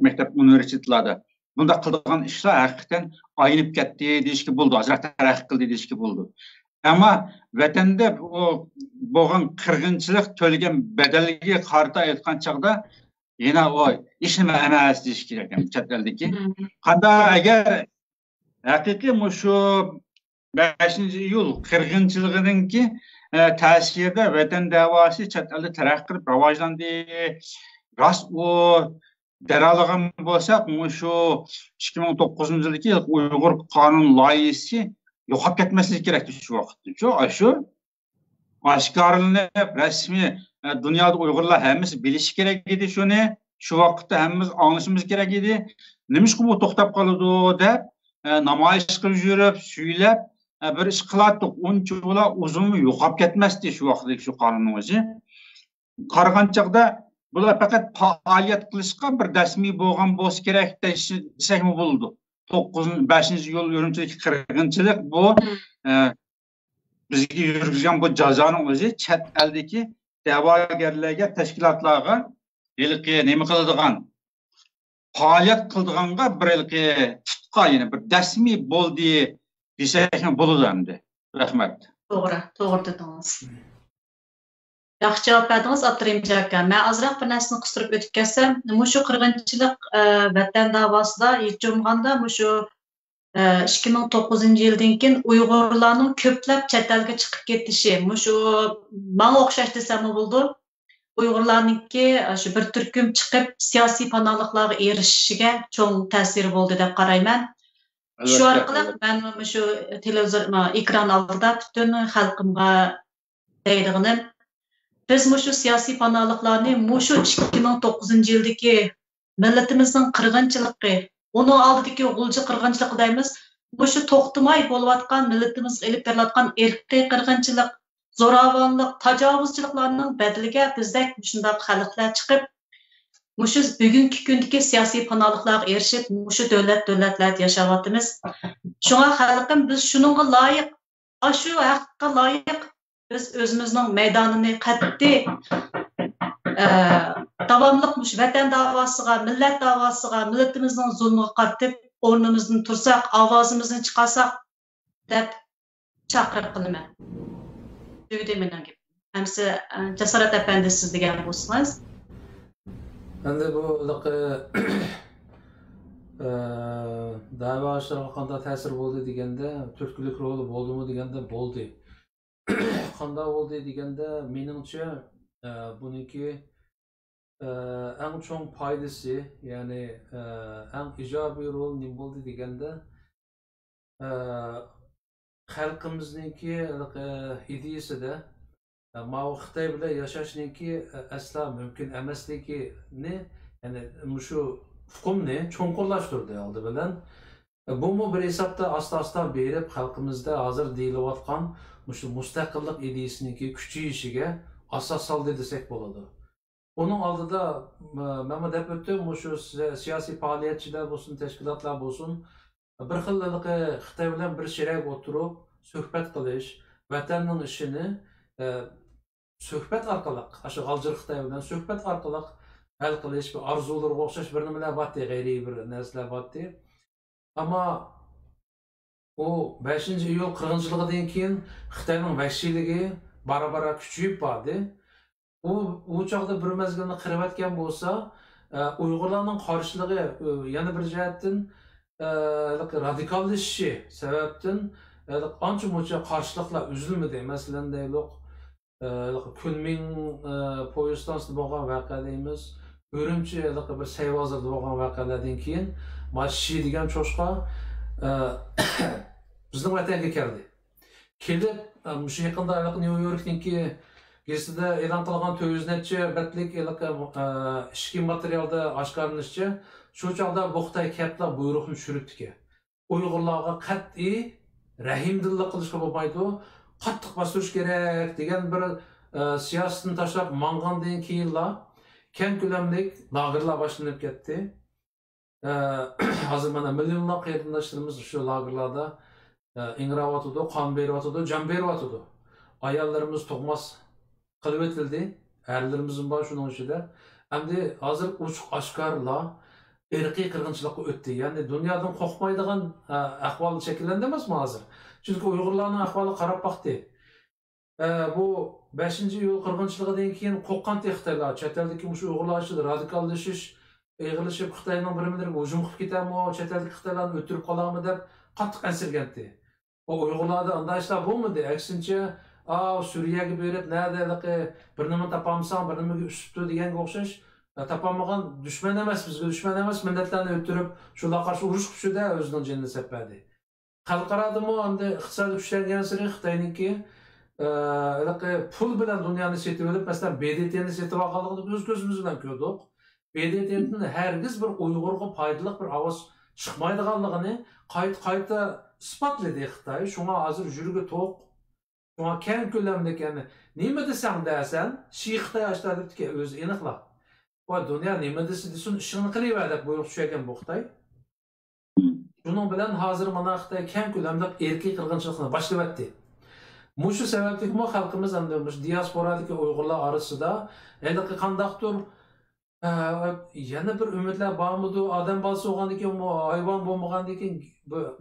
mektep üniversitelerde. Bunda qildigan işler hakikaten ayınıp ketdi deyishki bo'ldi. Azrak taraqqiy qildi deyishki bo'ldi. Ama vatanda o bo'lgan qirg'inchilik to'lagan bedeliga qarta aytgan chaqda yana o ishni emas deyish kerak ekan chet eldagi. Qanda agar haqiqiy shu 5-iyul qirg'inchiliginingki ta'sirida vatan davosi chet elda taraqqiy qilib rivojlandi. Rost u daralagan bo'lsak, shu 2009-yildagi Uyg'ur qonun loyihasi yo'qolib ketmasligi kerak shu vaqtda. Shu oshkorlanib rasmiy dunyoda Uyg'urlar hammasi bilishi kerak edi shuni. Shu vaqtda hammamiz anglashimiz kerak edi. Nimishqa bu to'xtab qoladi deb namoyish qilib yurib, suylab bir ish qilatdik. Uncha uzun yo'qolib ketmasdi shu vaqtdagi shu qonunning o'zi. Qaragan chaqda bular faqat faoliyat qilishga bir rasmiy bo'lgan bo'lsa kerak desakmi bo'ldi. 5-iyul Urumchidagi qirg'inchilik bu bizga yurgizgan bu jazoning o'zi chet eldagi da'vogarlarga, tashkilotlarga ilki nima qiladigan faoliyat qildiganga bir ilki tutqa, ya'ni bir rasmiy bo'ldi desakmi bo'ladi endi. Rahmat. To'g'ri dedingiz. Yaxshi javob berdingiz, Abdurim aka. Men azroq bir narsani qistirib o'tib ketsam, shu qirg'inchilik vatan davosida yechilganda shu 2009-yildan keyin Uyg'urlarning ko'plab chet elga chiqib ketishi, shu menga o'xshash desam bo'ldi. Uyg'urlarningki shu bir turkum chiqib siyosiy panohliklarga erishishiga cho'ng ta'siri bo'ldi deb qarayman. Shu orqali men shu televizor ekran oldida butun xalqimga deydiganim, biz shu siyosiy panohliklarni shu 2009-yildagi millatimizning qirg'inchiligi, uni oldidagi g'ulji qirg'inchilik deymiz, shu to'xtamay bo'layotgan millatimizga ilib berilayotgan irqiy qirg'inchilik, zo'ravonlik, tajovuzchiliklarning bedeliga bizdek shunday xalqlar chiqib, shu bugungi kundagi siyosiy panohliklarga erishib, shu davlatlarda yashayapmiz. Shunga xalqim biz shuningga loyiq, shu haqqa loyiq biz o'zimizning maydonini qat'iy davomliq vatan davosiga, millat davosiga, millatimizning zulmiga qarshi o'rnimizdan tursak, ovozimizni chiqarsak deb chaqiriq qilaman. Duydi mening gapim. Hamsi Jasorat apandi siz degan bo'lsangiz. Endi bu da'vo ishlariga qanday ta'sir bo'ldi deganda, turtkilik roli bo'ldimi deganda bo'ldi. Qanday bo'ldi deganda, meningcha buniki eng cho'ng foydasi, ya'ni eng ijobiy rol nima bo'ldi deganda, xalqimizningki ideyasida Xitoy bilan yashashniki asla mumkin emasligini, ya'ni shu hukmni cho'nqurlashtirdi oldi bilan. Bu bir hisobda asta berib xalqimizda hozir deyilayotgan shu mustaqillik ideyasiniki kuchayishiga asos soldi desak bo'ladi. Onun oldida men deb o'tdim, shu siyosiy faoliyatchilar bo'lsin, tashkilotlar bo'lsin, bir xil Xitoy bilan bir shirak o'tirib, suhbat qilish, vatanning ishini suhbat orqali, shu G'aljir Xitoy bilan suhbat orqali hal qilish, bir orzularga o'xshash bir nimalar bordi, g'ayriy bir narsalar bordi. Ammo o 5-iyul qirg'inchiligidan keyin Xitoyning vahshiyligi bara-bara kuchayib bordi. U chaqda bir mezgilni qirayotgan bo'lsa, Uyg'urlarning qarshiligi yana bir jihatdan radikallashishi sababdan ancha-muncha qarshiliklar uzilmadi. Masalan, deylik, Kunming poyezd stansiyasida bo'lgan voqea deymiz. Urumchi bir Sayvozirda bo'lgan voqealardan keyin Mashi degan cho'chqa bizning vatanga keldi. Kelib, shu yaqinda New Yorkniki gazetida e'lon qilingan 400 necha betlik ishki materialda oshkorlanishicha, shu chog'da bu Xitoy kaplar buyruqni tushiribdiki, Uyg'urlarga qat'iy rahimdillik qilishga bo'lmaydi, qattiq bostirish kerak degan bir siyosatni tashlab mangandan keyinlar keng ko'lamli lagerlar boshlanib ketdi. Hozir mana millionlab qarindoshlarimiz shu lagerlarda ingrayotdi, qon beryotdi, jon beryotdi. Ayollarimiz tug'mas qilib etildi, erlarimizin bor shuning ichida. Endi hozir ochiq oshkorlar irqiy qirg'inchilikqa o'tdi. Ya'ni dunyodan qo'rqmaydigan ahvol shakllandi emasmi hozir? Chunki Uyg'urlarning ahvoli qarab boqdi. Bu 5-iyul qirg'inchiligidan keyin qo'rqqan Xitoylar, chet eldagi shu Uyg'urlar ichida radikallashish, eg'ilishib Xitoyning bir-biriga hujum qilib ketami, chet eldagi Xitoylarni o'tirib qolarmi deb qattiq ansirgandi. O Uyg'urlarda unday ishlar bo'lmadi. Aksincha, Suriyaga berib, nadaqa bir nima topamsan, bir nimaga usibdi deganga o'xshash, topolmagan dushman emas, bizga dushman emas, millatlarni o'tirib, shular qarshi urush qilishda o'zining jonini sepadi. Xalqaradimi endi iqtisodiy kuchlangan sari Xitoyniki pul bilan dunyoni setib olib, masalan, BDTni setib olganligini o'z ko'zimiz bilan ko'rdik. BDTni hargiz bir Uyg'urga foydali bir ovoz chiqmaydiganligini qayta isbotladi Xitoy. Shunga hozir yurgi to'q, shunga keng ko'lamda ekanini nima desang dersan, Xitoy ashtalikka o'zi aniqlab. Va dunyo nima desin, ishini qilaveradi deb buyruq tushagan bu Xitoy. Shuning bilan hozir mana Xitoy keng ko'lamda erkiy qirg'inchilikni boshlayapti. Mushu sabablikmi xalqimiz endi diasporadagi Uyg'urlar orasida endi qandaqdir yana bir umidlar bormidi, odam balasi bo'lgandan keyin, hayvon bo'lmagandan keyin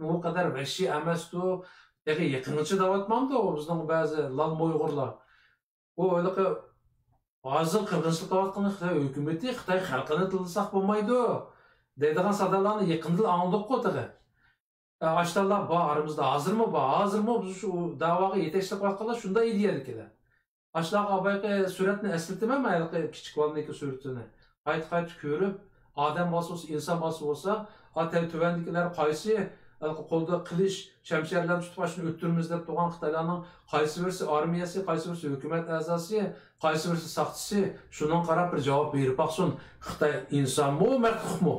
bu qadar vahshiy emasdi, yaqincha davatmamdi bizning ba'zi lal Uyg'urlar. Bu hozir qirg'inchilik qilayotgan Xitoy hukumati, Xitoy xalqini tilsak bo'lmaydi deydigan sadalarni yaqindan angladik qo'tig'i. Ashtalar bor aramizda, hozirmi biz shu da'voga yetakchilik qilayotganlar shunday ideyaliklar. Ashtalar abayqa suratni eslataman, mayli kichik bolamniki suratini. Qayt ko'rib, odam bo'lsa, inson bo'lsa, tuvandikilar qaysi qo'lda qilish, shamsharlarni tutib ashuni o'ttirimiz deb turgan Xitoylarning qaysi birisi armiyasi, qaysi birisi hukumat a'zosi, qaysi birisi saqchisi, shundan qarab bir javob berib baqsin, Xitoy insonmi, maxluqmi?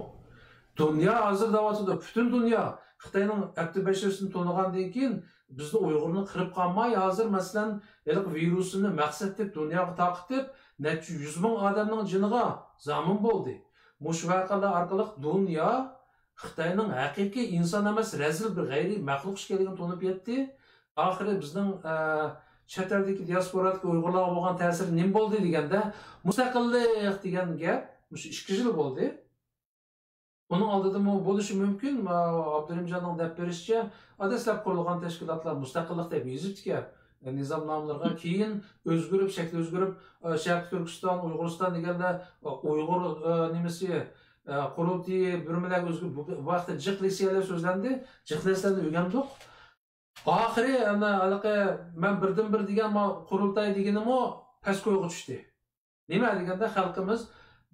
Dunyo hozir davatida, butun dunyo Xitoyning Abdubashirni to'nigandan keyin bizni Uyg'urni qirib qolmay, hozir masalan, virusini maqsad deb dunyoga taqib, necha 100 ming odamning jiniga zamin bo'ldi. Mush voqealar orqali dunyo Xitoyning haqiqiy inson emas, razil bir g'ayriy maxluq ekanligini to'nib yetdi. Oxiri bizning chet eldagi diasporadagi Uyg'urlarga bo'lgan ta'siri nima bo'ldi deganda, mustaqillik degan gap mush 2 yil bo'ldi. Onun oldida bo'lishi mumkin. Abdurimjonning deb berishicha, dastlab qurilgan tashkilotlar mustaqillik deb yozibdi. Nizomnomalarga keyin o'zgarib, shakli o'zgarib, Sharq Turkiston, Uyg'uriston deganda Uyg'ur nimasi qurildi, birmilar o'zgarib, bu vaqtda jiqlisiyalar so'zlandi, jiqlislarni o'rgandik. Oxiri ana men birdan-bir degan quriltay deganimni pastga tushdi. Nima deganda xalqimiz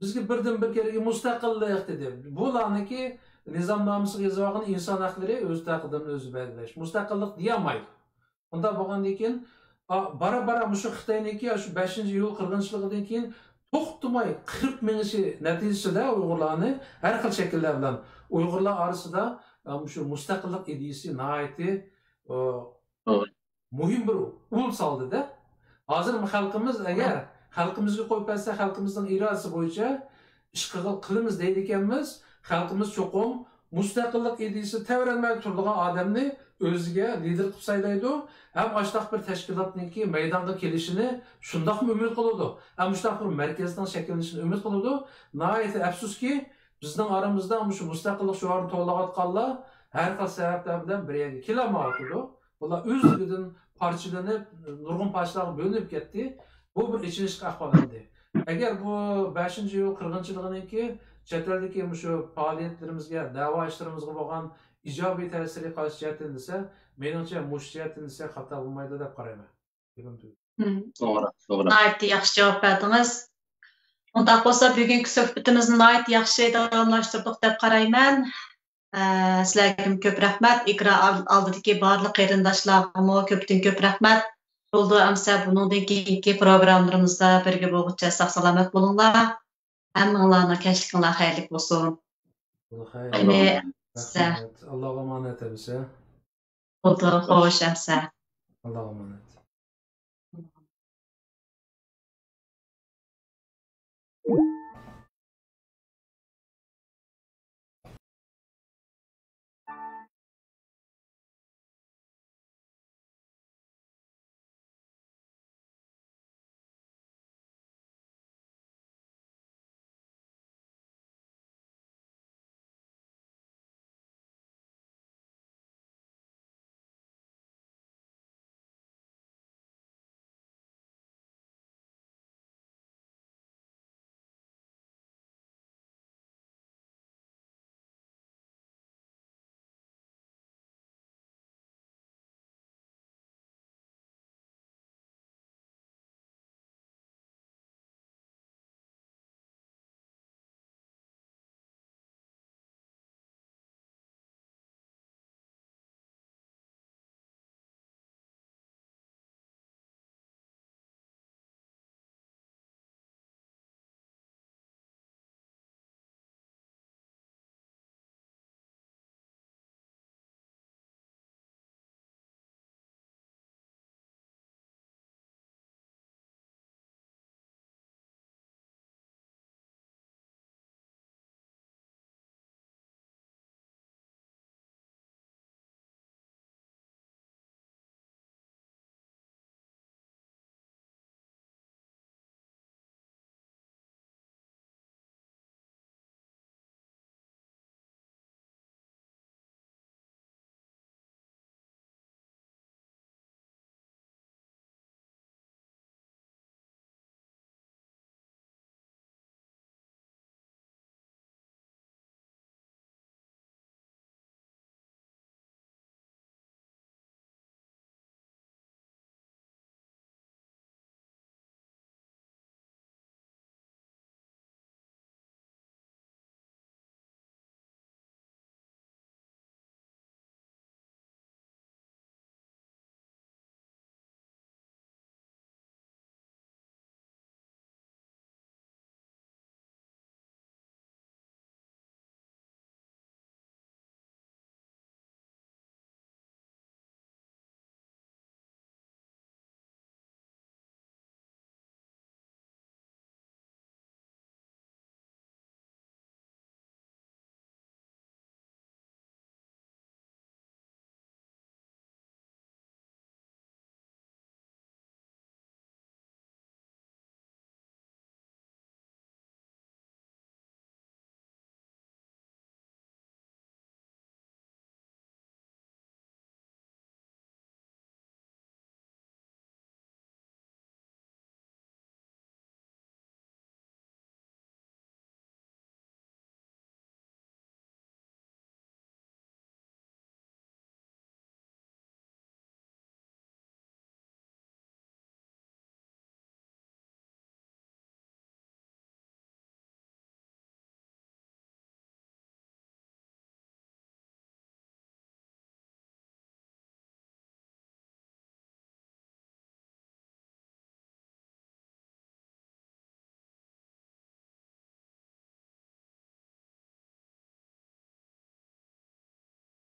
bizga birdan-bir kerak mustaqillik dedi. Bularniki nizomnomasiga yozilgan inson haqlari o'z taqdirini o'zi belgilash. Mustaqillik deyamaydi. Unda bo'lgandan keyin bara-bara shu Xitoyniki shu 5-iyul qirg'inchiligidan keyin to'xtamay 40 mingishi natijasida Uyg'urlarni har xil shakllar bilan Uyg'urlar orasida shu mustaqillik ideyasi nihoyatda muhim bir ul soldi-da. Hozir xalqimiz agar xalqimizga qo'yib bersa, xalqimizning irodasi bo'yicha ish qilamiz deydi ekanmiz, xalqimiz cho'qim mustaqillik ideyasi tavranmay turadigan odamni o'ziga lider qilib saylaydi, ham ashtaq bir tashkilotningki maydonga kelishini shundoqmi umid qiladi, ham shundoq bir markazdan shakllanishini umid qiladi. Nihoyat afsuski, bizning aramizda shu mustaqillik shuarini to'g'rilayotganlar har xil sabablar bilan bir yerga kelolmayotdi. Bular o'zligidan parchalanib, nurg'un parchalarga bo'linib ketdi. Bu bir ichinishli ahvol edi. Agar bu 5-yil qirg'inchiliginiki chet eldagi shu faoliyatlarimizga, da'vo ishlarimizga bo'lgan ijobiy ta'siri qilish jihatdan desa, menimcha mush jihatdan desa xato bo'lmaydi deb qarayman. To'g'ri, to'g'ri. Nihoyat yaxshi javob berdingiz. Undaq bo'lsa, bugungi suhbatimizni nihoyat yaxshi davomlashtirdik deb qarayman. Sizlarga ko'p rahmat. Ekran oldidagi barliq qarindoshlarga ko'pdan ko'p rahmat. Bo'ldi, amsa buningdan keyingi programmalarimizda birga bo'lguncha sog' salomat bo'linglar. Hammanglarning kashliginglar xayrli bo'lsin. Allohga omonat bo'lsa. Bo'ldi, xo'sh, amsa. Allohga omonat. Thank you.